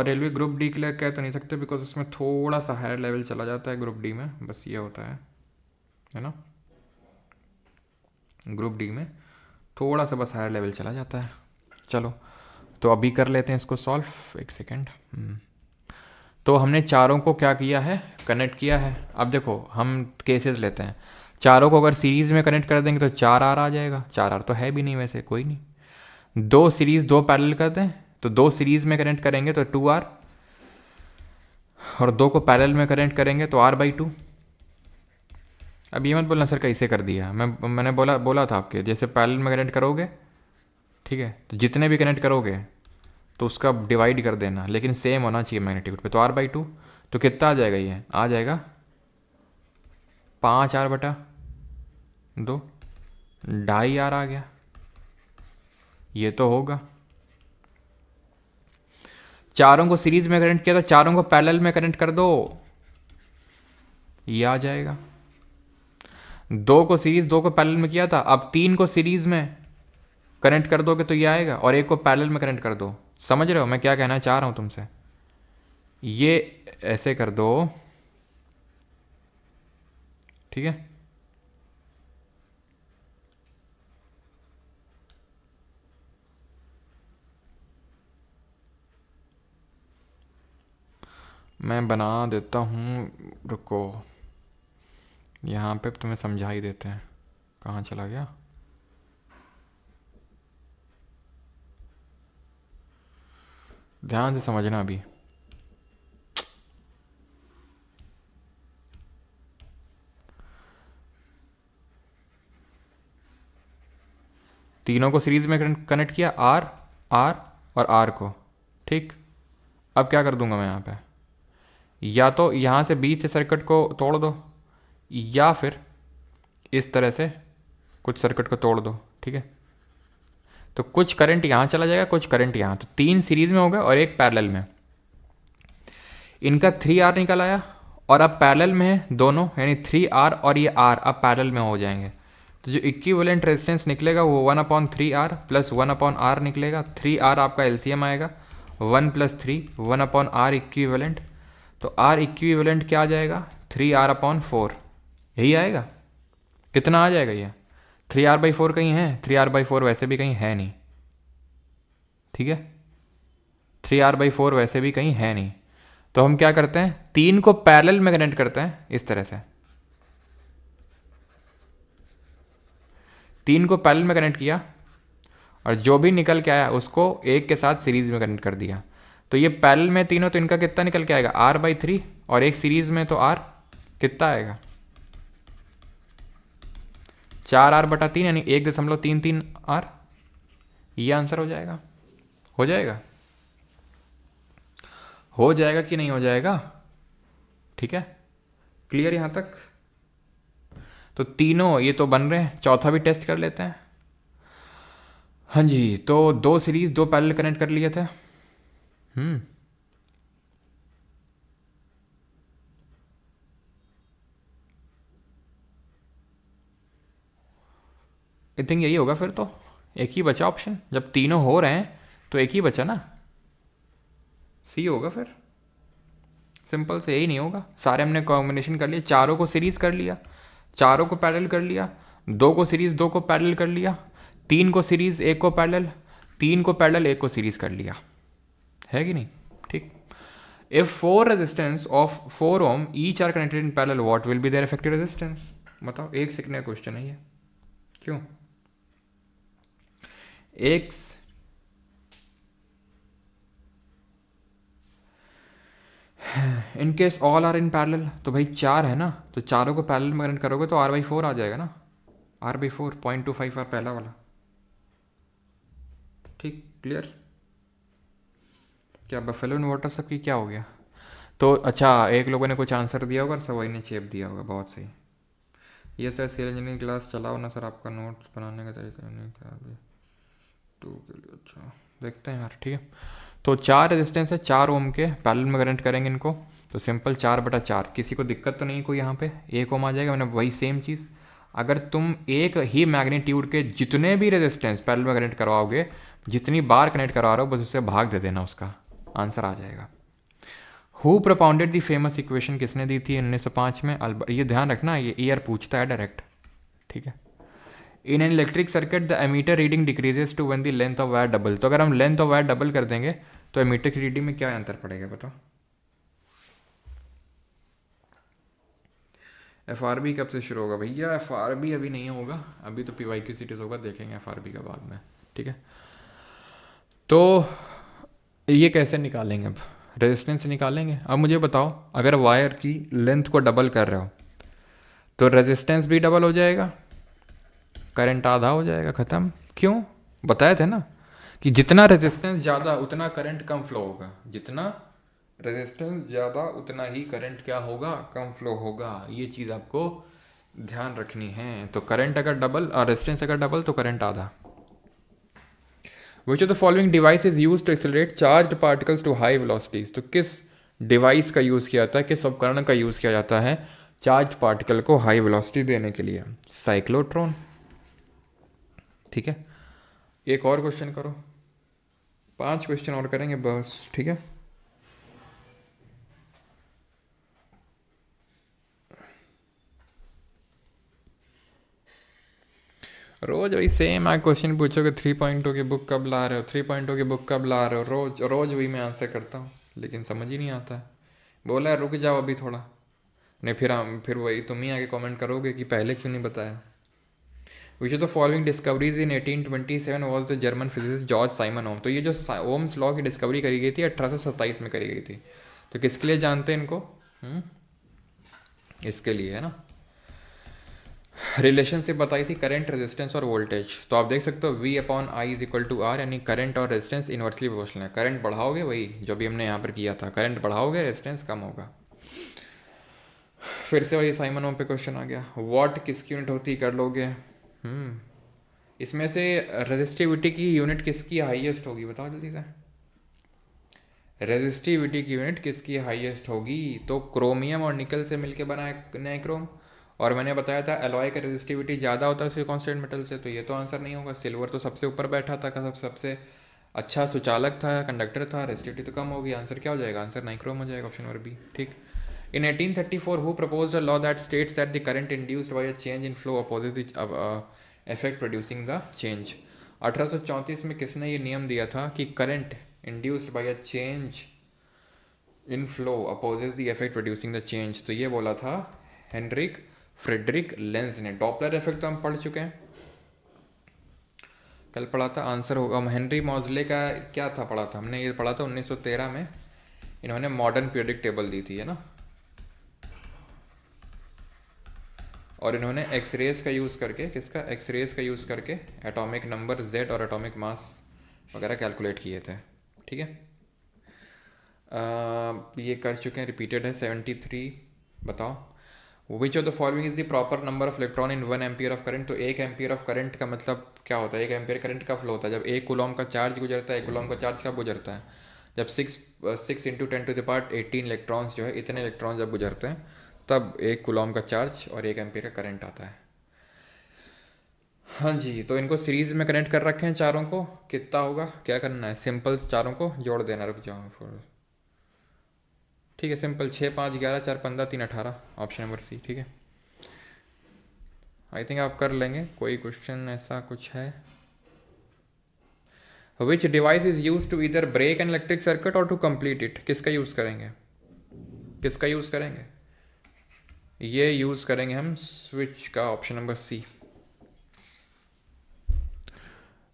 रेलवे ग्रुप डी के लिए कह तो नहीं सकते, बिकॉज उसमें थोड़ा सा हायर लेवल चला जाता है ग्रुप डी में, बस ये होता है ना। ग्रुप डी में थोड़ा सा बस हायर लेवल चला जाता है। चलो तो अभी कर लेते हैं इसको सॉल्व, एक सेकेंड। तो हमने चारों को क्या किया है? कनेक्ट किया है। अब देखो हम केसेस लेते हैं, चारों को अगर सीरीज़ में कनेक्ट कर देंगे तो 4R आ जाएगा, 4R तो है भी नहीं वैसे, कोई नहीं। 2 सीरीज़ 2 पैरेलल कर दें, तो 2 सीरीज़ में कनेक्ट करेंगे तो 2R, और 2 को पैरेलल में कनेक्ट करेंगे तो R/2। अब ये मत बोलना सर कैसे कर दिया, मैंने बोला था आपके, जैसे पैरेलल में कनेक्ट करोगे ठीक है, तो जितने भी कनेक्ट करोगे तो उसका डिवाइड कर देना, लेकिन सेम होना चाहिए मैग्नीट्यूड पे। तो R/2 तो कितना आ जाएगा, ये आ जाएगा 5R/2, 2.5R आ गया। ये तो होगा, चारों को सीरीज में कनेक्ट किया था, चारों को पैरेलल में कनेक्ट कर दो, ये आ जाएगा। 2 को सीरीज, 2 को पैरेलल में किया था, अब 3 को सीरीज में कनेक्ट कर दोगे तो ये आएगा, और 1 को पैरेलल में कनेक्ट कर दो। समझ रहे हो मैं क्या कहना चाह रहा हूं तुमसे? ये ऐसे कर दो, ठीक है। मैं बना देता हूँ, रुको, यहाँ पे तुम्हें समझा ही देते हैं। कहाँ चला गया? ध्यान से समझना अभी। तीनों को सीरीज में कनेक्ट किया, आर आर और आर को, ठीक। अब क्या कर दूंगा मैं यहाँ पे, या तो यहाँ से बीच से सर्किट को तोड़ दो, या फिर इस तरह से कुछ सर्किट को तोड़ दो, ठीक है। तो कुछ करंट यहाँ चला जाएगा, कुछ करंट यहाँ, तो 3 सीरीज में हो गए और 1 पैरेलल में। इनका 3R निकल आया, और अब पैरेलल में है दोनों, यानी 3R और ये R अब पैरेलल में हो जाएंगे। तो जो इक्विवेलेंट रेजिस्टेंस निकलेगा वो 1/3R प्लस 1/R निकलेगा। 3R आपका एलसीएम आएगा, 1 + 3 1/R इक्विवेलेंट। तो R इक्विवेलेंट क्या आ जाएगा, 3R/4, यही आएगा। कितना आ जाएगा ये, 3R/4 कहीं है, 3R/4 वैसे भी कहीं है नहीं, ठीक है। 3R/4 वैसे भी कहीं है नहीं, तो हम क्या करते हैं, 3 को पैरेलल में कनेक्ट करते हैं इस तरह से। 3 को पैरेलल में कनेक्ट किया, और जो भी निकल के आया उसको 1 के साथ सीरीज में कनेक्ट कर दिया। तो ये पैरेलल में तीनों, तो इनका कितना निकल के आएगा, R/3, और एक सीरीज में तो R कितना आएगा, 4R/3, यानी 1.33R। ये आंसर हो जाएगा, हो जाएगा, हो जाएगा कि नहीं हो जाएगा, ठीक है। क्लियर यहां तक? तो तीनों ये तो बन रहे हैं, चौथा भी टेस्ट कर लेते हैं। हाँ जी, तो 2 सीरीज 2 पैरेलल कनेक्ट कर लिए थे। आई थिंक यही होगा फिर, तो एक ही बचा ऑप्शन, जब तीनों हो रहे हैं तो एक ही बचा ना, सी होगा फिर। सिंपल से यही नहीं होगा, सारे हमने कॉम्बिनेशन कर लिए, चारों को सीरीज कर लिया, चारों को पैरेलल कर लिया, 2 को सीरीज 2 को पैरेलल कर लिया, 3 को सीरीज 1 को पैरेलल, 3 को पैरेलल 1 को सीरीज कर लिया, है कि नहीं, ठीक। If 4 resistance of 4 ohm each are connected in parallel, what will be their effective resistance? बताओ, एक सेकंड का क्वेश्चन है ये, क्यों एक in case all are in parallel, तो भाई 4 है ना, तो चारों को पैरेलल में कनेक्ट करोगे तो R/4 आ जाएगा ना, R/4 0.25 पहला वाला, ठीक। क्लियर? क्या बफेलो इन्वर्टर सबकी क्या हो गया? तो अच्छा, एक लोगों ने कुछ आंसर दिया होगा और सवाई ने चेप दिया होगा, बहुत सही। ये सर सिविल इंजीनियरिंग क्लास चलाओ ना सर, आपका नोट्स बनाने का तरीका नहीं क्या टू के लिए, अच्छा देखते हैं यार, ठीक है। तो 4 रेजिस्टेंस है, 4 ओम के, पैरेलल में कनेक्ट करेंगे इनको, तो सिंपल 4/4, किसी को दिक्कत तो नहीं कोई, यहाँ पे 1 ओम आ जाएगा, मैंने वही सेम चीज़। अगर तुम एक ही मैग्नीट्यूड के जितने भी रेजिस्टेंस पैरेलल में कनेक्ट करवाओगे, जितनी बार कनेक्ट करवा रहे हो, बस उससे भाग दे देना, उसका आंसर आ जाएगा। Who propounded the famous equation, किसने दी थी 1905 में? ये ध्यान रखना, ये ईयर पूछता है डायरेक्ट, ठीक है। In an electric circuit the ammeter reading decreases to when the length of wire double, तो अगर हम लेंथ ऑफ वायर डबल कर देंगे तो एमीटर की रीडिंग में क्या अंतर पड़ेगा, बताओ। FRB कब से शुरू होगा भैया? FRB अभी नहीं होगा, अभी तो PYQ सीरीज होगा, देखेंगे FRB का बाद में, ठीक है। तो ये कैसे निकालेंगे, अब रेजिस्टेंस से निकालेंगे। अब मुझे बताओ, अगर वायर की लेंथ को डबल कर रहे हो तो रेजिस्टेंस भी डबल हो जाएगा, करंट आधा हो जाएगा, ख़त्म। क्यों? बताए थे ना, कि जितना रेजिस्टेंस ज़्यादा उतना करंट कम फ्लो होगा, जितना रेजिस्टेंस ज़्यादा उतना ही करंट क्या होगा, कम फ्लो होगा। ये चीज़ आपको ध्यान रखनी है। तो करंट अगर डबल और रेजिस्टेंस अगर डबल तो करंट आधा। Which of the following device is use to accelerate charge particles to high velocities. तो किस डिवाइस का यूज़ किया जाता है, किस उपकरण का यूज़ किया जाता है चार्ज पार्टिकल को हाई वेलोसिटी देने के लिए? साइक्लोट्रॉन। ठीक है, एक और क्वेश्चन करो, 5 क्वेश्चन और करेंगे बस। ठीक है, रोज वही सेम आप क्वेश्चन पूछोगे 3.2 की बुक कब ला रहे हो, 3.2 की बुक कब ला रहे हो, रोज रोज वही मैं आंसर करता हूँ, लेकिन समझ ही नहीं आता है। बोला है रुक जाओ अभी थोड़ा, नहीं फिर वही तुम ही आगे कमेंट करोगे कि पहले क्यों नहीं बताया। Which of the following discoveries in 1827 was the German physicist George Simon Ohm. तो ये जो ओम्स लॉ की डिस्कवरी करी गई थी 1827 में करी गई थी। तो किसके लिए जानते हैं इनको? इसके लिए है ना। रिलेशनशिप बताई थी करंट, रेजिस्टेंस और वोल्टेज। तो आप देख सकते हो V upon I is equal to R, यानी करंट और रेजिस्टेंस इन्वर्सली प्रोपोर्शनल है। करंट बढ़ाओगे वही जो भी हमने यहाँ पर किया था, करंट बढ़ाओगे रेजिस्टेंस कम होगा। फिर से वही साइमन ओम पे क्वेश्चन आ गया। वॉट किसकी यूनिट होती कर लोगे? इसमें से रेजिस्टिविटी की यूनिट किसकी हाईएस्ट होगी, बताओ जल्दी से। रेजिस्टिविटी की यूनिट किसकी हाईएस्ट होगी? तो क्रोमियम और निकल से मिलके बना है नाइक्रोम, और मैंने बताया था एलॉय का रेजिस्टिविटी ज़्यादा होता है उसके कांस्टेंट मेटल से, तो ये तो आंसर नहीं होगा। सिल्वर तो सबसे ऊपर बैठा था, सबसे अच्छा सुचालक था, कंडक्टर था, रेजिस्टिविटी तो कम होगी। आंसर क्या हो जाएगा? आंसर नाइक्रोम हो जाएगा, ऑप्शन नंबर बी। ठीक। In 1834 who proposed a law that states that the current induced by a change in flow opposes the effect producing the change. 1834 में किसने ये नियम दिया था कि current induced by a change in flow opposes the effect producing the change? तो ये बोला था हेनरिक फ्रेडरिक लेंज ने। डॉपलर इफेक्ट तो हम पढ़ चुके हैं, कल पढ़ा था। आंसर होगा हेनरी मॉजले का क्या था पढ़ा था हमने, ये पढ़ा था 1913 में। इन्होंने मॉडर्न पीरियोडिक टेबल दी थी, है ना। और इन्होंने एक्सरेज का यूज़ करके, किसका? एक्सरेज का यूज़ करके एटॉमिक नंबर Z और एटॉमिक मास वगैरह कैलकुलेट किए थे। ठीक है, ये कर चुके हैं, रिपीटेड है। 73 बताओ। विच of the following is the proper number of electron in 1 ampere of current. तो 1 एम्पियर ऑफ करंट का मतलब क्या होता है? 1 एम्पियर करंट का फ्लो होता है जब 1 कूलम का चार्ज गुजरता है। 1 कूलम का चार्ज कब गुजरता है? जब 6 into 10 to the power 18 electrons जो है, इतने इलेक्ट्रॉन्स जब गुजरते हैं तब 1 कूलम का चार्ज और 1 एम्पियर का करंट आता है। हाँ जी, तो इनको सीरीज में कनेक्ट कर रखे हैं चारों को। कितना होगा, क्या करना है? सिंपल चारों को जोड़ देना। रुक जाओ फिर, ठीक है, सिंपल 6 5 11 4 15 3 18, ऑप्शन नंबर सी। ठीक है, आई थिंक आप कर लेंगे। कोई क्वेश्चन ऐसा कुछ है? Which device is use to either break an electric circuit or to complete it. किसका यूज करेंगे? किसका यूज करेंगे? ये यूज करेंगे हम स्विच का, ऑप्शन नंबर सी।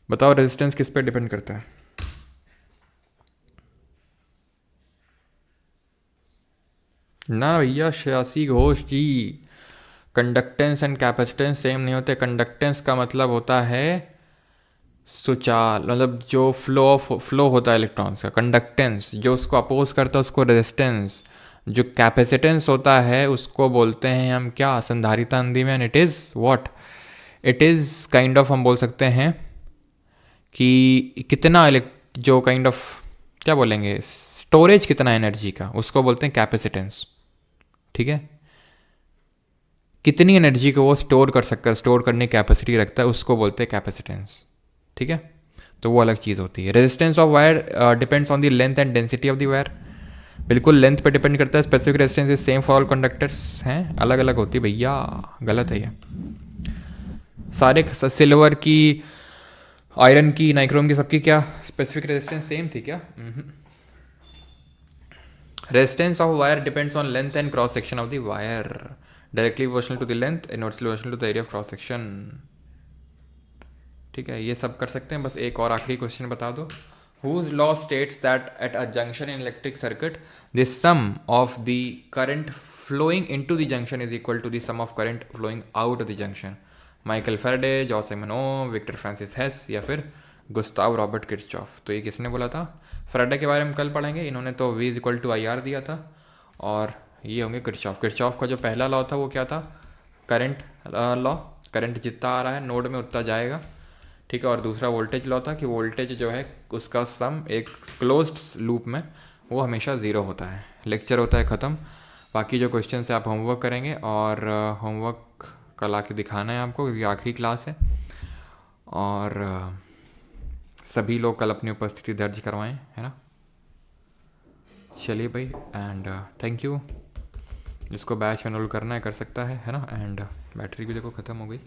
बताओ रेजिस्टेंस किस पे डिपेंड करता है? ना भैया, श्यासी घोष जी, कंडक्टेंस एंड कैपेसिटेंस सेम नहीं होते। कंडक्टेंस का मतलब होता है सुचाल, मतलब जो फ्लो होता है इलेक्ट्रॉन्स का। कंडक्टेंस जो उसको अपोज करता है उसको रेजिस्टेंस। जो कैपेसिटेंस होता है उसको बोलते हैं हम क्या? संधारिता हिंदी में। And it is what? It is kind of, हम बोल सकते हैं कि कितना जो काइंड ऑफ क्या बोलेंगे, स्टोरेज कितना एनर्जी का, उसको बोलते हैं कैपेसिटेंस। ठीक है, कितनी एनर्जी को वो स्टोर कर सकता है, स्टोर करने की कैपेसिटी रखता है, उसको बोलते हैं कैपेसिटेंस। ठीक है, तो वो अलग चीज़ होती है। Resistance of wire depends on the length and density of the wire. बिल्कुल लेंथ पे डिपेंड करता है। Specific resistance is same for all conductors हैं, अलग अलग होती है भैया, गलत है ये। सारे सिल्वर की, आयरन की, नाइक्रोम की, सबकी क्या स्पेसिफिक रेजिस्टेंस सेम थी क्या? Resistance of wire depends on length and cross section of the wire. Directly proportional to the length, inversely proportional to the area of cross section. ठीक है, ये सब कर सकते हैं। बस एक और आखिरी क्वेश्चन बता दो। Whose law states that at a junction in electric circuit, the sum of the current flowing into the junction is equal to the sum of current flowing out of the junction? Michael Faraday, George Simon Ohm, Victor Francis Hess या फिर Gustav Robert Kirchhoff. तो ये किसने बोला था? Faraday के बारे में कल पढ़ेंगे। इन्होंने तो V = IR दिया था। और ये होंगे किरचॉफ। किरचॉफ का जो पहला लॉ था वो क्या था? Current law. करंट जितना आ रहा है नोड में उतना जाएगा, ठीक है। और दूसरा वोल्टेज लॉ था कि वोल्टेज जो है उसका सम एक क्लोज्ड लूप में वो हमेशा ज़ीरो होता है। लेक्चर होता है ख़त्म। बाकी जो क्वेश्चन है आप होमवर्क करेंगे, और होमवर्क कल आके दिखाना है आपको, क्योंकि आखिरी क्लास है। और सभी लोग कल अपनी उपस्थिति दर्ज करवाएं, है ना। चलिए भाई, एंड थैंक यू। जिसको बैच में एनरोल करना है कर सकता है ना। एंड बैटरी भी देखो ख़त्म हो गई।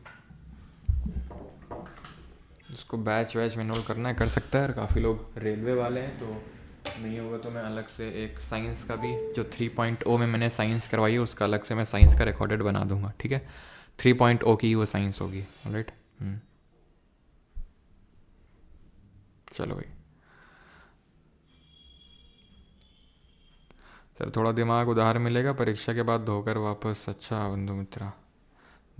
जिसको बैच में एनरोल करना है कर सकता है। और काफ़ी लोग रेलवे वाले हैं, तो नहीं होगा तो मैं अलग से एक साइंस का भी, जो 3.0 में मैंने साइंस करवाई है उसका अलग से मैं साइंस का रिकॉर्डेड बना दूंगा, ठीक है। 3.0 की वो साइंस होगी, राइट। चलो भाई सर, थोड़ा दिमाग उधार मिलेगा परीक्षा के बाद, धोकर वापस। अच्छा बंधु मित्रा,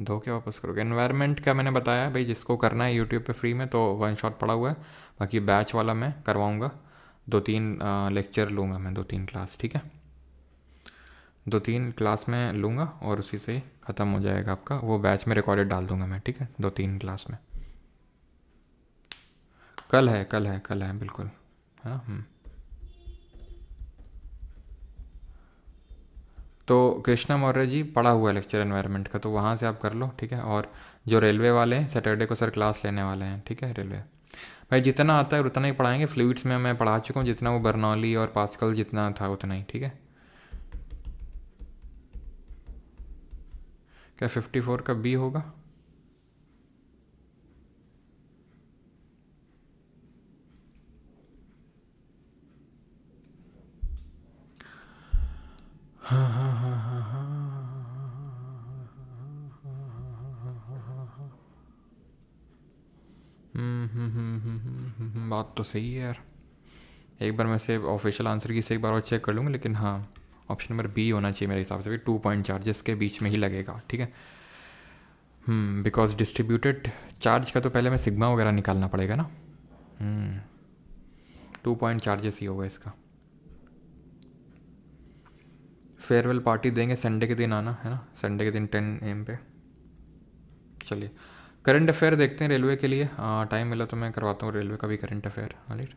धो के वापस करोगे? एनवायरनमेंट का मैंने बताया भाई, जिसको करना है यूट्यूब पे फ्री में तो 1 शॉट पड़ा हुआ है। बाकी बैच वाला मैं करवाऊँगा, 2-3 लेक्चर लूँगा मैं, 2-3 क्लास, ठीक है। 2-3 क्लास में लूँगा और उसी से ख़त्म हो जाएगा आपका। वो बैच में रिकॉर्डेड डाल दूँगा मैं, ठीक है, 2-3 क्लास में। कल है बिल्कुल, है ना। तो कृष्णा मौर्य जी पढ़ा हुआ है लेक्चर एनवायरनमेंट का, तो वहाँ से आप कर लो, ठीक है। और जो रेलवे वाले हैं सैटरडे को सर क्लास लेने वाले हैं, ठीक है। रेलवे भाई जितना आता है उतना ही पढ़ाएंगे। फ्लूइड्स में मैं पढ़ा चुका हूँ, जितना वो बर्नौली और पास्कल जितना था उतना ही, ठीक है। क्या 54 का B होगा? बात तो सही है यार। एक बार मैं से ऑफिशियल आंसर की से एक बार और चेक कर लूँगा, लेकिन हाँ ऑप्शन नंबर B होना चाहिए मेरे हिसाब से भी। 2 पॉइंट चार्जेस के बीच में ही लगेगा, ठीक है। बिकॉज डिस्ट्रीब्यूटेड चार्ज का तो पहले मैं सिग्मा वगैरह निकालना पड़ेगा ना। 2 पॉइंट चार्जेस ही होगा इसका। फेयरवेल पार्टी देंगे, संडे के दिन आना, है ना। संडे के दिन 10 AM पे। चलिए करंट अफेयर देखते हैं रेलवे के लिए। टाइम मिला तो मैं करवाता हूँ रेलवे का भी करंट अफेयर, राइट।